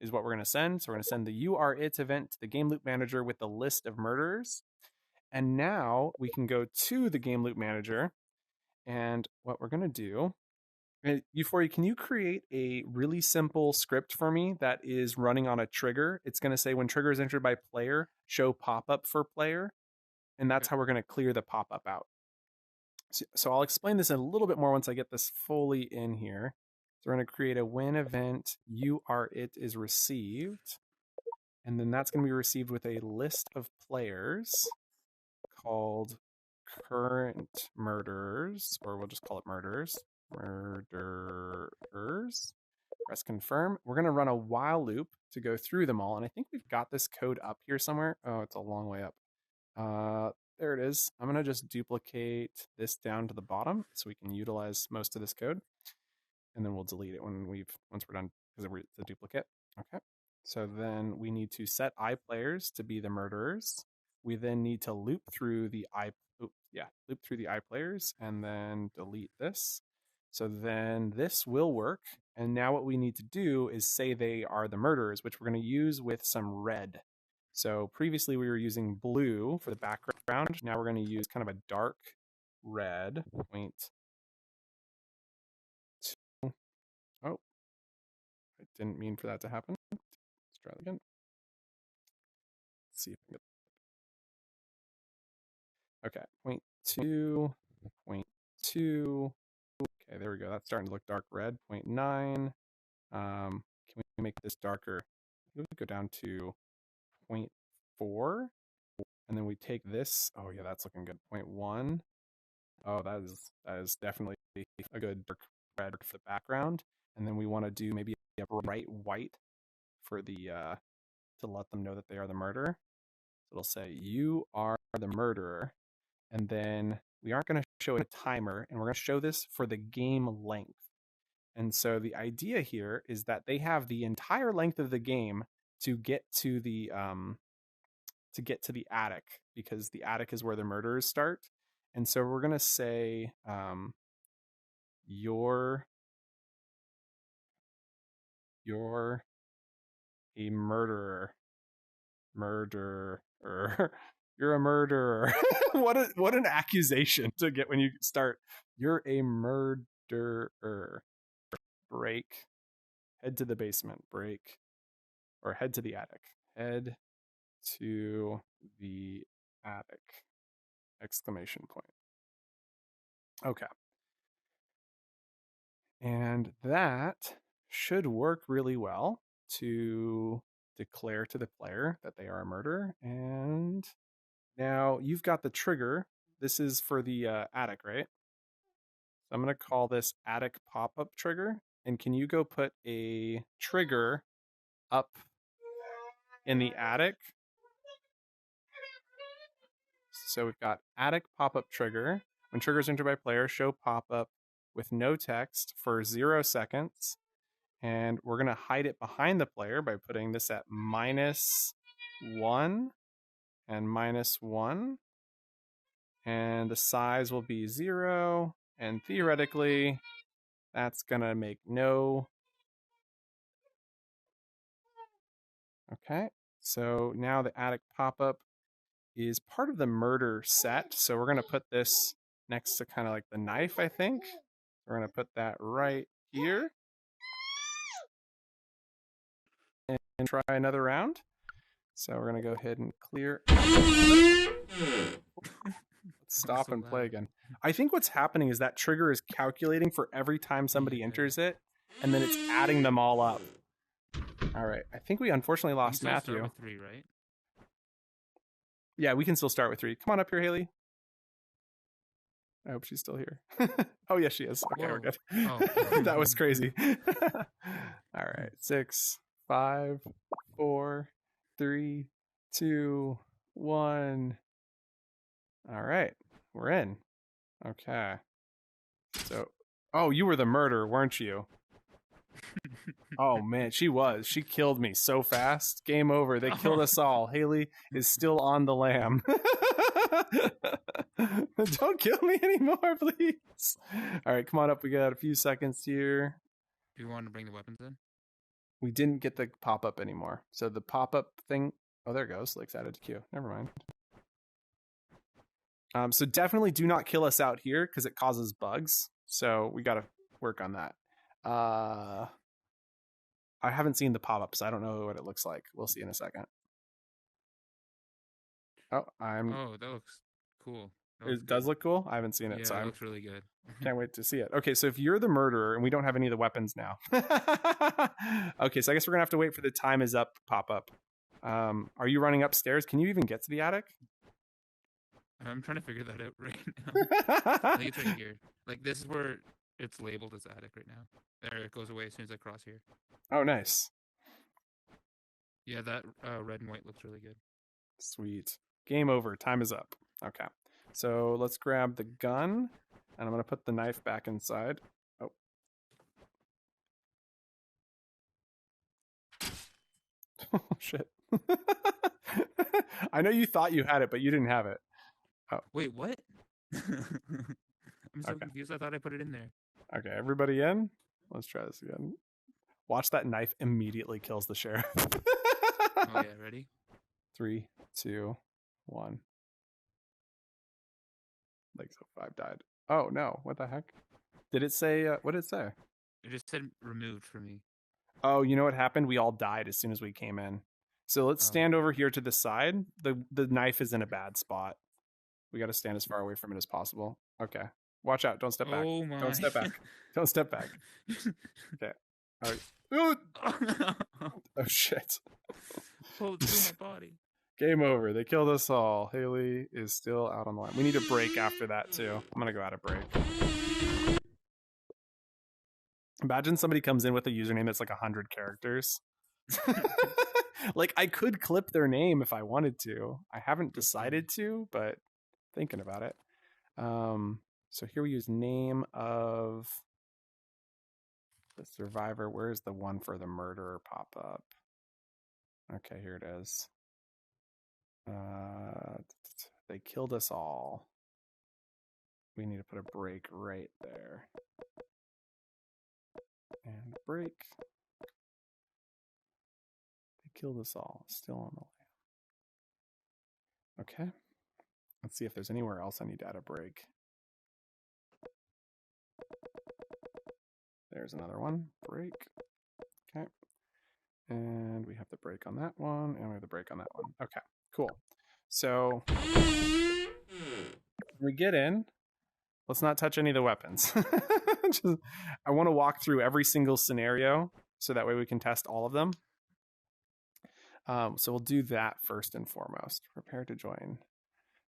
is what we're going to send. So we're going to send the you are it event to the game loop manager with the list of murderers. And now we can go to the game loop manager, and what we're going to do Euphoria, can you create a really simple script for me that is running on a trigger? It's going to say when trigger is entered by player, show pop-up for player. And that's how we're going to clear the pop-up out. So I'll explain this a little bit more once I get this fully in here. So we're going to create a when event you are it is received. And then that's going to be received with a list of players called current murderers, or we'll just call it murderers. Murderers. Press confirm. We're going to run a while loop to go through them all. And I think we've got this code up here somewhere. Oh, it's a long way up. There it is. I'm going to just duplicate this down to the bottom so we can utilize most of this code. And then we'll delete it once we're done because it's a duplicate. Okay. So then we need to set iPlayers to be the murderers. We then need to loop through the iPlayers and then delete this. So then this will work. And now what we need to do is say they are the murderers, which we're going to use with some red. So previously we were using blue for the background. Now we're going to use kind of a dark red. Point 2. Oh, I didn't mean for that to happen. Let's try it again. Let's see if I can get... Okay, point 2, point 2. Okay, there we go. That's starting to look dark red. Point 9. Can we make this darker? We go down to 0.4, and then we take this. Oh yeah, that's looking good. 0.1. Oh, that is definitely a good dark red for the background. And then we want to do maybe a bright white for the to let them know that they are the murderer. So it'll say you are the murderer, and then we aren't going to show a timer, and we're going to show this for the game length. And so the idea here is that they have the entire length of the game to get to the attic, because the attic is where the murderers start. And so we're going to say you're a murderer. You're a murderer. What an accusation to get when you start. You're a murderer. Break. Head to the basement. Break. Or head to the attic. Head to the attic. Exclamation point. Okay. And that should work really well to declare to the player that they are a murderer. And now you've got the trigger. This is for the attic, right? So I'm going to call this attic pop-up trigger. And can you go put a trigger up in the attic? So we've got attic pop-up trigger. When triggers entered by player, show pop-up with no text for 0 seconds. And we're going to hide it behind the player by putting this at -1 and -1. And the size will be 0. And theoretically, that's going to make no... Okay, so now the attic pop-up is part of the murder set. So we're going to put this next to kind of like the knife, I think. We're going to put that right here. And try another round. So we're going to go ahead and clear. Let's stop So and play loud. again. I think what's happening is that trigger is calculating for every time somebody enters it, and then it's adding them all up. All right. I think we unfortunately You lost still start Matthew. with 3, right? Yeah, we can still start with 3. Come on up here, Haley. I hope she's still here. Oh, yes, she is. Okay, we're Whoa. good. Oh. That was crazy. All right. 6, 5, 4, 3, 2, 1. All right. We're in. Okay. So, oh, you were the murderer, weren't you? Oh, man, she was. She killed me so fast. Game over. They killed us all. Haley is still on the lam. Don't kill me anymore, please. All right, come on up. We got a few seconds here. Do you want to bring the weapons in? We didn't get the pop-up anymore. So the pop-up thing... Oh, there it goes. Like, added to queue. Never mind. So definitely do not kill us out here because it causes bugs. So we got to work on that. I haven't seen the pop-up, so I don't know what it looks like. We'll see in a second. Oh, Oh, that looks cool. It does look cool. I haven't seen it, Yeah, so it I looks really good. can't wait to see it. Okay, so if you're the murderer, and we don't have any of the weapons now. Okay, so I guess we're gonna have to wait for the time is up pop-up. Are you running upstairs? Can you even get to the attic? I'm trying to figure that out right now. I think it's right here. Like, this is where it's labeled as attic right now. There, it goes away as soon as I cross here. Oh, nice. Yeah, that red and white looks really good. Sweet. Game over. Time is up. Okay. So let's grab the gun, and I'm going to put the knife back inside. Oh. Oh, shit. I know you thought you had it, but you didn't have it. Oh. Wait, what? I'm so Okay. confused. I thought I put it in there. Okay, everybody in? Let's try this again. Watch that knife immediately kills the sheriff. Oh, yeah, ready? 3, 2, 1. Like, so 5 died. Oh, no. What the heck? Did it say, what did it say? It just said removed for me. Oh, you know what happened? We all died as soon as we came in. So let's stand over here to the side. The knife is in a bad spot. We got to stand as far away from it as possible. Okay. Watch out. Don't step back. Oh, my. Don't step back. Don't step back. Okay. All right. Oh, shit. Pull it through my body. Game over. They killed us all. Haley is still out on the line. We need a break after that, too. I'm going to go out of break. Imagine somebody comes in with a username that's like 100 characters. Like, I could clip their name if I wanted to. I haven't decided to, but thinking about it. So here we use name of the survivor. Where's the one for the murderer pop up? Okay, here it is. They killed us all. We need to put a break right there. And break. They killed us all. Still on the way. Okay. Let's see if there's anywhere else I need to add a break. There's another one. Break. Okay. And we have the break on that one, and we have the break on that one. Okay, cool. So when we get in, let's not touch any of the weapons. I want to walk through every single scenario so that way we can test all of them. So we'll do that first and foremost. Prepare to join.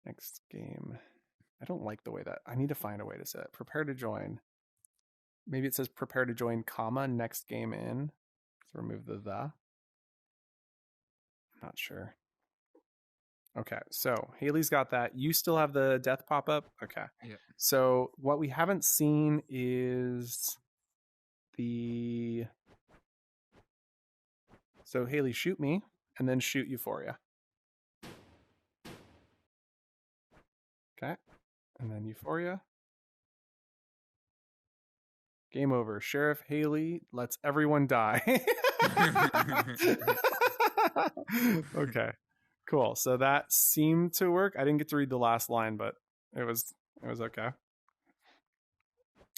Next game. I don't like the way that... I need to find a way to say it. Prepare to join. Maybe it says prepare to join, comma, next game in. So remove the. Not sure. Okay, so Haley's got that. You still have the death pop-up? Okay. Yeah. So what we haven't seen is the... So Haley, shoot me, and then shoot Euphoria. Okay. And then Euphoria. Game over. Sheriff Haley lets everyone die. Okay. Cool. So that seemed to work. I didn't get to read the last line, but it was okay.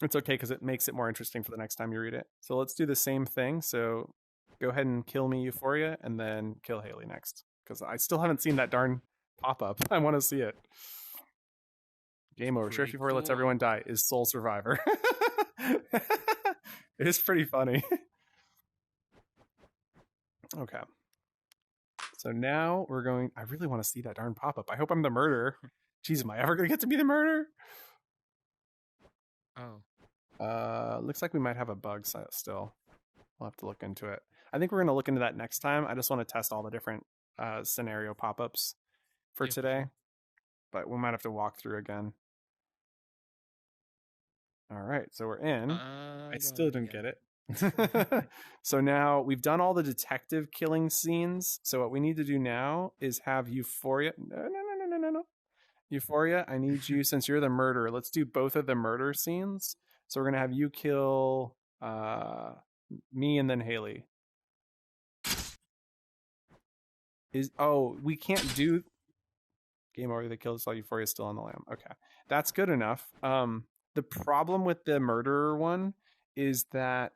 It's okay because it makes it more interesting for the next time you read it. So let's do the same thing. So go ahead and kill me, Euphoria, and then kill Haley next. Because I still haven't seen that darn pop-up. I want to see it. Game over. Sheriff Euphoria lets everyone die is sole survivor. It is pretty funny. Okay. So now we're going... I really want to see that darn pop-up. I hope I'm the murderer. Jeez, am I ever going to get to be the murderer? Oh. Looks like we might have a bug still. We'll have to look into it. I think we're going to look into that next time. I just want to test all the different scenario pop-ups for today. But we might have to walk through again. All right, so we're in. I still didn't get it. So now we've done all the detective killing scenes. So what we need to do now is have Euphoria. No. Euphoria, I need you, since you're the murderer, let's do both of the murder scenes. So we're going to have you kill me and then Haley. We can't do... Game over, they killed us all. Euphoria is still on the lam. Okay, that's good enough. The problem with the murderer one is that...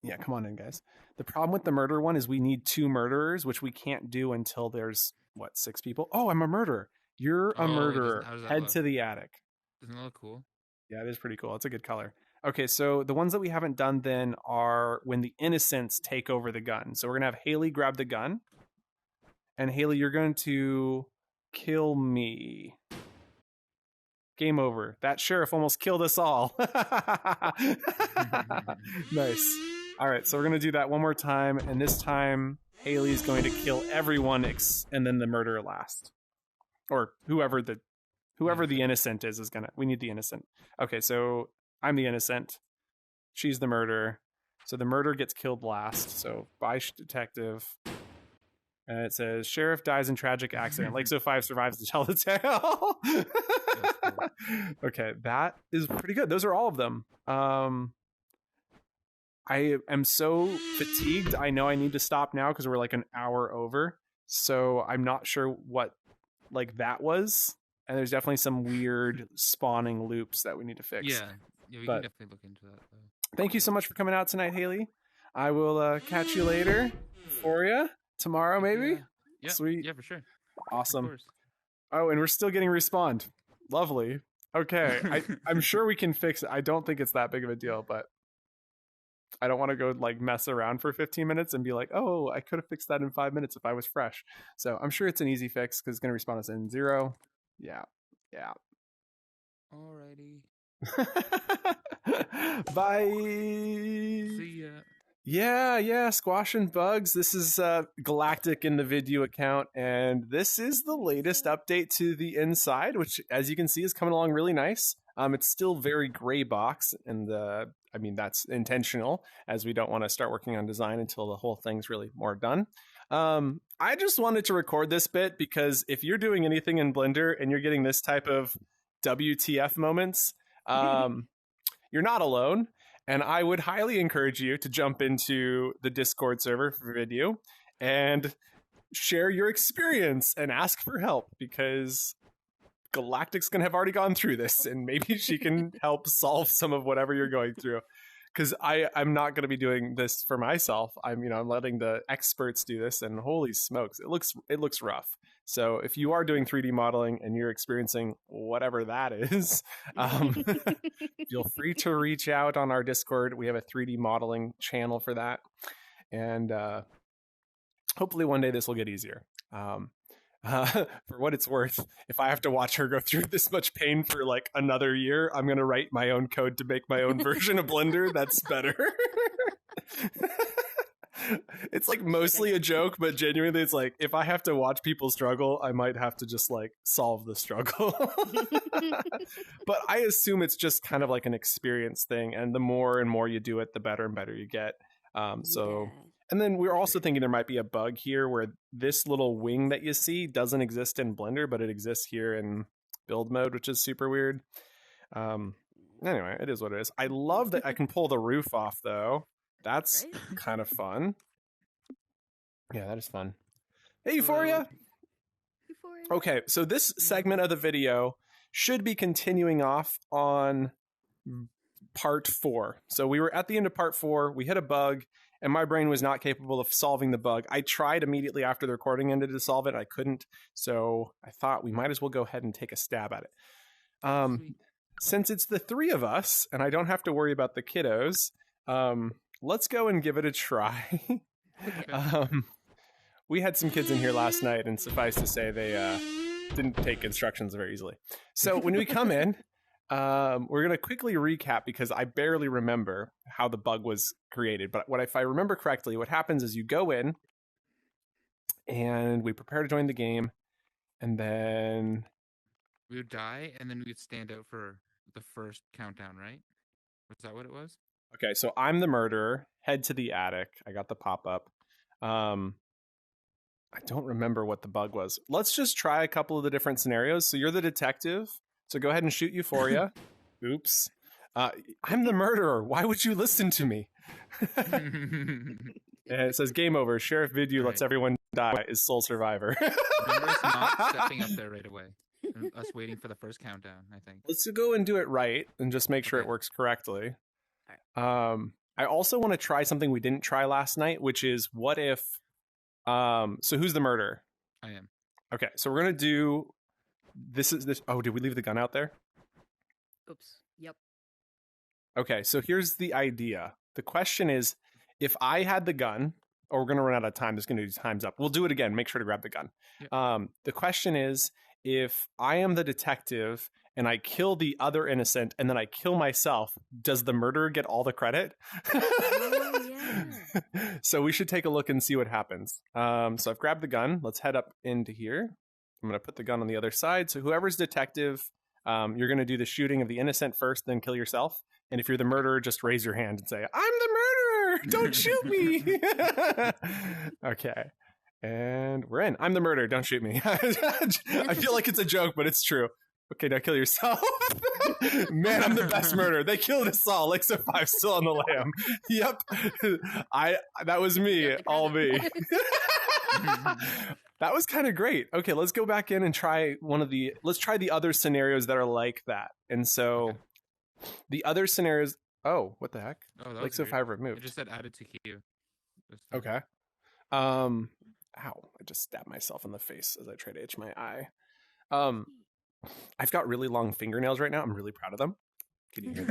Yeah, come on in, guys. The problem with the murder one is we need 2 murderers, which we can't do until there's, what, 6 people? Oh, I'm a murderer. You're a murderer. How does that Head look? to the attic. Doesn't that look cool? Yeah, it is pretty cool. It's a good color. Okay, so the ones that we haven't done then are when the innocents take over the gun. So we're going to have Haley grab the gun. And Haley, you're going to kill me. Game over. That sheriff almost killed us all. Nice. All right, so we're going to do that one more time. And this time, Haley's going to kill everyone and then the murderer last. Or whoever the innocent is going to... We need the innocent. Okay, so I'm the innocent. She's the murderer. So the murderer gets killed last. So bye, detective. And it says, sheriff dies in tragic accident. Lake 5 survives to tell the tale. Okay, that is pretty good. Those are all of them. I am so fatigued. I know I need to stop now because we're like an hour over. So I'm not sure what like that was. And there's definitely some weird spawning loops that we need to fix. Yeah, we can definitely look into that, though. Thank you so much for coming out tonight, Haley. I will catch you later for you. Tomorrow, maybe? Yeah. Sweet. Yeah, for sure. Awesome. Oh, and we're still getting respawned. Lovely. Okay. I'm sure we can fix it. I don't think it's that big of a deal, but I don't want to go like mess around for 15 minutes and be like, oh, I could have fixed that in 5 minutes if I was fresh. So I'm sure it's an easy fix because it's going to respawn us in 0. Yeah. Alrighty. Bye. See ya. Yeah, squashing bugs. This is Galactic in the Vidyuu account, and this is the latest update to the inside, which, as you can see, is coming along really nice. It's still very gray box, and I mean, that's intentional, as we don't want to start working on design until the whole thing's really more done. I just wanted to record this bit because if you're doing anything in Blender and you're getting this type of WTF moments, you're not alone. And I would highly encourage you to jump into the Discord server for Vidyuu and share your experience and ask for help, because Galactic's going to have already gone through this and maybe she can help solve some of whatever you're going through. Because I'm not going to be doing this for myself. I'm letting the experts do this, and holy smokes, it looks rough. So if you are doing 3D modeling and you're experiencing whatever that is, feel free to reach out on our Discord. We have a 3D modeling channel for that. And hopefully one day this will get easier. For what it's worth, if I have to watch her go through this much pain for like another year, I'm going to write my own code to make my own version of Blender that's better. It's like mostly a joke, but genuinely it's like, if I have to watch people struggle, I might have to just like solve the struggle. But I assume it's just kind of like an experience thing, and the more and more you do it, the better and better you get. And then we're also thinking there might be a bug here where this little wing that you see doesn't exist in Blender, but it exists here in build mode, which is super weird. Anyway, it is what it is. I love that I can pull the roof off, though. That's kind of fun. Yeah, that is fun. Hey, Euphoria! Okay, so this segment of the video should be continuing off on part 4. So we were at the end of part 4. We hit a bug, and my brain was not capable of solving the bug. I tried immediately after the recording ended to solve it. I couldn't. So I thought we might as well go ahead and take a stab at it. Since it's the 3 of us, and I don't have to worry about the kiddos, let's go and give it a try. We had some kids in here last night, and suffice to say, they didn't take instructions very easily. So when we come in, we're going to quickly recap because I barely remember how the bug was created. But if I remember correctly, what happens is you go in and we prepare to join the game, and then we would die, and then we would stand out for the first countdown, right? Was that what it was? Okay, so I'm the murderer. Head to the attic. I got the pop-up. I don't remember what the bug was. Let's just try a couple of the different scenarios. So you're the detective. So go ahead and shoot Euphoria. Oops. I'm the murderer. Why would you listen to me? And it says game over. Sheriff Vidyuu lets everyone die. Is sole survivor. Remember us not stepping up there right away. than us waiting for the first countdown, I think. Let's go and do it right and just make sure it Okay. works correctly. I also want to try something we didn't try last night, which is what if so who's the murderer? I am. Okay, so we're gonna do this. Oh, did we leave the gun out there? Oops. Yep. Okay, so here's the idea. The question is, if I had the gun, or we're going to run out of time, this is going to do time's up. We'll do it again. Make sure to grab the gun. Yep. The question is, if I am the detective and I kill the other innocent and then I kill myself, does the murderer get all the credit? Oh, yeah. So we should take a look and see what happens. So I've grabbed the gun. Let's head up into here. I'm going to put the gun on the other side. So whoever's detective, you're going to do the shooting of the innocent first, then kill yourself. And if you're the murderer, just raise your hand and say, I'm the murderer! Don't shoot me! Okay. And we're in. I'm the murderer. Don't shoot me. I feel like it's a joke, but it's true. Okay, now kill yourself. Man, I'm the best murderer. They killed us all. Like, so 5 still on the lamb. Yep. That was me. All me. That was kind of great. Okay, let's go back in and try let's try the other scenarios that are like that. And so the other scenarios, oh, what the heck? Oh, that Like, was so weird. 5 removed. It just said added to queue. This time. Okay. Ow, I just stabbed myself in the face as I try to itch my eye. I've got really long fingernails right now. I'm really proud of them. Can you hear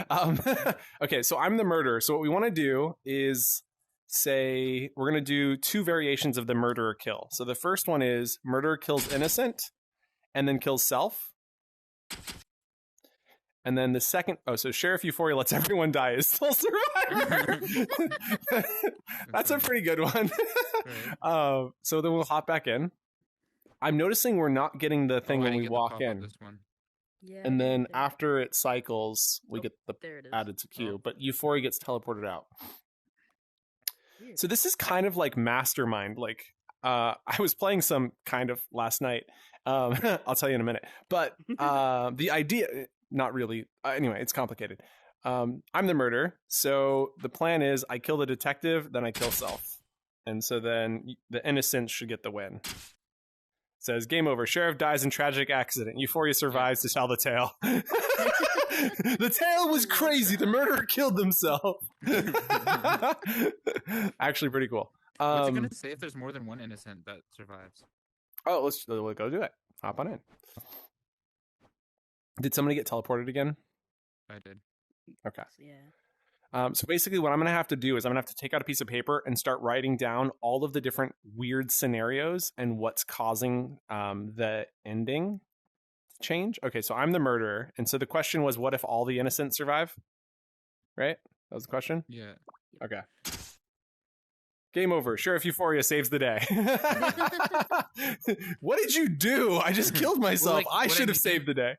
that? Okay, so I'm the murderer. So what we want to do is say we're going to do 2 variations of the murderer kill. So the first one is murderer kills innocent and then kills self. And then the second, so Sheriff Euphoria lets everyone die is still survivor. That's a pretty good one. Right. So then we'll hop back in. I'm noticing we're not getting the thing I when didn't we get the walk pop-up in. This one. Yeah. And then there. after it cycles, we Oh, get the there it is. added to queue. Oh. But Euphoria gets teleported out. Weird. So this is kind of like Mastermind. Like I was playing some kind of last night. I'll tell you in a minute. But the idea, not really. Anyway, it's complicated. I'm the murderer. So the plan is I kill the detective, then I kill self. And so then the innocent should get the win. Says game over. Sheriff dies in tragic accident. Euphoria survives to tell the tale. The tale was crazy. The murderer killed himself. Actually, pretty cool. What's it gonna say if there's more than one innocent that survives? Oh, we'll go do it. Hop on in. Did somebody get teleported again? I did. Okay. Yeah. So basically what I'm going to have to do is I'm going to have to take out a piece of paper and start writing down all of the different weird scenarios and what's causing the ending change. Okay, so I'm the murderer. And so the question was, what if all the innocents survive? Right? That was the question? Yeah. Okay. Game over. Sheriff Euphoria saves the day. What did you do? I just killed myself. like, I what I should have mean- saved the day.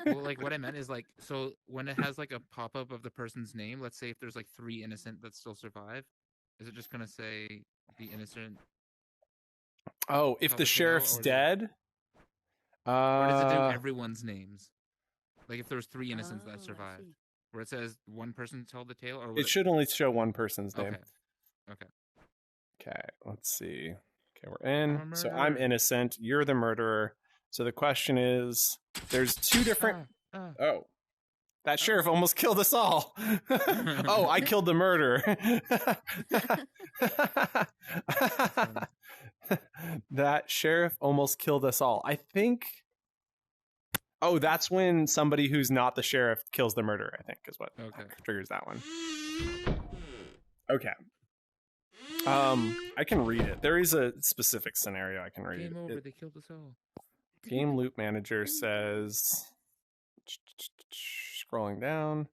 Well, like what I meant is like, so when it has like a pop-up of the person's name, let's say if there's like 3 innocent that still survive, is it just gonna say the innocent, Oh, if Tell the the tale, sheriff's or is it- dead? or does it do everyone's names? Like if there's 3 innocents Oh, I that survive, see. where it says one person told the tale, or will It should only show one person's name. Okay. Okay. Okay, let's see. Okay, we're in. I'm a So I'm murderer. innocent. You're the murderer. So the question is, there's 2 different. Oh, that sheriff almost killed us all. Oh, I killed the murderer. That sheriff almost killed us all. I think. Oh, that's when somebody who's not the sheriff kills the murderer, I think, is what Okay. triggers that one. Okay. I can read it. There is a specific scenario I can read. Game over. It- They killed us all. Game Loop Manager says, scrolling down,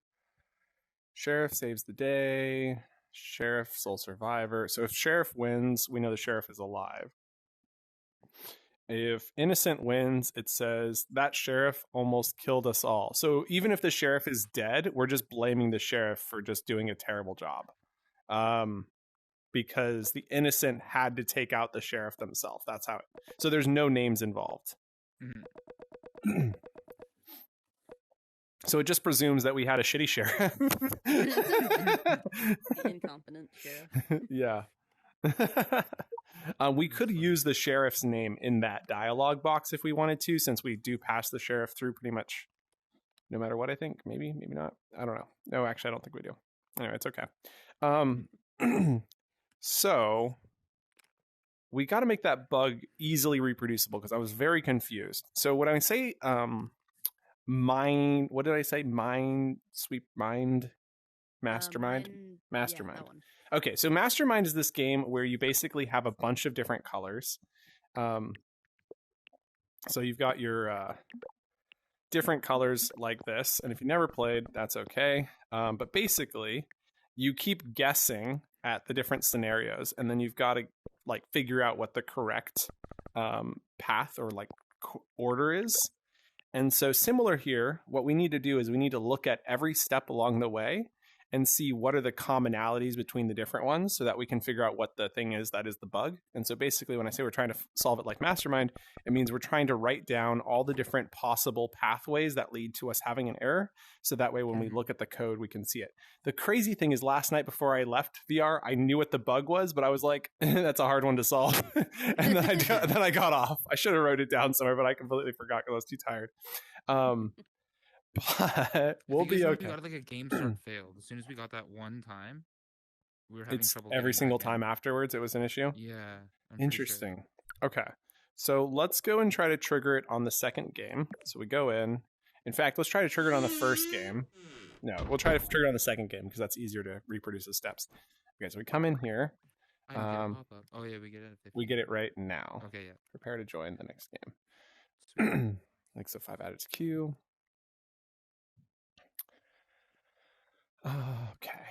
sheriff saves the day, sheriff sole survivor. So if sheriff wins, we know the sheriff is alive. If innocent wins, it says that sheriff almost killed us all. So even if the sheriff is dead, we're just blaming the sheriff for just doing a terrible job. Because the innocent had to take out the sheriff themselves. That's how it. So there's no names involved. Mhm. So it just presumes that we had a shitty sheriff. The incompetent sheriff. Yeah. We could That's use the sheriff's name in that dialogue box if we wanted to, since we do pass the sheriff through pretty much no matter what, I think. Maybe not. I don't know. No, actually, I don't think we do. Anyway, it's okay. So we got to make that bug easily reproducible because I was very confused. So when I say mind, what did I say? Mind, sweep, mind, mastermind? Mastermind. Yeah, that one. Okay, so Mastermind is this game where you basically have a bunch of different colors. So you've got your different colors like this, and if you never played, that's okay. But basically, you keep guessing at the different scenarios, and then you've got to like figure out what the correct path or like order is. And so similar here, what we need to do is we need to look at every step along the way and see what are the commonalities between the different ones so that we can figure out what the thing is that is the bug. And so basically when I say we're trying to solve it like Mastermind, it means we're trying to write down all the different possible pathways that lead to us having an error. So that way when we look at the code, we can see it. The crazy thing is last night before I left VR, I knew what the bug was, but I was like, that's a hard one to solve. And then I got off. I should have wrote it down somewhere, but I completely forgot because I was too tired. But we'll be okay. We got like a game start failed. As soon as we got that one time, we were having trouble. Every single time afterwards, it was an issue. Yeah. Interesting. Sure. Okay. So let's go and try to trigger it on the second game. So we go in. In fact, let's try to trigger it on the first game. No, we'll try to trigger it on the second game because that's easier to reproduce the steps. Okay, so we come in here. Oh yeah, we get it. We get it right now. Okay, yeah. Prepare to join the next game. Like so 5 added to queue. Okay.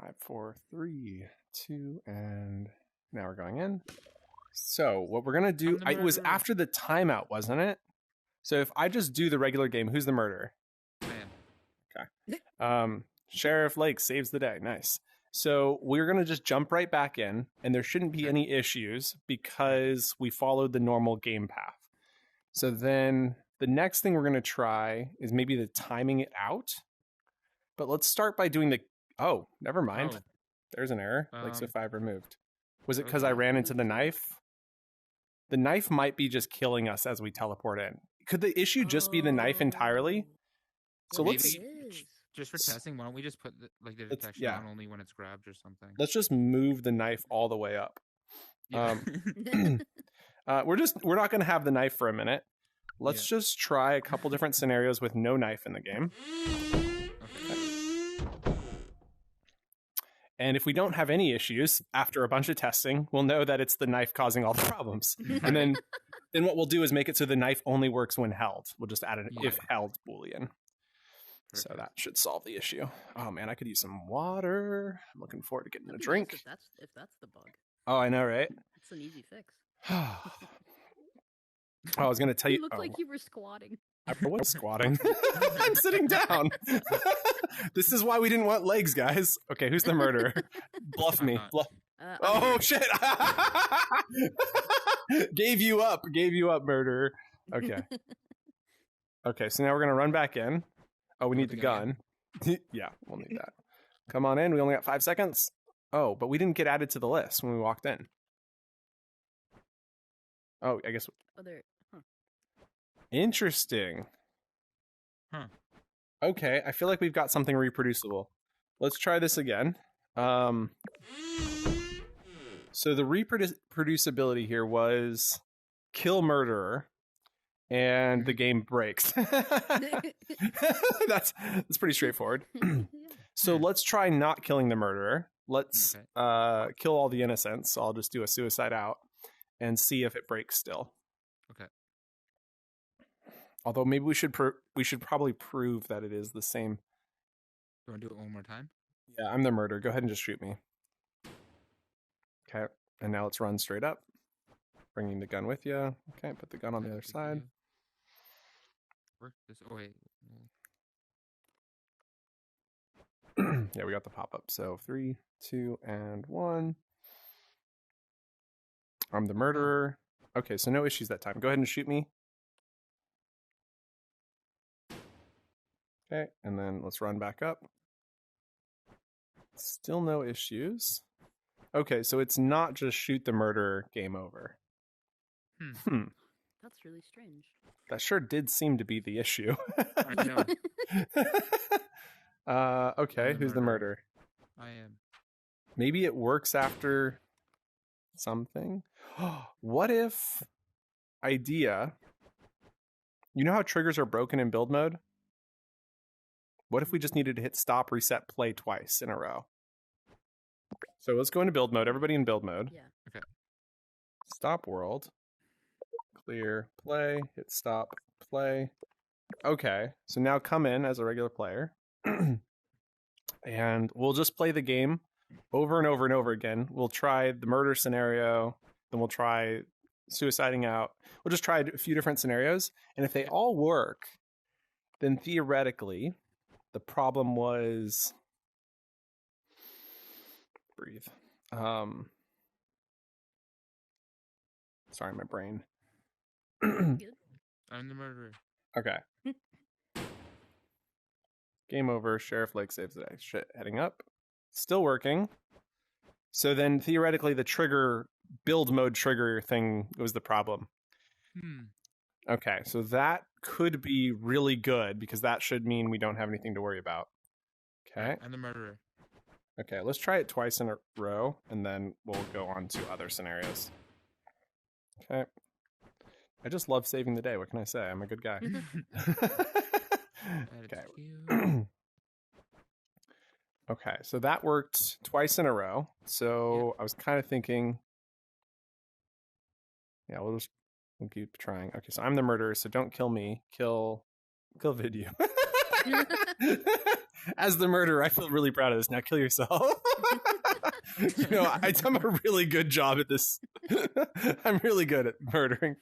5, 4, 3, 2, and now we're going in. So what we're gonna do? It was after the timeout, wasn't it? So if I just do the regular game, who's the murderer? Okay. Sheriff Lake saves the day. Nice. So we're gonna just jump right back in, and there shouldn't be any issues because we followed the normal game path. So then the next thing we're going to try is maybe the timing it out. But let's start by doing the... Oh, never mind. Oh. There's an error. Like so 5 removed. Was it because I ran into the knife? The knife might be just killing us as we teleport in. Could the issue just be the knife entirely? So let's... Just for testing, why don't we just put the detection on only when it's grabbed or something? Let's just move the knife all the way up. Yeah. We're not going to have the knife for a minute. Let's just try a couple different scenarios with no knife in the game. Okay. And if we don't have any issues after a bunch of testing, we'll know that it's the knife causing all the problems. And then what we'll do is make it so the knife only works when held. We'll just add an if held boolean. Perfect. So that should solve the issue. Oh man, I could use some water. I'm looking forward to getting a drink. Nice if that's the bug. Oh, I know, right? It's an easy fix. I was going to tell you. You looked like you were squatting. I was squatting. I'm sitting down. This is why we didn't want legs, guys. Okay, who's the murderer? Bluff me. Oh, shit. Gave you up, murderer. Okay. Okay, so now we're going to run back in. Oh, we need the gun. Yeah, we'll need that. Come on in. We only got 5 seconds. Oh, but we didn't get added to the list when we walked in. Oh, I guess. Oh, there. Huh. Interesting. Huh. Okay, I feel like we've got something reproducible. Let's try this again. So the reproducibility here was kill murderer, and the game breaks. That's pretty straightforward. So let's try not killing the murderer. Let's kill all the innocents. So I'll just do a suicide out and see if it breaks still. Okay. Although maybe we should probably prove that it is the same. Do you want to do it one more time? Yeah, I'm the murderer. Go ahead and just shoot me. Okay, and now let's run straight up. Bringing the gun with you. Okay, put the gun on the other side. Oh, wait. Yeah, we got the pop-up. So 3, 2, and 1. I'm the murderer. Okay, so no issues that time. Go ahead and shoot me. Okay, and then let's run back up. Still no issues. Okay, so it's not just shoot the murderer, game over. Hmm. That's really strange. That sure did seem to be the issue. I know. Okay, the who's the murderer. murderer? I am. Maybe it works after something. What if idea? You know how triggers are broken in build mode? What if we just needed to hit stop, reset, play twice in a row? So let's go into build mode. Everybody in build mode. Yeah. Okay. Stop world. Clear, play, hit stop, play. Okay, so now come in as a regular player. And we'll just play the game over and over and over again. We'll try the murder scenario, then we'll try suiciding out. We'll just try a few different scenarios. And if they all work, then theoretically, the problem was... Breathe. Sorry, my brain. Good. I'm the murderer. Okay. Game over. Sheriff Lake saves the day. Shit, heading up. Still working. So then theoretically the trigger, build mode trigger thing was the problem. Okay, so that could be really good because that should mean we don't have anything to worry about. Okay. I'm the murderer. Okay, let's try it twice in a row and then we'll go on to other scenarios. Okay. I just love saving the day. What can I say? I'm a good guy. Okay. Okay, so that worked twice in a row. So I was kind of thinking, yeah, we'll keep trying. Okay, so I'm the murderer, so don't kill me. Kill Vidyuu. As the murderer, I feel really proud of this. Now kill yourself. You know, I'm a really good job at this. I'm really good at murdering.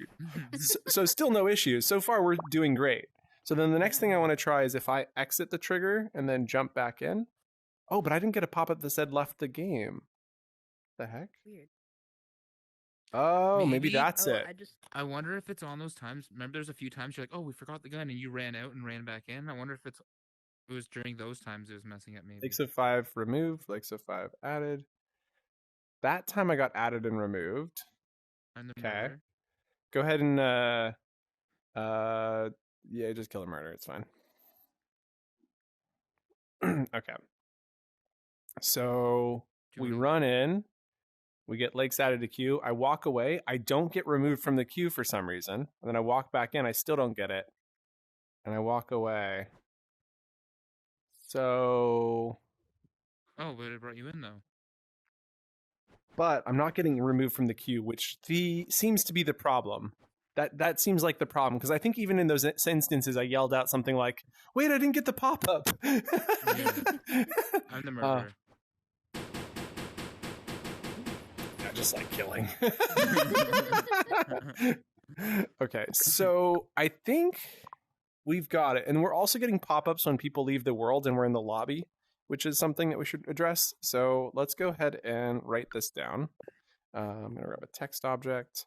So still no issues. So far, we're doing great. So then the next thing I want to try is if I exit the trigger and then jump back in. Oh, but I didn't get a pop-up that said left the game. The heck? Weird. Oh, maybe Maybe- that's Oh, it. I wonder if it's on those times. Remember, there's a few times you're like, "Oh, we forgot the gun," and you ran out and ran back in. I wonder if it was during those times it was messing up. Maybe. Lakes of 5 removed. Lakes of 5 added. That time I got added and removed. I'm the Okay. murderer. Go ahead and yeah, just kill the murder. It's fine. Okay. So we Julie. run in. We get Lakes added to queue. I walk away. I don't get removed from the queue for some reason. And then I walk back in. I still don't get it. And I walk away. So... Oh, but it brought you in though. But I'm not getting removed from the queue, which seems to be the problem. That seems like the problem, because I think even in those instances, I yelled out something like, "Wait, I didn't get the pop-up." I'm the murderer. I just like killing. Okay, so I think we've got it. And we're also getting pop-ups when people leave the world and we're in the lobby, which is something that we should address. So let's go ahead and write this down. I'm going to grab a text object.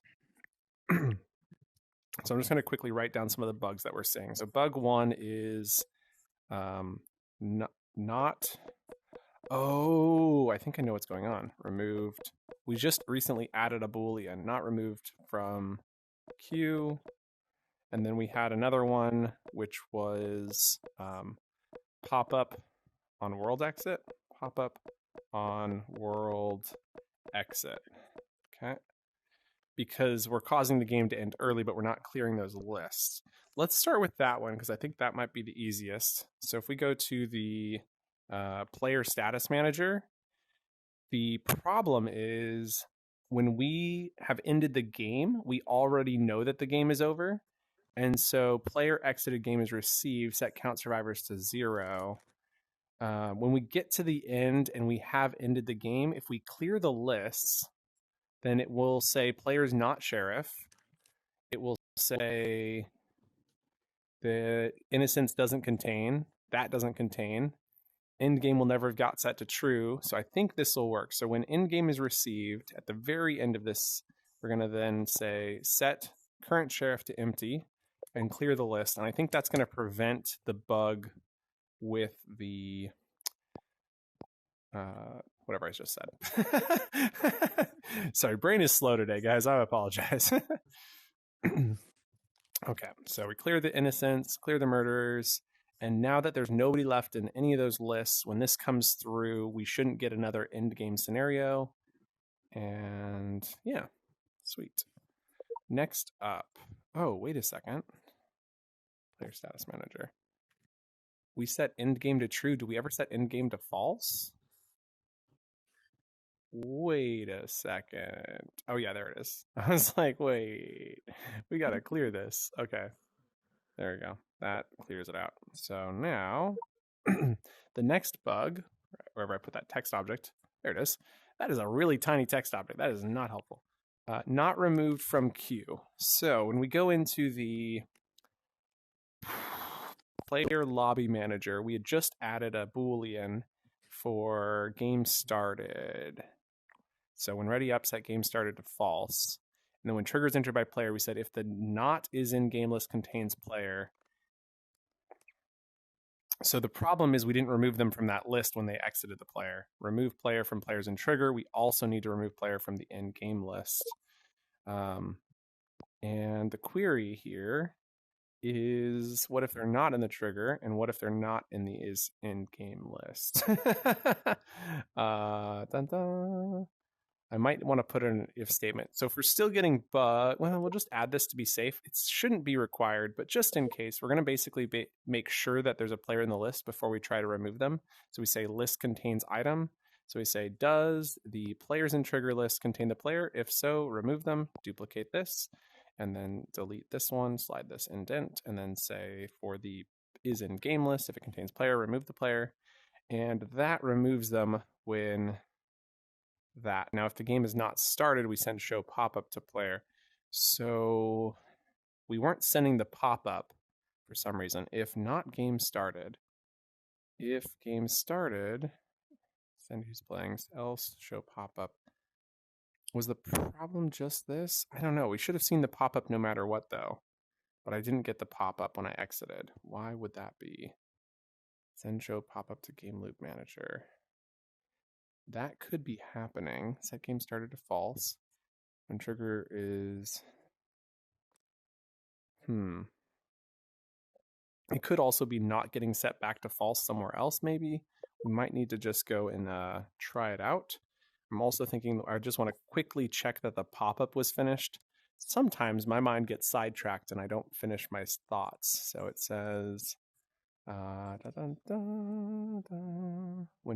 So I'm just going to quickly write down some of the bugs that we're seeing. So bug 1 is not... Oh, I think I know what's going on. Removed. We just recently added a Boolean, not removed from queue. And then we had another one, which was pop-up on world exit. Pop-up on world exit. Okay. Because we're causing the game to end early, but we're not clearing those lists. Let's start with that one, because I think that might be the easiest. So if we go to the player status manager, the problem is when we have ended the game, we already know that the game is over. And so player exited game is received, set count survivors to 0. When we get to the end and we have ended the game, if we clear the lists, then it will say players not sheriff. It will say the innocence doesn't contain, that doesn't contain. End game will never have got set to true. So I think this will work. So when end game is received, at the very end of this, we're going to then say set current sheriff to empty and clear the list. And I think that's going to prevent the bug with the whatever I just said. Sorry, brain is slow today, guys. I apologize. Okay, so we clear the innocents, clear the murderers, and now that there's nobody left in any of those lists, when this comes through, we shouldn't get another end game scenario. And yeah, sweet. Next up, oh, wait a second. Player status manager. We set end game to true. Do we ever set end game to false? Wait a second. Oh yeah, there it is. I was like, wait, we gotta clear this. Okay, there we go. That clears it out. So now the next bug, wherever I put that text object, there it is. That is a really tiny text object. That is not helpful. Not removed from queue. So when we go into the player lobby manager, we had just added a Boolean for game started. So when ready up, set game started to false. And then when trigger is entered by player, we said if the not is in game list contains player. So the problem is we didn't remove them from that list when they exited the player. Remove player from players in trigger. We also need to remove player from the end game list. And the query here is what if they're not in the trigger and what if they're not in the is in game list. Dun, dun. I might want to put in an if statement. So if we're still getting well, we'll just add this to be safe. It shouldn't be required, but just in case, we're going to basically make sure that there's a player in the list before we try to remove them. So we say list contains item. So we say, does the players in trigger list contain the player? If so, remove them, duplicate this, and then delete this one, slide this indent, and then say for the is in game list, if it contains player, remove the player. And that removes them when that. Now, if the game is not started, we send show pop-up to player. So we weren't sending the pop-up for some reason. If not game started, if game started, send who's playing, else show pop-up. Was the problem just this? I don't know. We should have seen the pop-up no matter what, though. But I didn't get the pop-up when I exited. Why would that be? Send show pop-up to game loop manager. That could be happening. Set game started to false. When trigger is... It could also be not getting set back to false somewhere else, maybe. We might need to just go and try it out. I'm also thinking I just want to quickly check that the pop-up was finished. Sometimes my mind gets sidetracked and I don't finish my thoughts. So it says... When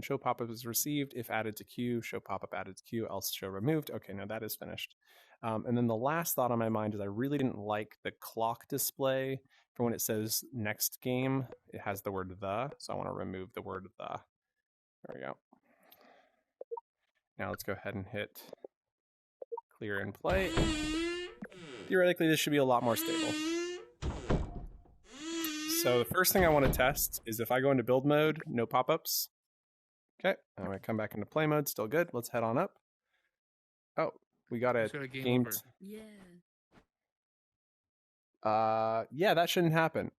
show pop-up is received, if added to queue, show pop-up added to queue, else show removed. Okay, now that is finished. And then the last thought on my mind is I really didn't like the clock display for when it says next game. It has the word the, so I want to remove the word the. There we go. Now let's go ahead and hit clear and play. Theoretically, this should be a lot more stable. So the first thing I want to test is if I go into build mode, no pop-ups. Okay, I'm going to come back into play mode, still good. Let's head on up. Oh, we got a game. Yeah. Yeah, that shouldn't happen.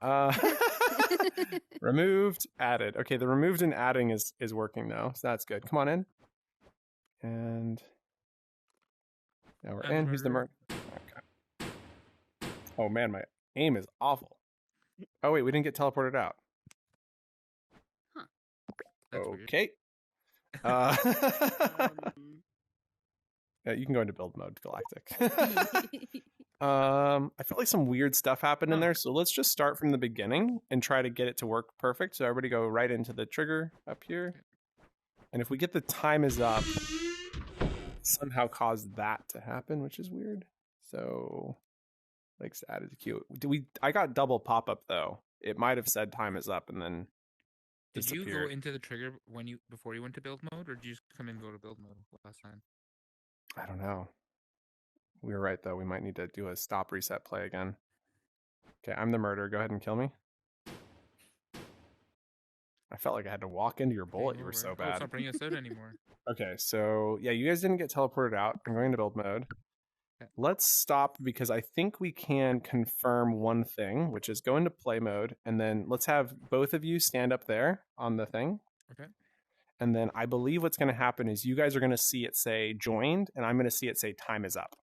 Removed, added. Okay, the removed and adding is working now, so that's good. Come on in. And now we're in. Who's the merc? Okay. Oh man, my aim is awful. Oh wait, we didn't get teleported out. Huh. Okay. Yeah, you can go into build mode, Galactic. I felt like some weird stuff happened in there, so let's just start from the beginning and try to get it to work perfect. So everybody go right into the trigger up here. And if we get the time is up, somehow cause that to happen, which is weird. So like added to queue. I got double pop-up though. It might have said time is up and then Did you go into the trigger before you went to build mode, or did you just come and go to build mode last time? I don't know. We were right though. We might need to do a stop reset play again. Okay, I'm the murderer. Go ahead and kill me. I felt like I had to walk into your bullet. You were so bad. It's not bringing us out anymore. Okay, so yeah, you guys didn't get teleported out. I'm going to build mode. Okay. Let's stop because I think we can confirm one thing, which is go into play mode, and then let's have both of you stand up there on the thing. Okay. And then I believe what's going to happen is you guys are going to see it say joined, and I'm going to see it say time is up.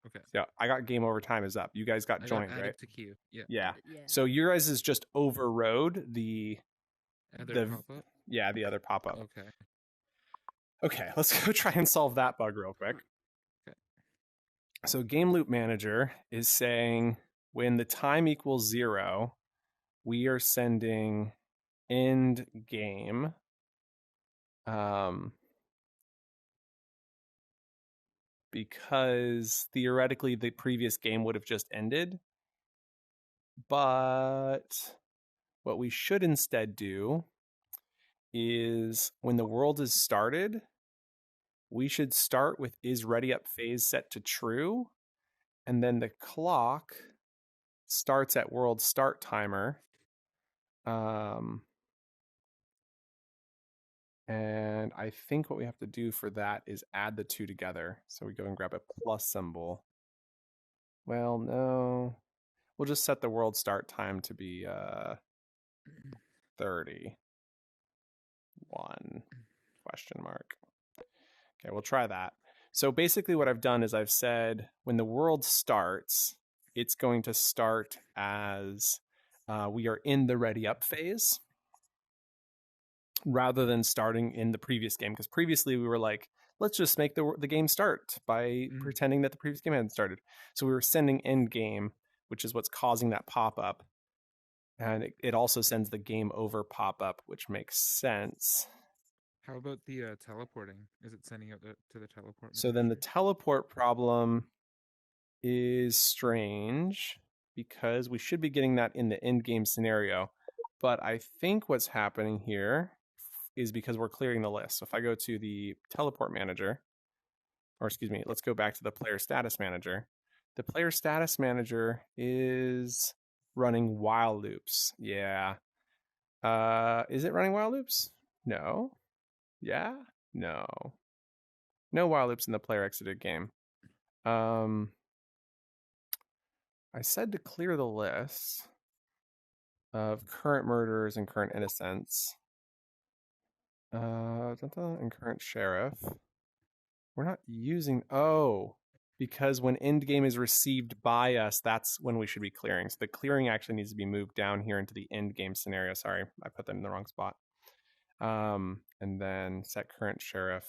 Okay. Yeah, I got game over, time is up. You guys got I joined, got added right? to queue. Yeah. Yeah. Yeah. So your guys is just overrode the Other pop-up? the other pop-up. Okay. Okay, let's go try and solve that bug real quick. Okay. So game loop manager is saying when the time equals 0, we are sending end game. Because theoretically the previous game would have just ended. But what we should instead do is when the world is started, we should start with is ready up phase set to true. And then the clock starts at world start timer. And I think what we have to do for that is add the two together. So we go and grab a plus symbol. Well, no. We'll just set the world start time to be 30. 1 question mark. Okay, we'll try that. So basically what I've done is I've said when the world starts, it's going to start as we are in the ready up phase rather than starting in the previous game. Because previously we were like, let's just make the game start by pretending that the previous game hadn't started. So we were sending end game, which is what's causing that pop-up. And it also sends the game over pop-up, which makes sense. How about the teleporting? Is it sending out to the teleport? So then the teleport problem is strange because we should be getting that in the end game scenario. But I think what's happening here is because we're clearing the list. So if I go to the teleport manager, or excuse me, let's go back to the player status manager. The player status manager is running while loops. Yeah. Is it running while loops? No. Yeah? No. No while loops in the player exited game. I said to clear the list of current murderers and current innocents. And current sheriff. We're not using... Oh, because when end game is received by us, that's when we should be clearing. So the clearing actually needs to be moved down here into the end game scenario. Sorry, I put that in the wrong spot. And then set current sheriff,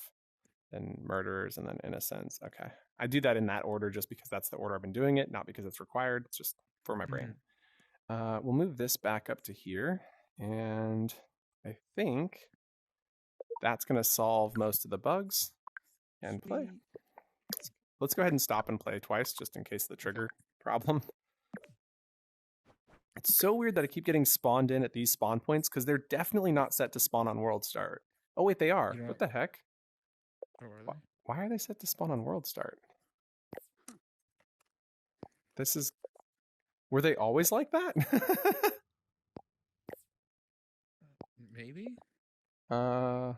then murderers, and then innocents. Okay. I do that in that order just because that's the order I've been doing it, not because it's required. It's just for my brain. We'll move this back up to here. And I think that's going to solve most of the bugs and play. Let's go ahead and stop and play twice just in case the trigger problem. It's so weird that I keep getting spawned in at these spawn points because they're definitely not set to spawn on world start. Oh, wait, they are. What the heck? Why are they set to spawn on world start? This is... Were they always like that? Maybe? I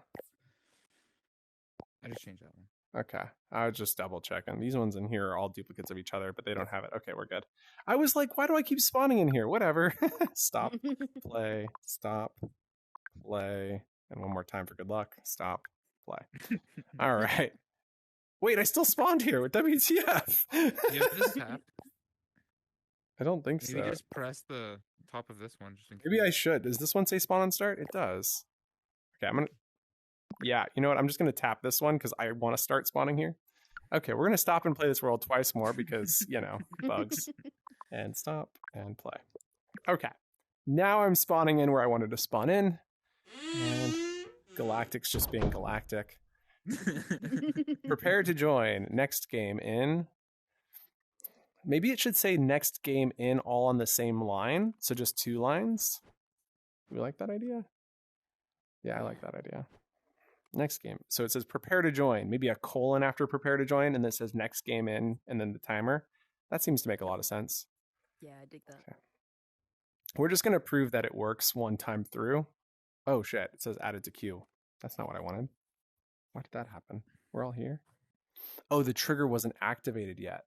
just changed that one. Okay. I was just double checking. These ones in here are all duplicates of each other, but they don't have it. Okay, we're good. I was like, why do I keep spawning in here? Whatever. Stop, play, stop, play. And one more time for good luck. Stop, play. All right. Wait, I still spawned here with WTF. You have this tap. I don't think Maybe so. just press the top of this one. Just in Maybe case. I should. Does this one say spawn on start? It does. Okay, I'm going to... Yeah, you know what? I'm just going to tap this one because I want to start spawning here. Okay, we're going to stop and play this world twice more because, you know, bugs. And stop and play. Okay, now I'm spawning in where I wanted to spawn in. And Galactic's just being galactic. Prepare to join. Next game in. Maybe it should say next game in all on the same line. So just 2 lines. Do we like that idea? Yeah, I like that idea. Next game. So it says prepare to join. Maybe a colon after prepare to join. And then it says next game in. And then the timer. That seems to make a lot of sense. Yeah, I dig that. Okay. We're just going to prove that it works one time through. Oh, shit. It says added to queue. That's not what I wanted. Why did that happen? We're all here. Oh, the trigger wasn't activated yet.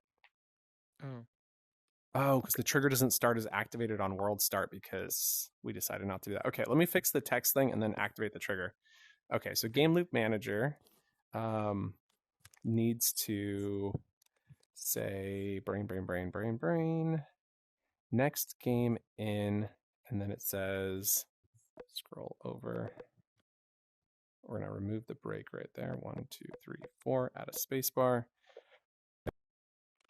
Oh, because the trigger doesn't start as activated on world start because we decided not to do that. Okay, let me fix the text thing and then activate the trigger. Okay, so game loop manager needs to say brain, next game in, and then it says, scroll over. We're going to remove the break right there. 1, 2, 3, 4, add a space bar.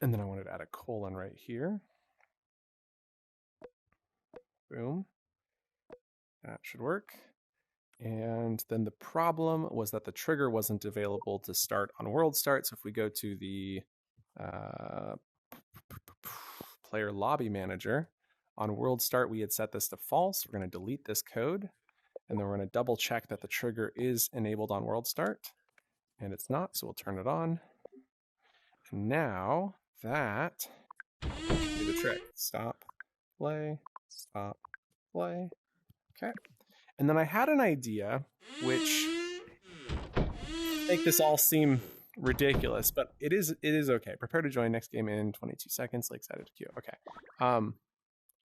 And then I wanted to add a colon right here. Boom. That should work. And then the problem was that the trigger wasn't available to start on world start. So if we go to the player lobby manager, on world start, we had set this to false. We're going to delete this code. And then we're going to double check that the trigger is enabled on world start. And it's not, so we'll turn it on. And now that do the trick. Stop, play, stop, play. Okay. And then I had an idea which make this all seem ridiculous, but it is okay. Prepare to join next game in 22 seconds. Like excited to queue. Okay.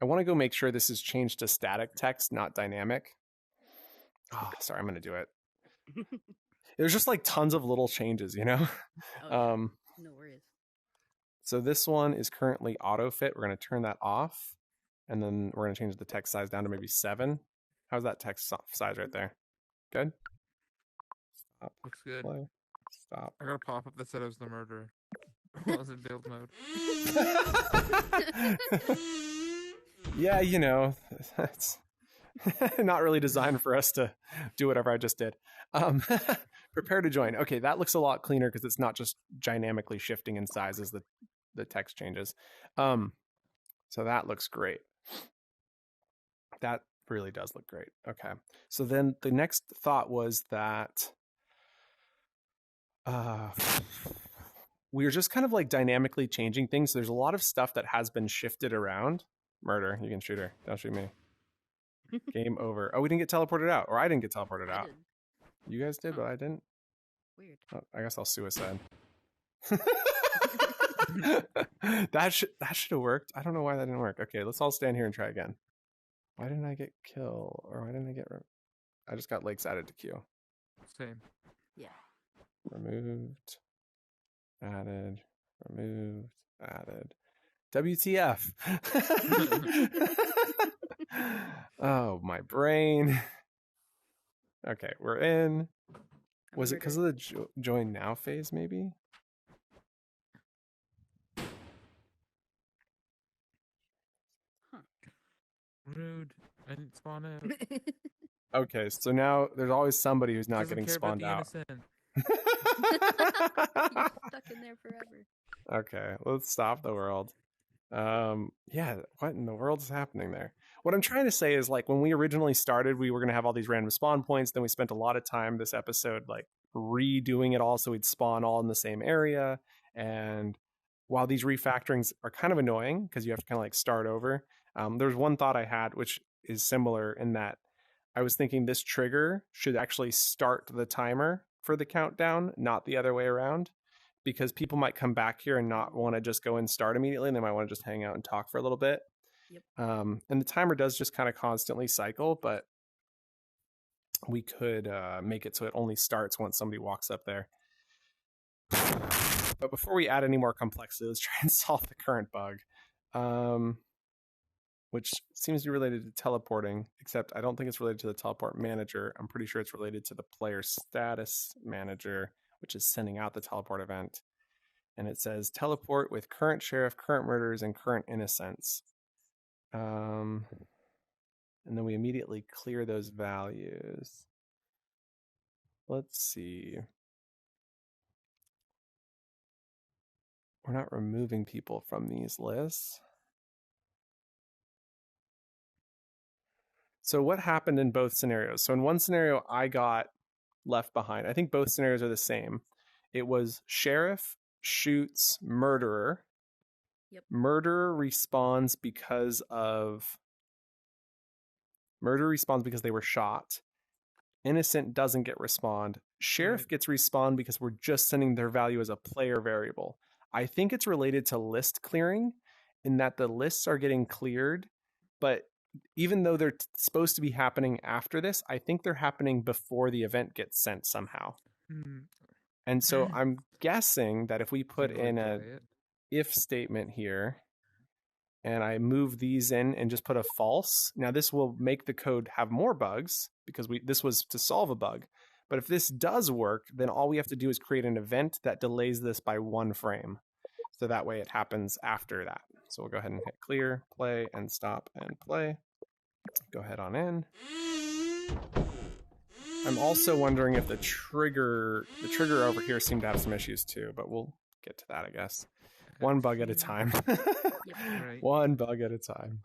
I want to go make sure this is changed to static text, not dynamic. Oh, sorry, I'm gonna do it. There's just like tons of little changes, you know? Oh, yeah. No worries. So this one is currently auto fit. We're going to turn that off. And then we're going to change the text size down to maybe 7. How's that text size right there? Good? Stop. Looks good. Play. Stop. I got a pop-up that said I was the murderer. While I was in build mode. Yeah, you know, that's not really designed for us to do whatever I just did. Prepare to join. Okay, that looks a lot cleaner because it's not just dynamically shifting in size as the text changes. So that looks great. That really does look great. Okay. So then the next thought was that we are just kind of like dynamically changing things. There's a lot of stuff that has been shifted around. Murder, you can shoot her. Don't shoot me. Game over. Oh, we didn't get teleported out. Or I didn't get teleported out. You guys did, but I didn't. Weird. Oh, I guess I'll suicide. that should have worked. I don't know why that didn't work. Okay, let's all stand here and try again. Why didn't I get kill? Or why didn't I get... I just got lakes added to queue. Same. Yeah. Removed. Added. Removed. Added. WTF. Oh, my brain. Okay, we're in. Was it because of the join now phase, maybe? Huh. Rude. I didn't spawn out. Okay, so now there's always somebody who's not Doesn't getting care spawned about out. the innocent. You're stuck in there forever. Okay, let's stop the world. Yeah, what in the world is happening there? What I'm trying to say is, like, when we originally started, we were going to have all these random spawn points. Then we spent a lot of time this episode, like, redoing it all so we'd spawn all in the same area. And while these refactorings are kind of annoying because you have to kind of like start over, there's one thought I had which is similar in that I was thinking this trigger should actually start the timer for the countdown, not the other way around, because people might come back here and not want to just go and start immediately, and they might want to just hang out and talk for a little bit. Yep. And the timer does just kind of constantly cycle, but we could make it so it only starts once somebody walks up there. But before we add any more complexity, let's try and solve the current bug, which seems to be related to teleporting, except I don't think it's related to the teleport manager. I'm pretty sure it's related to the player status manager, which is sending out the teleport event. And it says teleport with current sheriff, current murderers, and current innocents. And then we immediately clear those values. Let's see. We're not removing people from these lists. So what happened in both scenarios? So in one scenario, I got left behind. I think both scenarios are the same. It was sheriff shoots murderer. Yep. Murderer respawns because they were shot. Innocent doesn't get respawned. Sheriff gets respawned because we're just sending their value as a player variable. I think it's related to list clearing in that the lists are getting cleared, but even though they're supposed to be happening after this, I think they're happening before the event gets sent somehow. Hmm. And so I'm guessing that if we put People would in a delay it. if statement here, and I move these in and just put a false, now this will make the code have more bugs because this was to solve a bug. But if this does work, then all we have to do is create an event that delays this by 1 frame. So that way it happens after that. So we'll go ahead and hit clear, play, and stop and play. Go ahead on in. I'm also wondering if the trigger over here seemed to have some issues too, but we'll get to that, I guess. One bug at a time. Right. One bug at a time.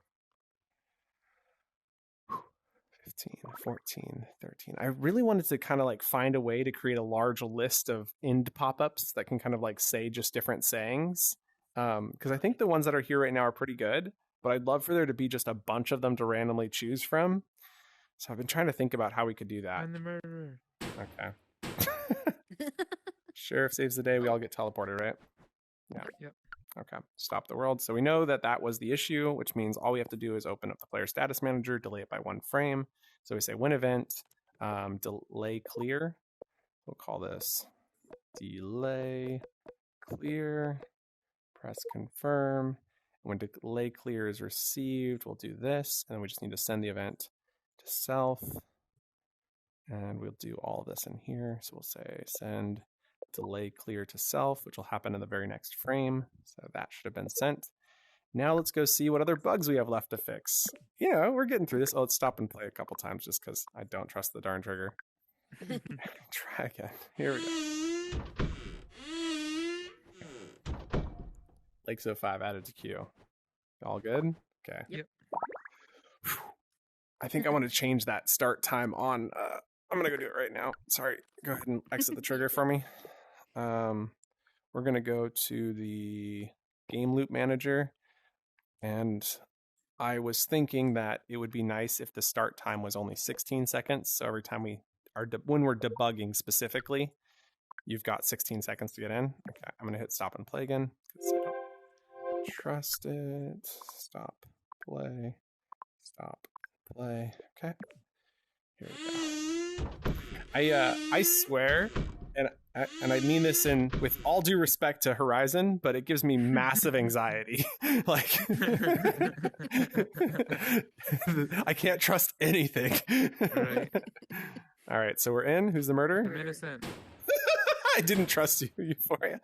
15, 14, 13. I really wanted to kind of like find a way to create a large list of end pop-ups that can kind of like say just different sayings. Because I think the ones that are here right now are pretty good, but I'd love for there to be just a bunch of them to randomly choose from. So I've been trying to think about how we could do that. I'm the murderer. Okay. Sheriff saves the day. We all get teleported, right? Yeah. Yep. Okay. Stop the world. So we know that that was the issue, which means all we have to do is open up the player status manager, delay it by 1 frame. So we say when event, delay clear. We'll call this delay clear. Press confirm. When delay clear is received, we'll do this. And then we just need to send the event to self. And we'll do all of this in here. So we'll say send delay clear to self, which will happen in the very next frame. So that should have been sent. Now let's go see what other bugs we have left to fix. You know, we're getting through this. Oh, let's stop and play a couple times just because I don't trust the darn trigger. Try again. Here we go. Lakes 05 added to queue. All good? Okay. Yep. I think I want to change that start time on. I'm going to go do it right now. Sorry. Go ahead and exit the trigger for me. We're going to go to the game loop manager. And I was thinking that it would be nice if the start time was only 16 seconds. So every time when we're debugging specifically, you've got 16 seconds to get in. Okay, I'm going to hit stop and play again. Trust it. Stop, play, stop, play. Okay. Here we go. I swear, and I mean this with all due respect to Horizon, but it gives me massive anxiety. Like, I can't trust anything. Right. All right, so we're in. Who's the murderer? I'm innocent. I didn't trust you, Euphoria.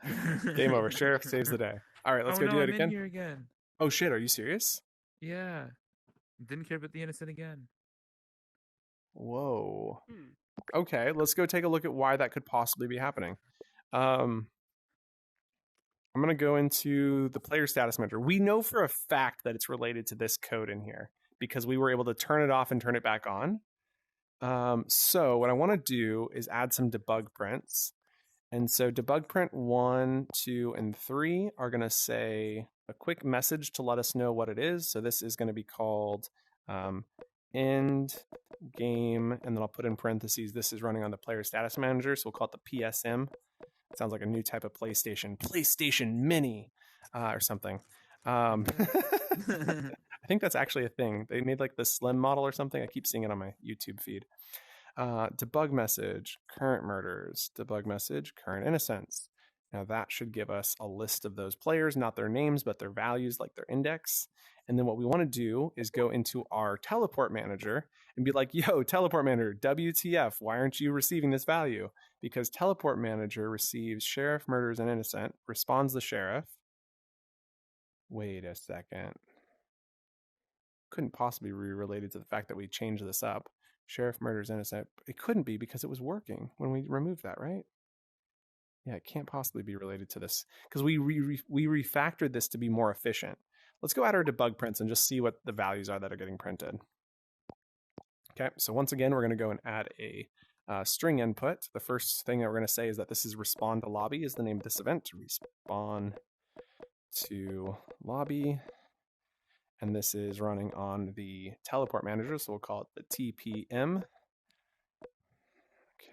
Game over. Sheriff saves the day. All right, let's go do that I'm again. in here again. Oh shit, are you serious? Yeah. Didn't care about the innocent again. Whoa. Okay, let's go take a look at why that could possibly be happening. I'm going to go into the player status manager. We know for a fact that it's related to this code in here because we were able to turn it off and turn it back on. So what I want to do is add some debug prints. And so debug print 1, 2, and 3 are going to say a quick message to let us know what it is. So this is going to be called end game, and then I'll put in parentheses, this is running on the player status manager. So we'll call it the PSM. It sounds like a new type of PlayStation Mini or something. I think that's actually a thing. They made like the slim model or something. I keep seeing it on my YouTube feed. Debug message, current murders, debug message, current innocents. Now that should give us a list of those players, not their names, but their values, like their index. And then what we want to do is go into our teleport manager and be like, yo, teleport manager, WTF, why aren't you receiving this value? Because teleport manager receives sheriff, murders, and innocent, responds the sheriff. Wait a second. Couldn't possibly be related to the fact that we changed this up. Sheriff, murders, innocent. It couldn't be because it was working when we removed that, right? Yeah, it can't possibly be related to this because we refactored this to be more efficient. Let's go add our debug prints and just see what the values are that are getting printed. Okay, so once again, we're going to go and add a string input. The first thing that we're going to say is that this is respond to lobby is the name of this event. Respond to lobby. And this is running on the teleport manager, so we'll call it the TPM.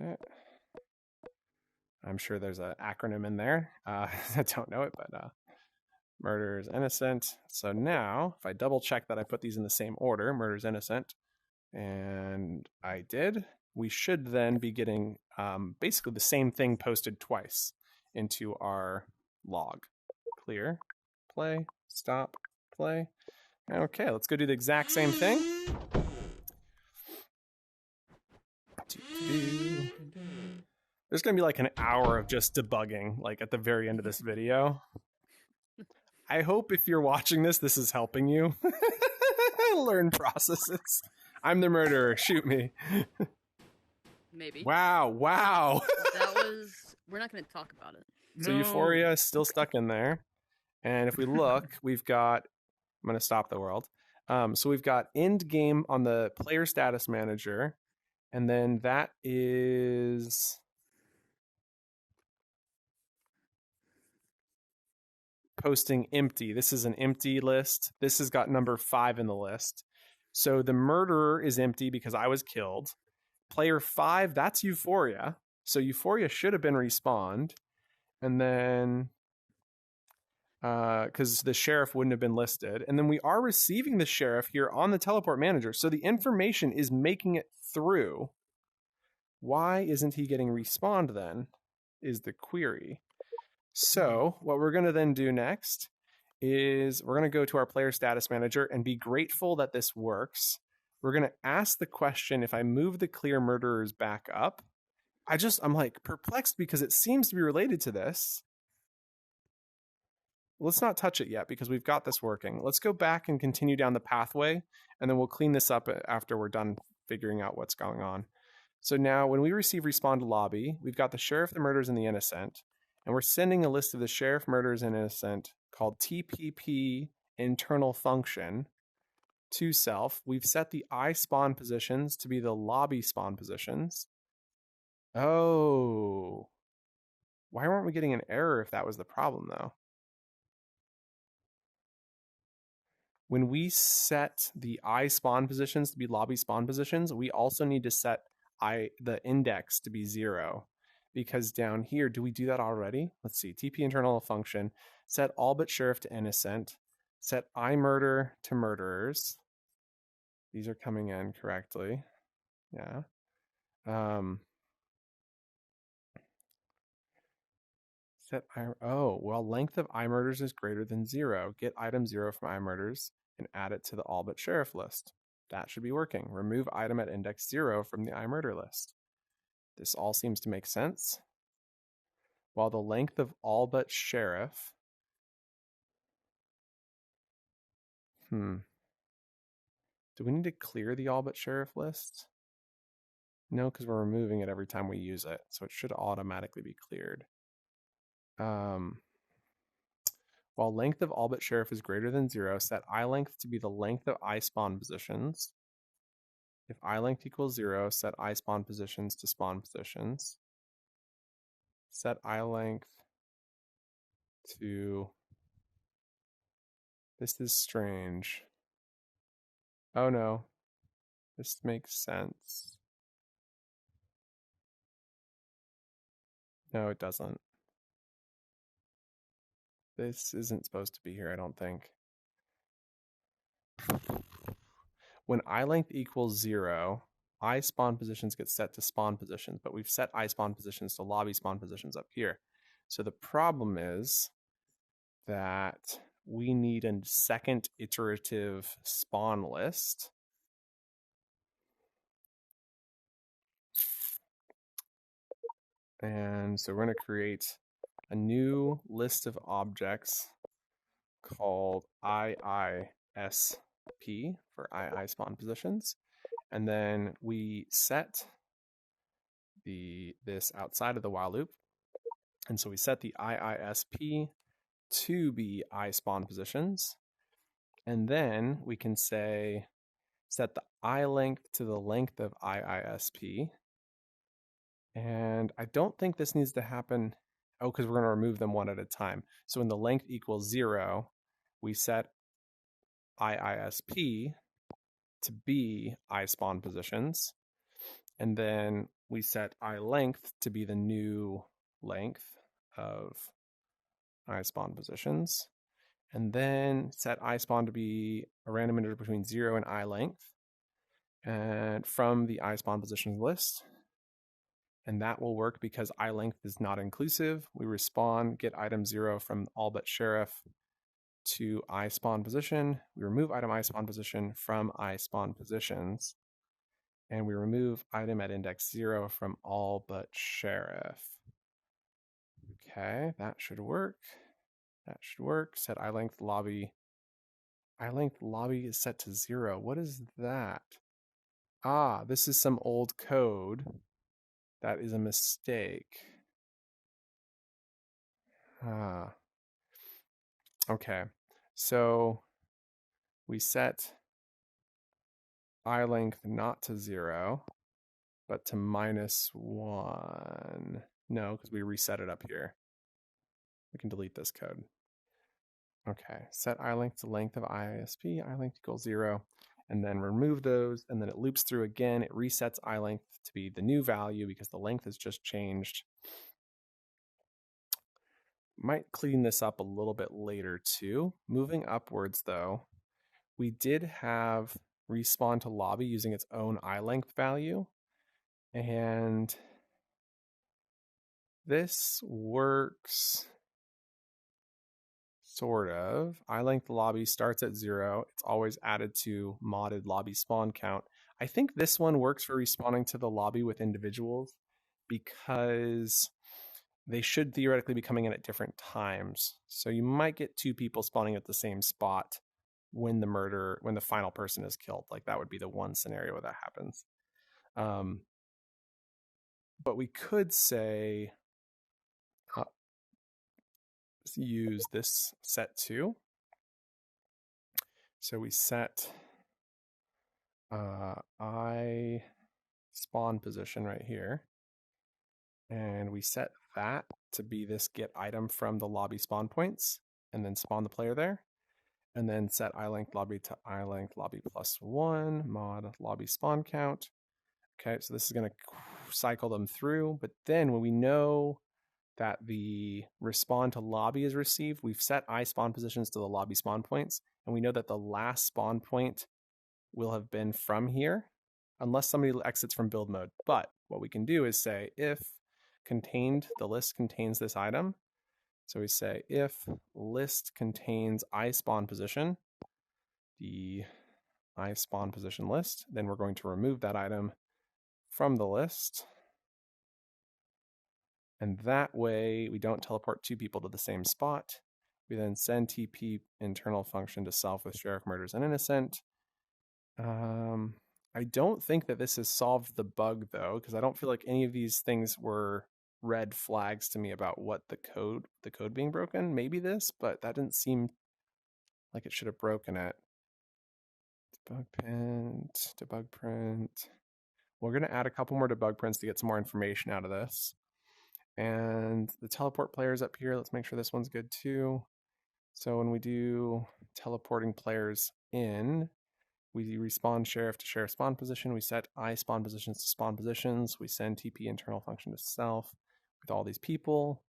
Okay. I'm sure there's an acronym in there. I don't know it, but Murder is innocent. So now, if I double check that I put these in the same order, murder is innocent, and I did, we should then be getting basically the same thing posted twice into our log. Clear, play, stop, play. Okay, let's go do the exact same thing. There's going to be like an hour of just debugging, like at the very end of this video. I hope if you're watching this, this is helping you learn processes. I'm the murderer. Shoot me. Maybe. Wow. That was. We're not going to talk about it. So Euphoria is still stuck in there. And if we look, we've got, I'm going to stop the world. So we've got end game on the player status manager. And then that is posting empty. This is an empty list. This has got number 5 in the list. So the murderer is empty because I was killed. Player 5, that's Euphoria. So Euphoria should have been respawned. And then, because the sheriff wouldn't have been listed. And then we are receiving the sheriff here on the teleport manager. So the information is making it through. Why isn't he getting respawned then, is the query. So what we're going to then do next is we're going to go to our player status manager and be grateful that this works. We're going to ask the question, if I move the clear murderers back up, I'm like perplexed because it seems to be related to this. Let's not touch it yet because we've got this working. Let's go back and continue down the pathway, and then we'll clean this up after we're done figuring out what's going on. So now when we receive respawn to lobby, we've got the sheriff, the murderers, and the innocent. And we're sending a list of the sheriff, murderers, and innocent called TPP internal function to self. We've set the I spawn positions to be the lobby spawn positions. Oh. Why weren't we getting an error if that was the problem, though? When we set the I spawn positions to be lobby spawn positions, we also need to set the index to be 0. Because down here, do we do that already? Let's see, TP internal function, set all but sheriff to innocent, set I murder to murderers. These are coming in correctly. Yeah. Length of I murders is greater than 0. Get item 0 from I murders and add it to the all but sheriff list. That should be working. Remove item at index 0 from the I murder list. This all seems to make sense. While the length of all but sheriff. Do we need to clear the all but sheriff list? No, because we're removing it every time we use it, so it should automatically be cleared. While length of all but sheriff is greater than 0, set I length to be the length of I spawn positions. If I length equals 0, set I spawn positions to spawn positions. Set I length to... This is strange. Oh no. This makes sense. No, it doesn't. This isn't supposed to be here, I don't think. When I length equals 0, I spawn positions get set to spawn positions, but we've set I spawn positions to lobby spawn positions up here. So the problem is that we need a second iterative spawn list. And so we're going to create a new list of objects called IISP for II spawn positions. And then we set this outside of the while loop. And so we set the IISP to be I spawn positions. And then we can say set the I length to the length of IISP. And I don't think this needs to happen. Oh, because we're going to remove them one at a time. So when the length equals 0, we set IISP to be I spawn positions. And then we set I length to be the new length of I spawn positions. And then set I spawn to be a random integer between 0 and I length. And from the I spawn positions list. And that will work because I length is not inclusive. We respawn, get item 0 from all but sheriff to I spawn position. We remove item I spawn position from I spawn positions. And we remove item at index 0 from all but sheriff. Okay, that should work. That should work. Set I length lobby. I length lobby is set to 0. What is that? Ah, this is some old code. That is a mistake. Ah. Okay. So we set I length not to 0, but to -1. No, because we reset it up here. We can delete this code. Okay, set I length to length of ISP, I length equals 0, and then remove those, and then it loops through again. It resets I length to be the new value because the length has just changed. Might clean this up a little bit later too. Moving upwards though, we did have respawn to lobby using its own I length value, and this works sort of. I length lobby starts at 0. It's always added to modded lobby spawn count. I think this one works for respawning to the lobby with individuals because they should theoretically be coming in at different times. So you might get 2 people spawning at the same spot when the final person is killed. Like that would be the one scenario where that happens. But we could say use this set too. So we set I spawn position right here, and we set that to be this get item from the lobby spawn points, and then spawn the player there, and then set I length lobby to I length lobby +1 mod lobby spawn count. Okay, so this is going to cycle them through, but then when we know that the respawn to lobby is received, we've set I spawn positions to the lobby spawn points, and we know that the last spawn point will have been from here, unless somebody exits from build mode. But what we can do is say if the list contains this item. So we say if list contains I spawn position, the I spawn position list, then we're going to remove that item from the list. And that way we don't teleport 2 people to the same spot. We then send TP internal function to self with sheriff murders an innocent. I don't think that this has solved the bug though, because I don't feel like any of these things were red flags to me about what the code being broken. Maybe this, but that didn't seem like it should have broken it. Debug print. We're going to add a couple more debug prints to get some more information out of this. And the teleport players up here, let's make sure this one's good too. So when we do teleporting players in, we respawn sheriff to sheriff spawn position. We set I spawn positions to spawn positions. We send TP internal function to self with all these people.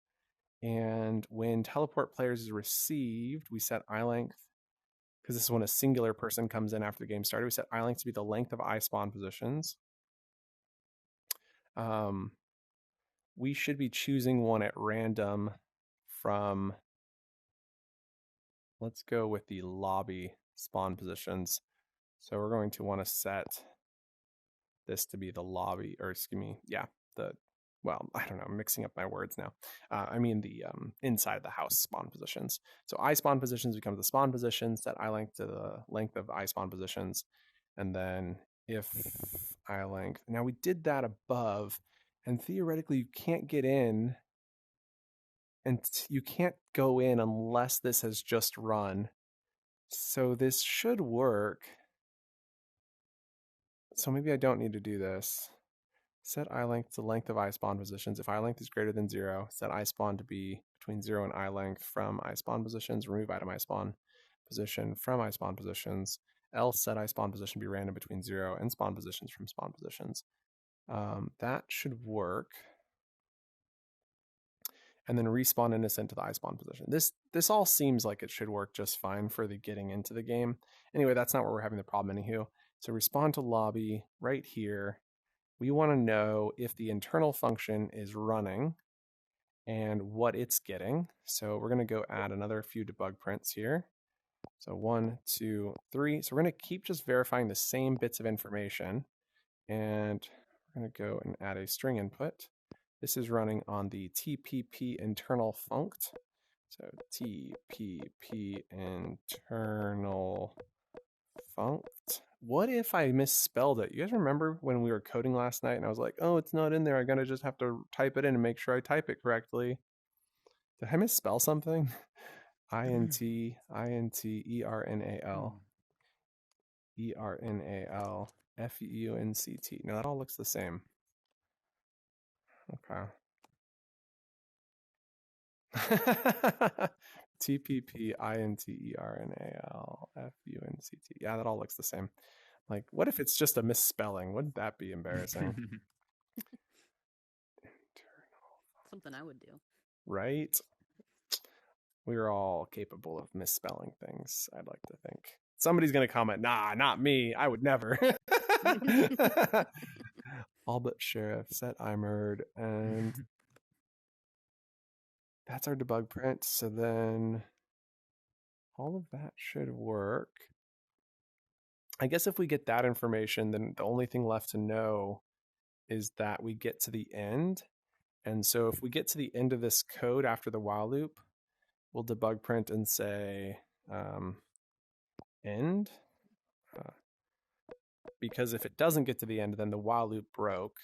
And when teleport players is received, we set I length, because this is when a singular person comes in after the game started. We set I length to be the length of I spawn positions. We should be choosing one at random from, let's go with the lobby spawn positions. So we're going to want to set this to be the lobby, or excuse me, yeah, well, I don't know, I'm mixing up my words now. I mean the inside the house spawn positions. So I spawn positions becomes the spawn position, set I length to the length of I spawn positions, and then if I length, now we did that above, and theoretically you can't get in, and you can't go in unless this has just run. So this should work. So maybe I don't need to do this. Set I length to length of I spawn positions. If I length is greater than 0, set I spawn to be between 0 and I length from I spawn positions. Remove item I spawn position from I spawn positions. Else set I spawn position be random between 0 and spawn positions from spawn positions. That should work. and then respawn innocent to the iSpawn position. This all seems like it should work just fine for the getting into the game. Anyway, that's not where we're having the problem anywho. So respond to lobby right here. We want to know if the internal function is running and what it's getting. So we're going to go add another few debug prints here. So 1, 2, 3. So we're going to keep just verifying the same bits of information. And we're going to go and add a string input. This is running on the TPP internal funct. So TPP internal funct. What if I misspelled it? You guys remember when we were coding last night and I was like, oh, it's not in there. I'm going to just have to type it in and make sure I type it correctly. Did I misspell something? INT, ERNAL, ERNAL, FUNCT. No, that all looks the same. Okay. TPP, INTERNAL, FUNCT. Yeah, that all looks the same. Like, what if it's just a misspelling? Wouldn't that be embarrassing? Something I would do. Right? We're all capable of misspelling things, I'd like to think. Somebody's going to comment, nah, not me. I would never. All but sheriff, set IMERD, and that's our debug print. So then all of that should work. I guess if we get that information, then the only thing left to know is that we get to the end. And so if we get to the end of this code after the while loop, we'll debug print and say end. Because if it doesn't get to the end, then the while loop broke.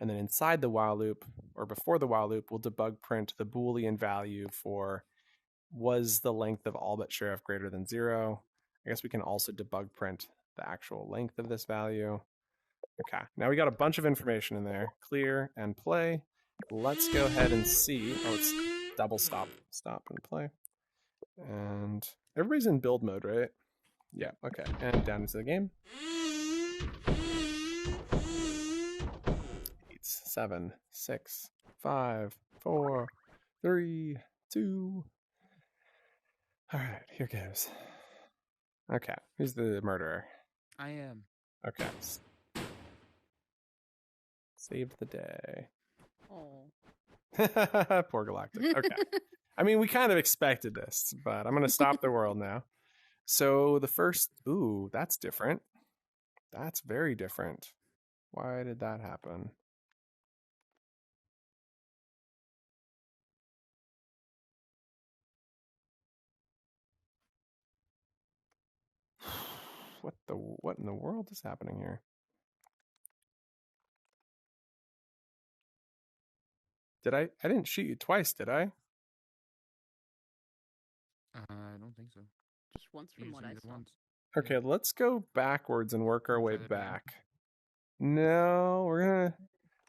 And then inside the while loop, or before the while loop, we'll debug print the Boolean value for was the length of all but sheriff greater than 0. I guess we can also debug print the actual length of this value. Okay, now we got a bunch of information in there. Clear and play. Let's go ahead and see. Oh, it's double stop and play. And everybody's in build mode, right? Yeah, okay. And down into the game. 8, 7, 6, 5, 4, 3, 2. All right, here goes. Okay, who's the murderer? I am. Okay. Saved the day. Oh. Poor Galactic. Okay. I mean, we kind of expected this, but I'm going to stop the world now. So the first, ooh, that's different. That's very different. Why did that happen? What in the world is happening here? I didn't shoot you twice, did I? I don't think so. Just once from what I saw. Once. Okay, let's go backwards and work our way Try that again. back. No,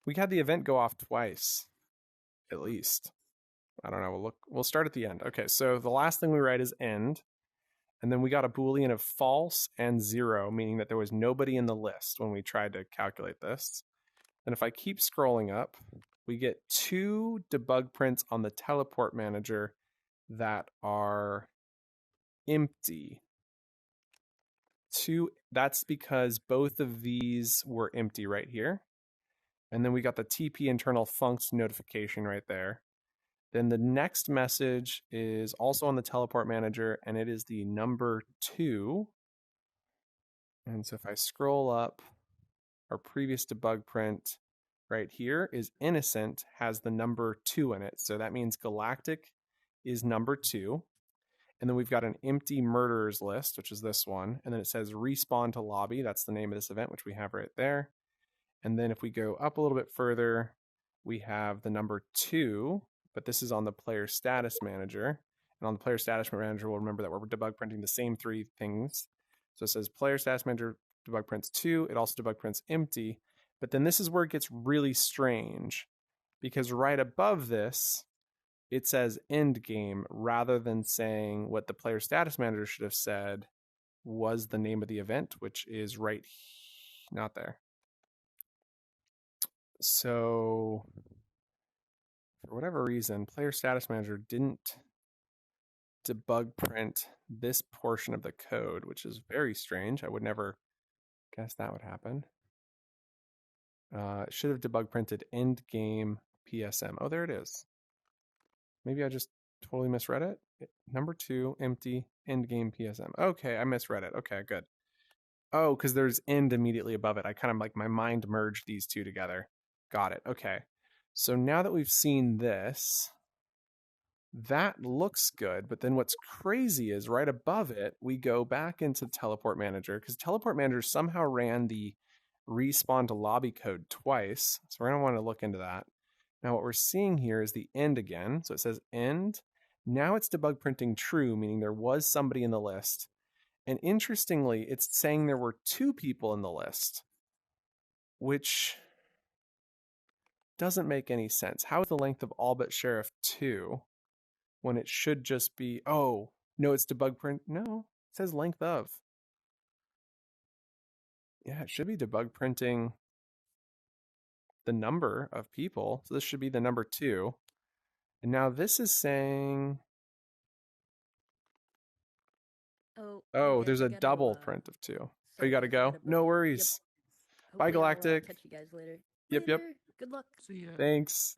we had the event go off twice, at least. I don't know. We'll start at the end. Okay, so the last thing we write is end. And then we got a Boolean of false and 0, meaning that there was nobody in the list when we tried to calculate this. And if I keep scrolling up, we get 2 debug prints on the teleport manager that are empty. That's because both of these were empty right here. And then we got the TP internal funct notification right there. Then the next message is also on the teleport manager, and it is the number 2. And so if I scroll up, our previous debug print right here is innocent, has the number 2 in it. So that means Galactic is number 2. And then we've got an empty murderers list, which is this one. And then it says respawn to lobby. That's the name of this event, which we have right there. And then if we go up a little bit further, we have the number 2. But this is on the player status manager. And on the player status manager, we'll remember that we're debug printing the same 3 things. So it says player status manager debug prints 2. It also debug prints empty. But then this is where it gets really strange, because right above this, it says end game rather than saying what the player status manager should have said was the name of the event, which is right not there. So for whatever reason, player status manager didn't debug print this portion of the code, which is very strange. I would never guess that would happen. It should have debug printed end game PSM. Oh, there it is. Maybe I just totally misread it. Number 2, empty, end game PSM. Okay, I misread it. Okay, good. Oh, because there's end immediately above it. I kind of like my mind merged these two together. Got it. Okay. So now that we've seen this, that looks good. But then what's crazy is right above it, we go back into Teleport Manager because Teleport Manager somehow ran the respawn to lobby code twice. So we're going to want to look into that. Now what we're seeing here is the end again. So it says end. Now it's debug printing true, meaning there was somebody in the list. And interestingly, it's saying there were 2 people in the list, which doesn't make any sense. How is the length of all but sheriff 2 when it should just be, oh, no, it's debug print. No, it says length of. Yeah, it should be debug printing the number of people. So this should be the number 2. And now this is saying, oh, there's a double print of 2. Oh, you got to go? No worries. Yep. Bye, Galactic. Catch you guys later. Yep. Good luck. See ya. Thanks.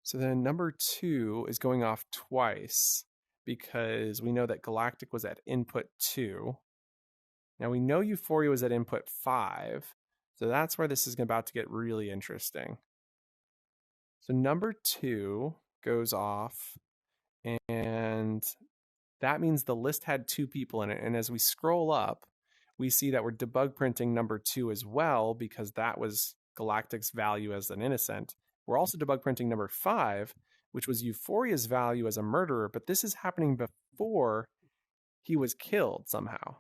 So then number 2 is going off twice because we know that Galactic was at input 2. Now we know Euphoria was at input 5. So that's where this is about to get really interesting. So number 2 goes off, and that means the list had 2 people in it. And as we scroll up, we see that we're debug printing number 2 as well because that was Galactic's value as an innocent. We're also debug printing number 5, which was Euphoria's value as a murderer, but this is happening before he was killed somehow.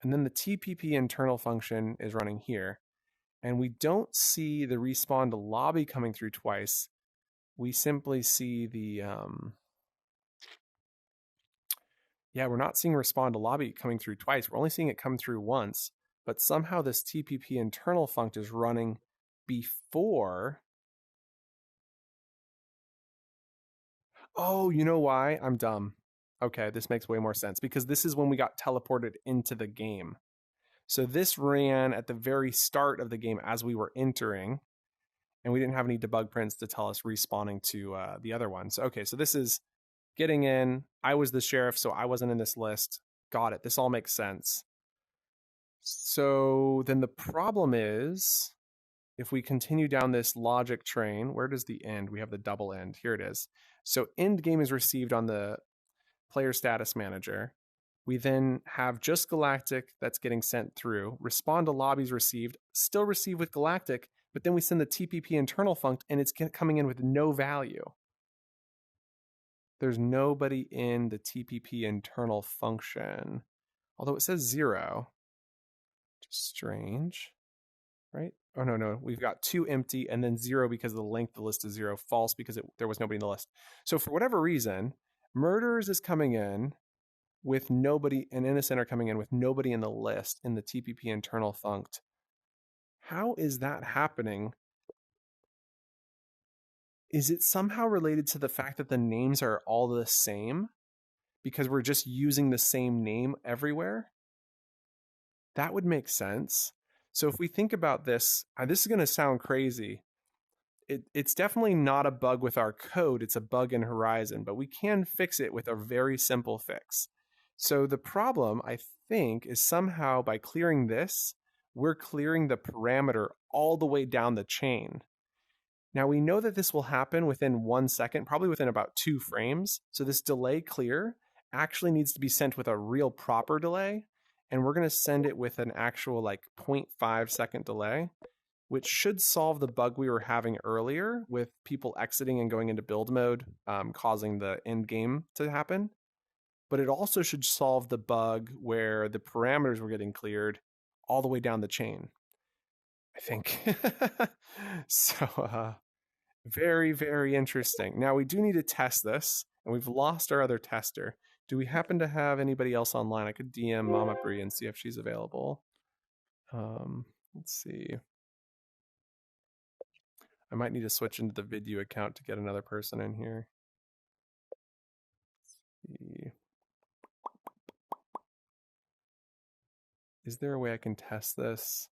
And then the TPP internal function is running here. And we don't see the respawn to lobby coming through twice. We simply see the, we're not seeing respond to lobby coming through twice. We're only seeing it come through once. But somehow this TPP internal funct is running before. Oh, you know why? I'm dumb. Okay, this makes way more sense because this is when we got teleported into the game. So this ran at the very start of the game as we were entering, and we didn't have any debug prints to tell us respawning to the other ones. Okay, so this is getting in. I was the sheriff, so I wasn't in this list. Got it. This all makes sense. So then the problem is, if we continue down this logic train, where does the end? We have the double end. Here it is. So end game is received on the player status manager. We then have just Galactic that's getting sent through. Respond to lobbies received, still received with Galactic, but then we send the TPP internal funct and it's coming in with no value. There's nobody in the TPP internal function, although it says 0. Just strange, right? Oh, no. We've got 2 empty and then 0 because the length of the list is 0. False because there was nobody in the list. So for whatever reason, murderers is coming in with nobody, and innocent are coming in with nobody in the list in the TPP internal funct. How is that happening? Is it somehow related to the fact that the names are all the same because we're just using the same name everywhere? That would make sense. So if we think about this, this is going to sound crazy. It's definitely not a bug with our code. It's a bug in Horizon, but we can fix it with a very simple fix. So the problem, I think, is somehow by clearing this, we're clearing the parameter all the way down the chain. Now we know that this will happen within 1 second, probably within about 2 frames. So this delay clear actually needs to be sent with a real proper delay. And we're going to send it with an actual 0.5 second delay, which should solve the bug we were having earlier with people exiting and going into build mode, causing the end game to happen. But it also should solve the bug where the parameters were getting cleared all the way down the chain, I think. So very, very interesting. Now we do need to test this, and we've lost our other tester. Do we happen to have anybody else online? I could DM Mama Bree and see if she's available. Let's see. I might need to switch into the Vidyuu account to get another person in here. Is there a way I can test this?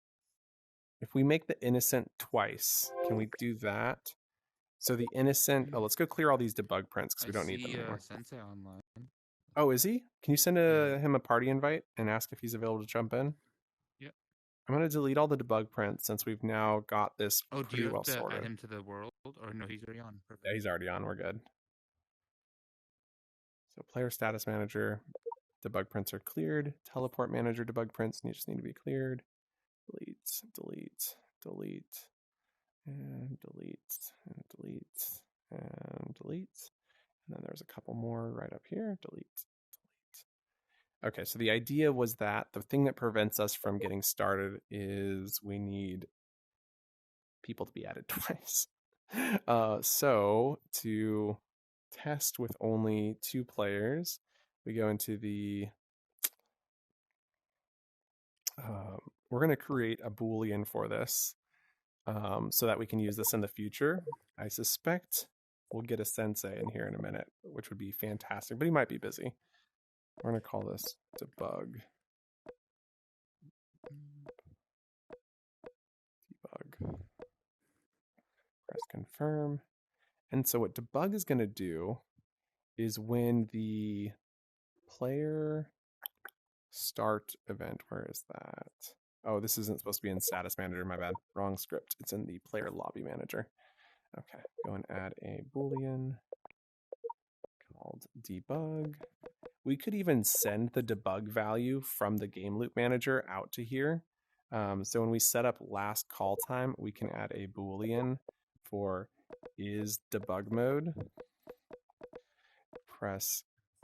If we make the innocent twice, can we do that? So the innocent, oh, let's go clear all these debug prints because we don't need them anymore. Sensei online. Oh, is he? Can you send him a party invite and ask if he's available to jump in? Yep. I'm going to delete all the debug prints since we've now got this do pretty you have well to sorted. add him to the world? Or no, he's already on. Perfect. Yeah, he's already on. We're good. So player status manager, debug prints are cleared. Teleport manager debug prints just need to be cleared. Delete, delete, delete, and delete, and delete, and delete. And then there's a couple more right up here. Delete, delete. Okay, so the idea was that the thing that prevents us from getting started is we need people to be added twice. So to test with only 2 players, we go into the we're going to create a Boolean for this so that we can use this in the future. I suspect we'll get a sensei in here in a minute, which would be fantastic, but he might be busy. We're going to call this debug. Debug. Press confirm. And so what debug is going to do is when the player start event, where is that? Oh, this isn't supposed to be in status manager, my bad. Wrong script. It's in the player lobby manager. Okay, go and add a Boolean called debug. We could even send the debug value from the game loop manager out to here. So when we set up last call time, we can add a Boolean for is debug mode. Press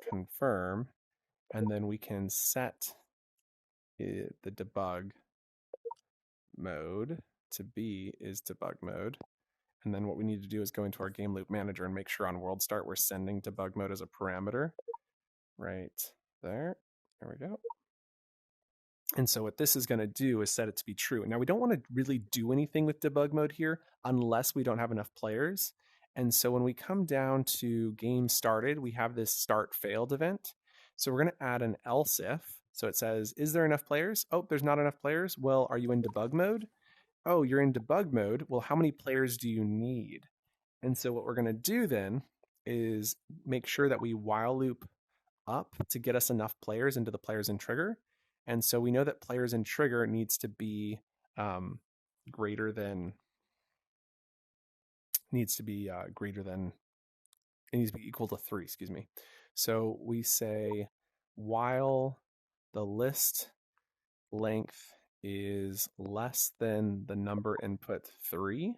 confirm, and then we can set the debug mode to be is debug mode. And then what we need to do is go into our game loop manager and make sure on world start we're sending debug mode as a parameter right there. There we go. And so what this is going to do is set it to be true. Now we don't want to really do anything with debug mode here unless we don't have enough players. And so when we come down to game started, we have this start failed event. So we're going to add an else if. So it says, is there enough players? Oh, there's not enough players. Well, are you in debug mode? Oh, you're in debug mode. Well, how many players do you need? And so what we're going to do then is make sure that we while loop up to get us enough players into the players in trigger. And so we know that players in trigger needs to be greater than, it needs to be equal to 3, excuse me. So we say while the list length is less than the number input 3,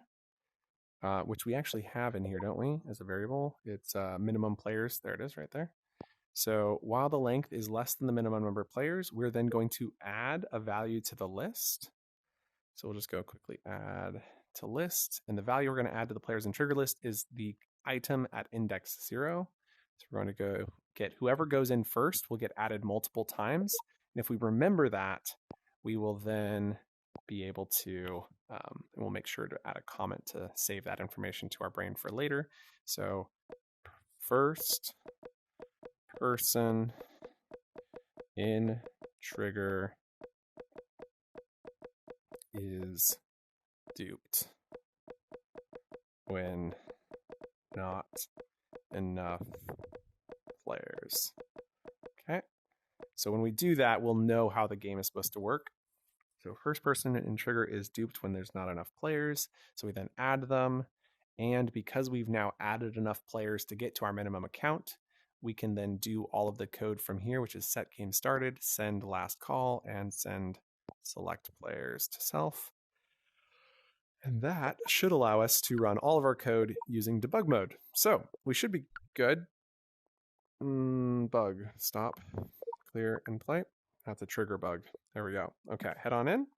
which we actually have in here, don't we, as a variable? It's minimum players. There it is right there. So while the length is less than the minimum number of players, we're then going to add a value to the list. So we'll just go quickly add to list. And the value we're going to add to the players in trigger list is the item at index 0. So we're going to go get whoever goes in first will get added multiple times. And if we remember that, we will then be able to, and we'll make sure to add a comment to save that information to our brain for later. So first person in trigger is duped when not enough players. Okay, so when we do that, we'll know how the game is supposed to work. So first person in trigger is duped when there's not enough players. So we then add them. And because we've now added enough players to get to our minimum account, we can then do all of the code from here, which is set game started, send last call, and send select players to self. And that should allow us to run all of our code using debug mode. So we should be good. Bug, stop, clear, and play. That's a trigger bug. There we go. Okay, head on in.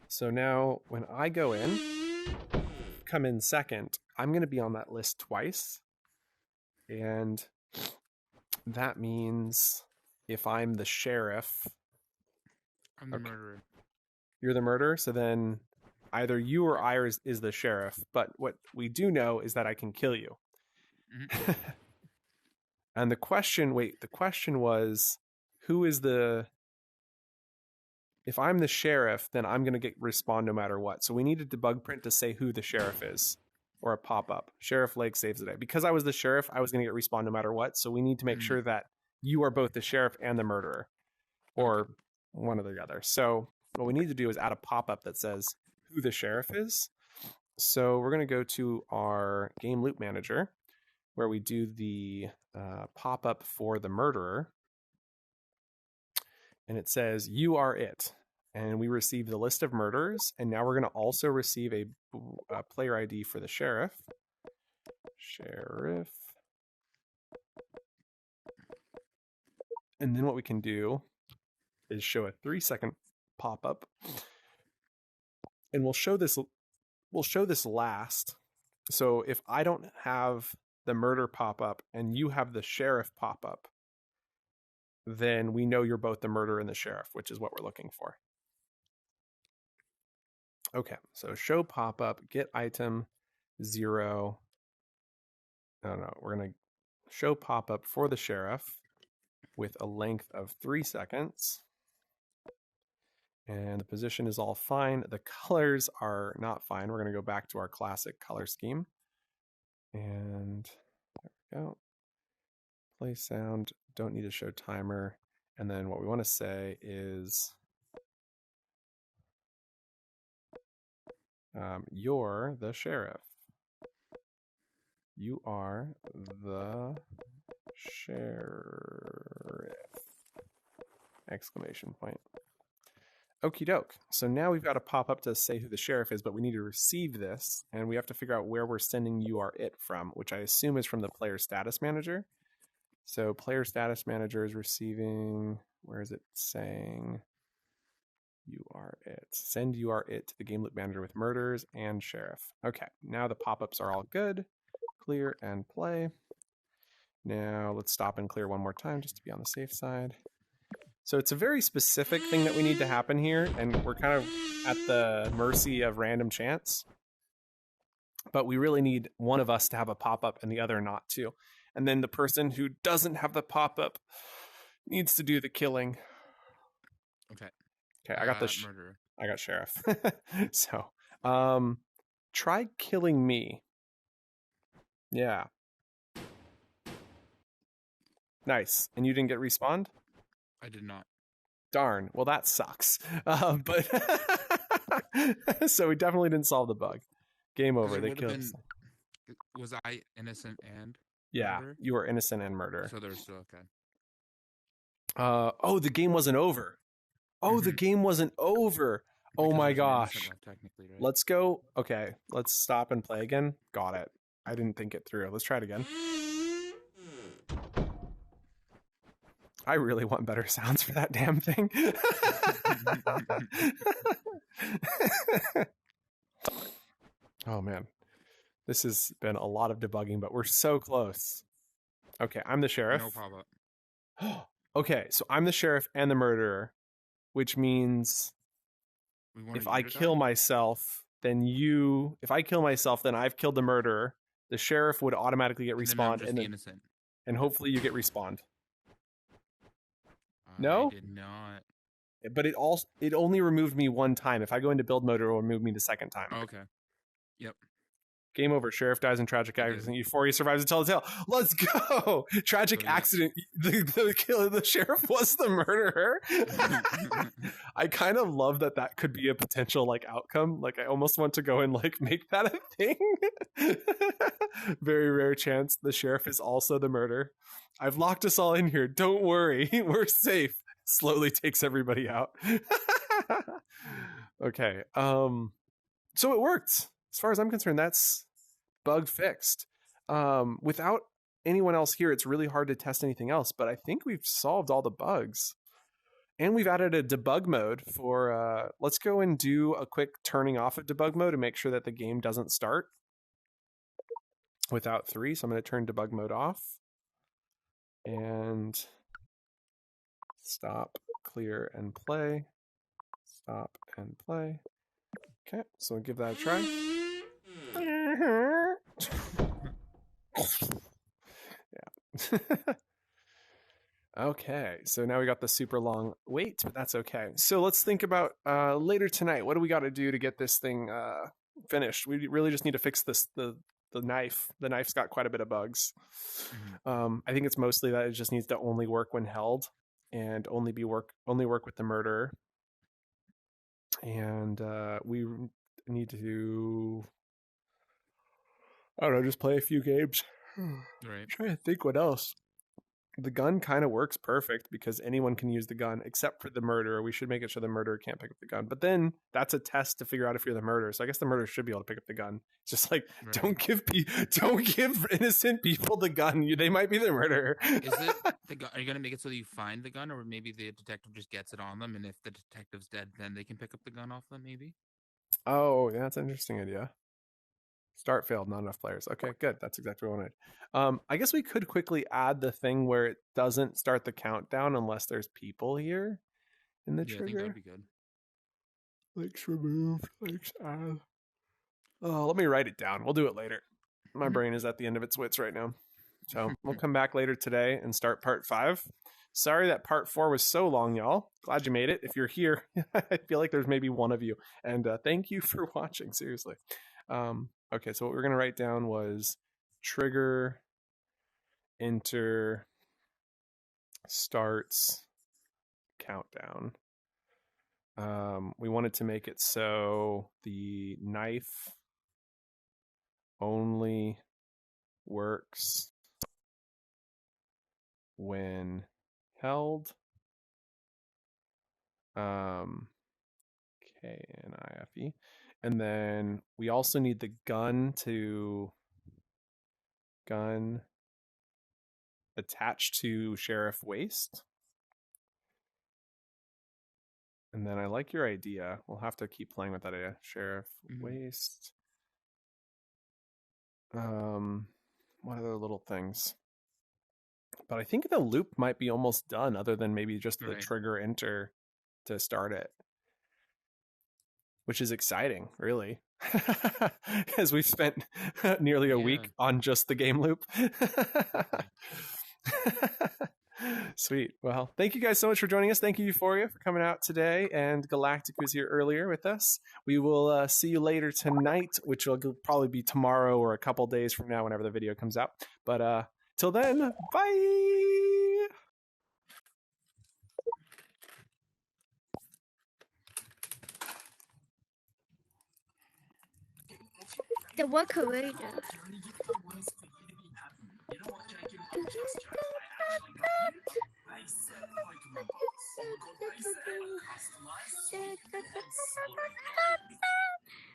So now when I go in, come in second, I'm going to be on that list twice. And that means if I'm the sheriff... I'm the murderer. You're the murderer, so then either you or I is the sheriff, but what we do know is that I can kill you. Mm-hmm. And the question was, who is the... If I'm the sheriff, then I'm going to get respawn no matter what. So we need a debug print to say who the sheriff is, or a pop-up. Sheriff Lake saves the day. Because I was the sheriff, I was going to get respawn no matter what. So we need to make sure that you are both the sheriff and the murderer, or one or the other. So what we need to do is add a pop-up that says who the sheriff is. So we're going to go to our game loop manager, where we do the pop-up for the murderer. And it says, you are it. And we receive the list of murderers. And now we're going to also receive a player ID for the sheriff. Sheriff. And then what we can do is show a 3-second pop-up. And we'll show this last. So if I don't have the murder pop-up and you have the sheriff pop-up, then we know you're both the murderer and the sheriff, which is what we're looking for. Okay, so show pop-up, get item 0. No, we're going to show pop-up for the sheriff with a length of 3 seconds. And the position is all fine. The colors are not fine. We're going to go back to our classic color scheme. And there we go. Play sound, don't need to show timer. And then what we want to say is you're the sheriff. You are the sheriff! Exclamation point. Okie doke. So now we've got a pop up to say who the sheriff is, but we need to receive this, and we have to figure out where we're sending you are it from, which I assume is from the player status manager. So player status manager is receiving, where is it saying you are it? Send you are it to the game loop manager with murderers and sheriff. Okay, now the pop-ups are all good. Clear and play. Now let's stop and clear one more time just to be on the safe side. So it's a very specific thing that we need to happen here, and we're kind of at the mercy of random chance. But we really need one of us to have a pop-up and the other not to. And then the person who doesn't have the pop-up needs to do the killing. Okay. Okay, I got the murderer. I got sheriff. So, try killing me. Yeah. Nice. And you didn't get respawned? I did not. Darn. Well, that sucks. But so we definitely didn't solve the bug. Game over. They killed us. Was I innocent and Yeah, murder? you were innocent and murder. So there's still okay. Oh, the game wasn't over. Oh, the game wasn't over. Oh Because my there's an innocent gosh. left, technically, right? Let's go. Okay, let's stop and play again. Got it. I didn't think it through. Let's try it again. I really want better sounds for that damn thing. Oh man. This has been a lot of debugging, but we're so close. Okay, I'm the sheriff. No pop-up. Okay, so I'm the sheriff and the murderer, which means if I kill myself, then if I kill myself, then I've killed the murderer. The sheriff would automatically get respawned, innocent. And hopefully you get respawned. No? I did not. But it only removed me one time. If I go into build mode, it will remove me the second time. Okay. Yep. Game over. Sheriff dies in tragic accident. Euphoria survives to tell the tale. Let's go! Tragic accident. The sheriff was the murderer. I kind of love that could be a potential outcome. I almost want to go and make that a thing. Very rare chance the sheriff is also the murderer. I've locked us all in here. Don't worry. We're safe. Slowly takes everybody out. Okay. So it worked. As far as I'm concerned, that's bug fixed. Without anyone else here, it's really hard to test anything else, but I think we've solved all the bugs. And we've added a debug mode for, let's go and do a quick turning off of debug mode to make sure that the game doesn't start without 3. So I'm going to turn debug mode off. And stop, clear, and play. Stop and play. Okay, so we'll give that a try. Yeah. Okay, so now we got the super long wait, but that's okay. So let's think about later tonight. What do we got to do to get this thing finished? We really just need to fix the knife. The knife's got quite a bit of bugs. I think it's mostly that it just needs to only work when held and only work with the murderer. And we need to, I don't know, just play a few games. Right. I'm trying to think what else. The gun kind of works perfect because anyone can use the gun except for the murderer. We should make it so the murderer can't pick up the gun. But then that's a test to figure out if you're the murderer. So I guess the murderer should be able to pick up the gun. It's just like, Right. don't give innocent people the gun. They might be the murderer. Is it the gun? Are you gonna make it so that you find the gun, or maybe the detective just gets it on them, and if the detective's dead, then they can pick up the gun off them? Maybe. Oh, yeah, that's an interesting idea. Start failed, not enough players. Okay, good. That's exactly what I wanted. I guess we could quickly add the thing where it doesn't start the countdown unless there's people here in the Yeah, I trigger. think that'd be good. Links removed. Links add. Oh, let me write it down. We'll do it later. My brain is at the end of its wits right now. So we'll come back later today and start part 5. Sorry that part 4 was so long, y'all. Glad you made it. If you're here, I feel like there's maybe one of you. And thank you for watching, seriously. Okay, so what we're going to write down was trigger, enter, starts, countdown. We wanted to make it so the knife only works when held. K-N-I-F-E. And then we also need the gun attached to Sheriff Waste. And then I like your idea. We'll have to keep playing with that idea. Sheriff Waste. What other little things? But I think the loop might be almost done, other than maybe just the trigger enter to start it. Which is exciting, really. As we've spent nearly a week on just the game loop. Sweet. Well, thank you guys so much for joining us. Thank you, Euphoria, for coming out today. And Galactic was here earlier with us. We will see you later tonight, which will probably be tomorrow or a couple days from now whenever the video comes out. But till then, bye! The one courageous.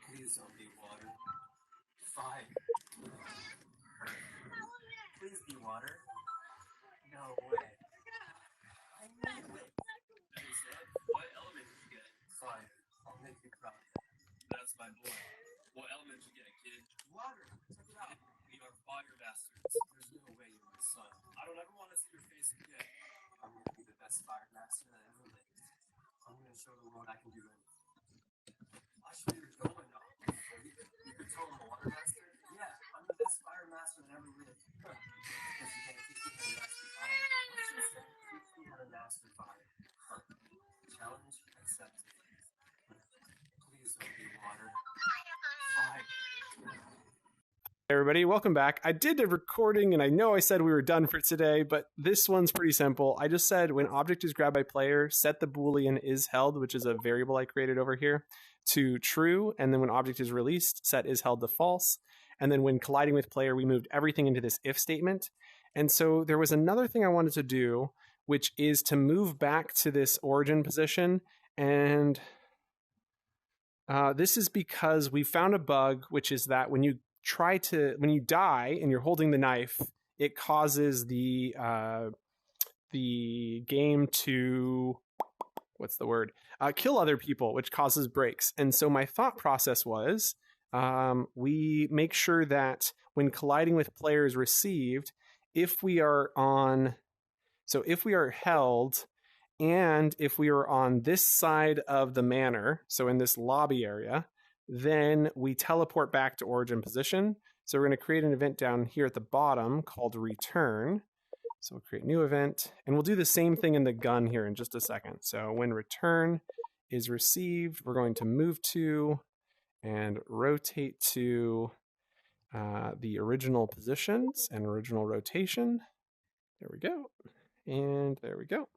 Please don't be water. Fine. Please be water. No way. I knew it. What element did you get? Fire. I'll make you cry. That's my boy. What element did you get, kid? Water. Check it out. We are fire bastards. There's no way you're my son. I don't ever want to see your face again. I'm going to be the best fire master that ever lived. I'm going to show the world I can do anything. I'll show you what's going on. You're total water master? Yeah, I'm the best fire master that ever lived. Because you can't teach me how to master fire. Teach me how to master fire. Challenge accepted. Please don't be water. Fire. Hey everybody, welcome back. I did a recording and I know I said we were done for today, but this one's pretty simple. I just said when object is grabbed by player, set the boolean is held, which is a variable I created over here, to true, and then when object is released, set is held to false. And then when colliding with player, we moved everything into this if statement. And so there was another thing I wanted to do, which is to move back to this origin position. And this is because we found a bug, which is that when you die and you're holding the knife, it causes the game to, kill other people, which causes breaks. And so my thought process was, we make sure that when colliding with players received, if we are held, and if we are on this side of the manor, so in this lobby area, then we teleport back to origin position. So we're going to create an event down here at the bottom called return. So we'll create new event, and we'll do the same thing in the gun here in just a second. So when return is received, we're going to move to and rotate to the original positions and original rotation. There we go. And there we go.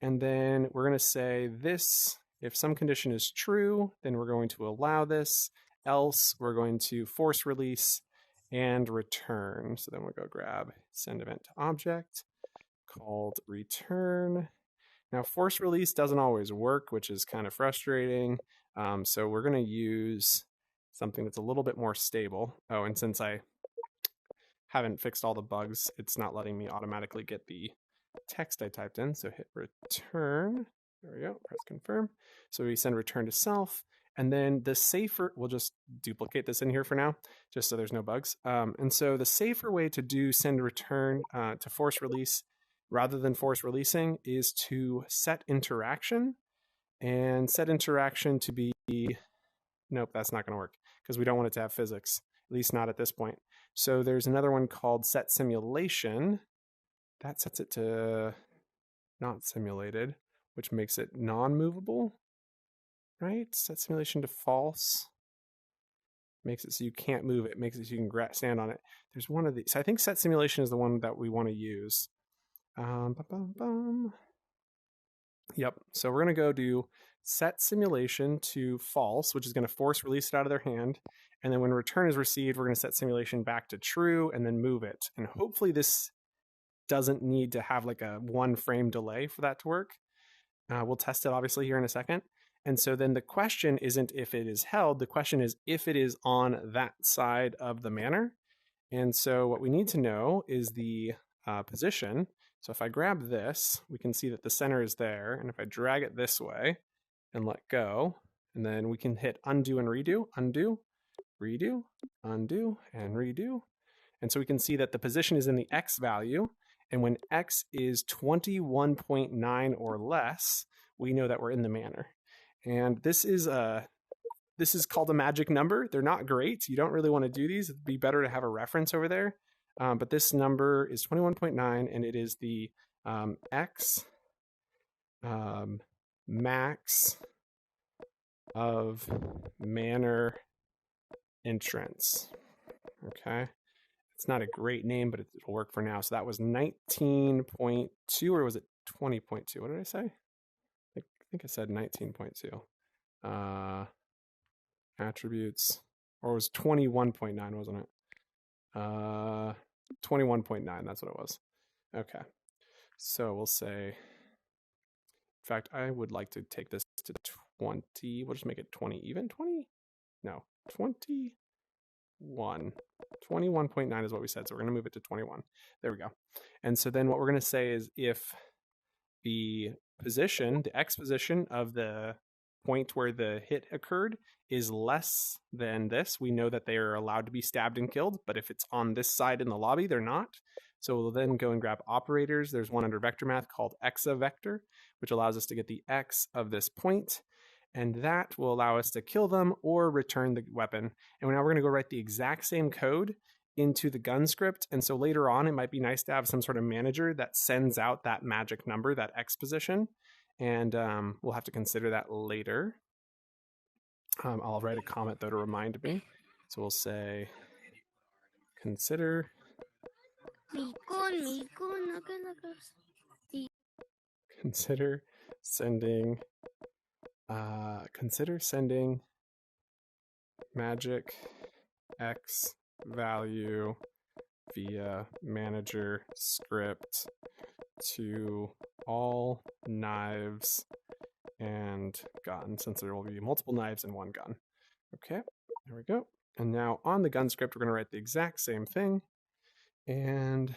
And then we're going to say this, if some condition is true, then we're going to allow this, else we're going to force release and return. So then we'll go grab send event to object called return. Now force release doesn't always work, which is kind of frustrating. So we're going to use something that's a little bit more stable. Oh, and since I haven't fixed all the bugs, it's not letting me automatically get the text I typed in. So hit return. There we go. Press confirm. So we send return to self. And then the safer, we'll just duplicate this in here for now, just so there's no bugs. And so the safer way to do send return to force release rather than force releasing is to set interaction, and set interaction to be, nope, that's not going to work because we don't want it to have physics, at least not at this point. So there's another one called set simulation. That sets it to not simulated, which makes it non-movable, right? Set simulation to false. Makes it so you can't move it. Makes it so you can stand on it. There's one of these. So I think set simulation is the one that we want to use. Yep. So we're going to go do set simulation to false, which is going to force release it out of their hand. And then when return is received, we're going to set simulation back to true and then move it. And hopefully this doesn't need to have like a 1 frame delay for that to work. We'll test it obviously here in a second. And so then the question isn't if it is held, the question is if it is on that side of the manor. And so what we need to know is the position. So if I grab this, we can see that the center is there. And if I drag it this way and let go, and then we can hit undo and redo, undo, redo, undo, and redo. And so we can see that the position is in the X value. And when X is 21.9 or less, we know that we're in the manor. And this is called a magic number. They're not great. You don't really want to do these. It'd be better to have a reference over there. But this number is 21.9, and it is the X max of manor entrance. Okay. It's not a great name, but it'll work for now. So that was 19.2, or was it 20.2? What did I say? I think I said 19.2. Attributes, or it was 21.9, wasn't it? 21.9, that's what it was. Okay. So we'll say, in fact, I would like to take this to 20. We'll just make it 20 even. 20? No, 21. 21.9 is what we said, so we're going to move it to 21. There we go. And so then what we're going to say is if the position, the X position of the point where the hit occurred is less than this, we know that they are allowed to be stabbed and killed. But if it's on this side in the lobby, they're not. So we'll then go and grab operators. There's one under vector math called exavector, which allows us to get the X of this point. And that will allow us to kill them or return the weapon. And now we're going to go write the exact same code into the gun script. And so later on, it might be nice to have some sort of manager that sends out that magic number, that X position. And we'll have to consider that later. I'll write a comment, though, to remind me. So we'll say, consider sending magic X value via manager script to all knives and gun, since there will be multiple knives and one gun. Okay, there we go. And now on the gun script, we're going to write the exact same thing. And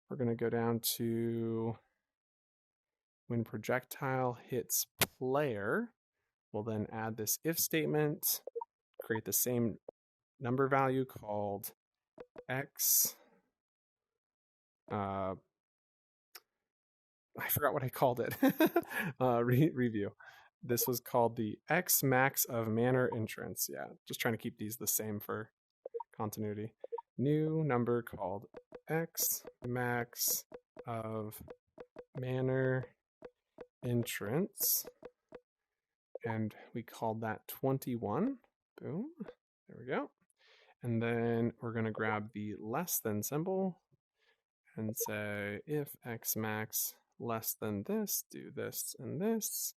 we're going to go down to when projectile hits player, we'll then add this if statement, create the same number value called X. I forgot what I called it. Review. This was called the X max of Manor entrance. Yeah, just trying to keep these the same for continuity. New number called X max of Manor entrance. And we called that 21. Boom. There we go. And then we're going to grab the less than symbol and say if X max less than this, do this and this.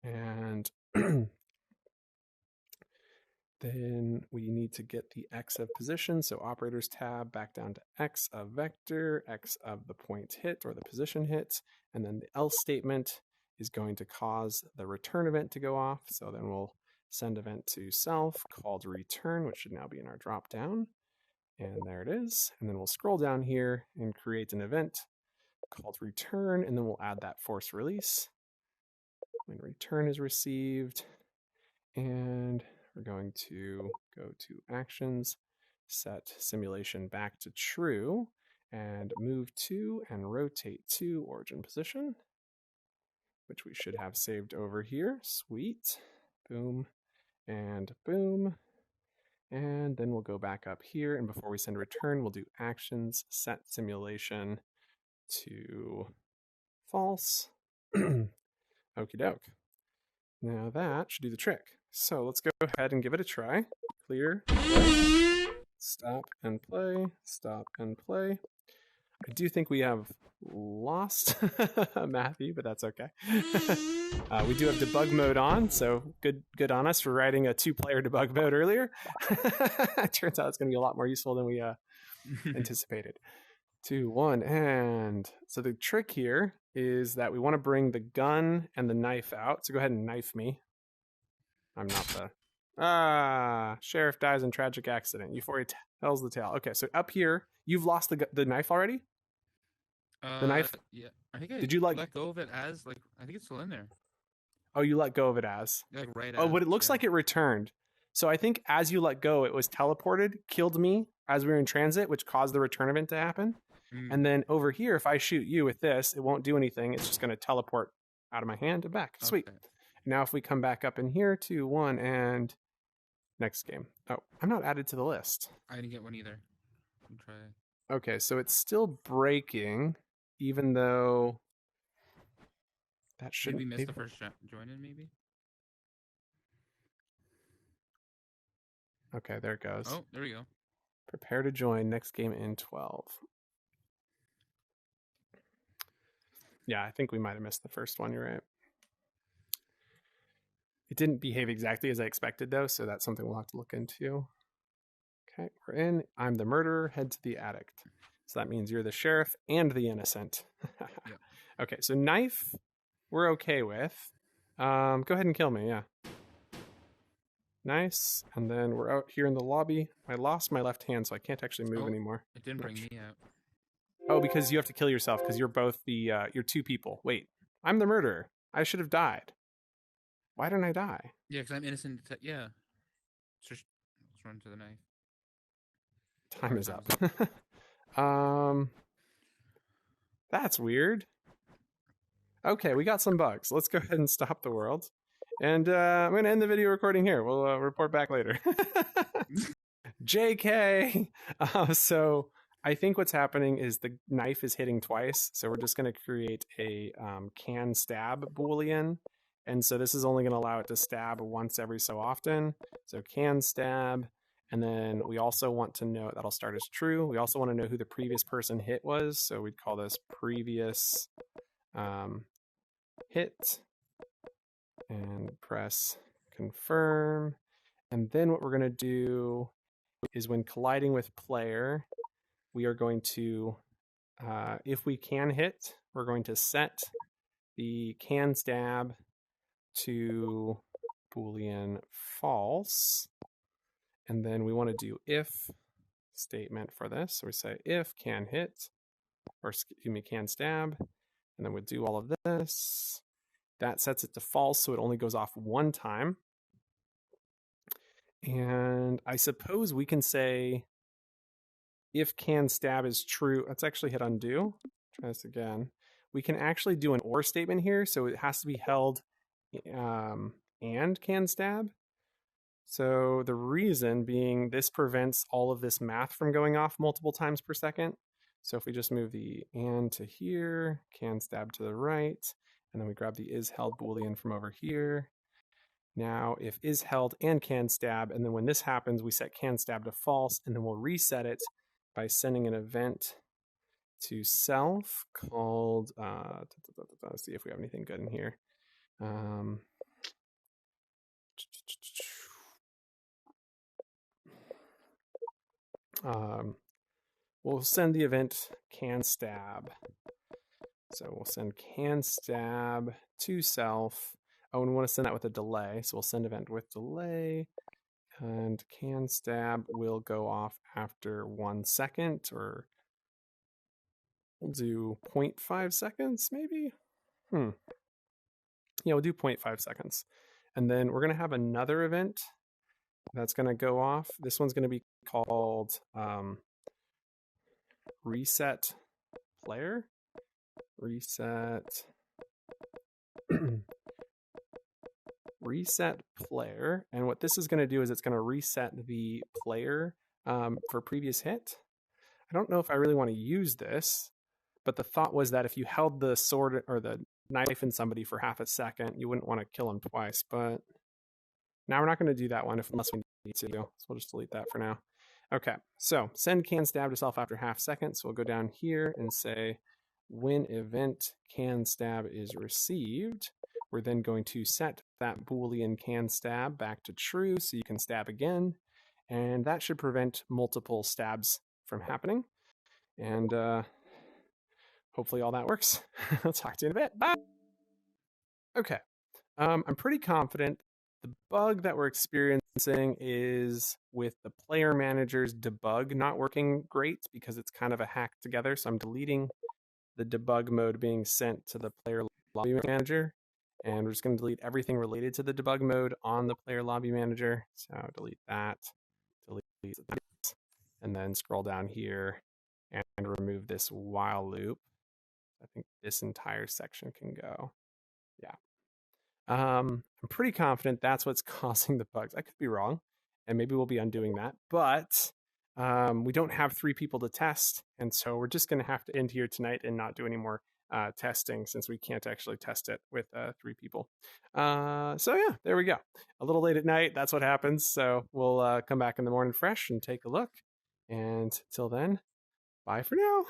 And then we need to get the X of position. So operators tab back down to X of vector, X of the point hit or the position hit. And then the else statement is going to cause the return event to go off. So then we'll send event to self called return, which should now be in our drop down. And there it is. And then we'll scroll down here and create an event called return. And then we'll add that force release when return is received. And we're going to go to actions, set simulation back to true, and move to and rotate to origin position, which we should have saved over here. Sweet. Boom and boom. And then we'll go back up here, and before we send return, we'll do actions, set simulation to false. Okie doke. Now that should do the trick. So let's go ahead and give it a try. Clear, play, stop and play, stop and play. I do think we have lost Matthew, but that's okay. We do have debug mode on, so good on us for writing a 2-player debug mode earlier. It turns out it's going to be a lot more useful than we anticipated. 2, 1, and so the trick here is that we want to bring the gun and the knife out. So go ahead and knife me. I'm not the... Sheriff dies in tragic accident. Euphoria tells the tale. Okay, so up here, you've lost the knife already? The knife? Yeah. I think I did you let go of it as, like, I think it's still in there. Oh, you let go of it as? Like, right Oh, but it looks like it returned. So I think as you let go, it was teleported, killed me as we were in transit, which caused the return event to happen. And then over here, if I shoot you with this, it won't do anything. It's just going to teleport out of my hand and back. Sweet. Okay. Now if we come back up in here, 2, 1, and next game. Oh, I'm not added to the list. I didn't get one either. I'll try. Okay, so it's still breaking, even though that shouldn't. Maybe missed the first join in, maybe? Okay, there it goes. Oh, there we go. Prepare to join next game in 12. Yeah, I think we might have missed the first one. You're right. It didn't behave exactly as I expected, though, so that's something we'll have to look into. Okay, we're in. I'm the murderer. Head to the addict. So that means you're the sheriff and the innocent. Yeah. Okay, so knife, we're okay with. Go ahead and kill me, yeah. Nice. And then we're out here in the lobby. I lost my left hand, so I can't actually move anymore. It didn't bring me out. Oh, because you have to kill yourself because you're both the, you're 2 people. Wait, I'm the murderer. I should have died. Why didn't I die? Yeah, because I'm innocent. Yeah. Let's run to the knife. Time is up. That's weird. Okay, we got some bugs. Let's go ahead and stop the world. And I'm going to end the video recording here. We'll report back later. JK! So I think what's happening is the knife is hitting twice. So we're just going to create a can stab boolean. And so this is only going to allow it to stab once every so often. So can stab. And then we also want to know, that'll start as true. We also want to know who the previous person hit was. So we'd call this previous hit. And press confirm. And then what we're going to do is when colliding with player, we are going to, if we can hit, we're going to set the can stab to Boolean false. And then we want to do if statement for this. So we say if can hit, or excuse me, can stab. And then we do all of this. That sets it to false, so it only goes off 1 time. And I suppose we can say if can stab is true. Let's actually hit undo. Try this again. We can actually do an or statement here, so it has to be held and can stab. So the reason being this prevents all of this math from going off multiple times per second. So if we just move the and to here, can stab to the right, and then we grab the is held Boolean from over here. Now if is held and can stab, and then when this happens, we set can stab to false, and then we'll reset it by sending an event to self called, let's see if we have anything good in here. We'll send the event can stab. So we'll send can stab to self. Oh, and we want to send that with a delay. So we'll send event with delay, and can stab will go off after 1 second, or we'll do 0.5 seconds maybe. Yeah, we'll do 0.5 seconds. And then we're going to have another event that's going to go off. This one's going to be called reset player. Reset player. And what this is going to do is it's going to reset the player for previous hit. I don't know if I really want to use this, but the thought was that if you held the sword or the knife in somebody for half a second, you wouldn't want to kill him twice. But now we're not going to do that one unless we need to. So we'll just delete that for now. Okay, so send can stab to self after half second. So we'll go down here and say when event can stab is received, we're then going to set that Boolean can stab back to true so you can stab again. And that should prevent multiple stabs from happening. And hopefully all that works. I'll talk to you in a bit. Bye. Okay. I'm pretty confident the bug that we're experiencing is with the player manager's debug not working great because it's kind of a hack together. So I'm deleting the debug mode being sent to the player lobby manager. And we're just going to delete everything related to the debug mode on the player lobby manager. So delete that, delete that, and then scroll down here and remove this while loop. I think this entire section can go. Yeah. I'm pretty confident that's what's causing the bugs. I could be wrong, and maybe we'll be undoing that. But we don't have 3 people to test, and so we're just going to have to end here tonight and not do any more testing since we can't actually test it with 3 people. So yeah, there we go. A little late at night, that's what happens. So we'll come back in the morning fresh and take a look. And till then, bye for now.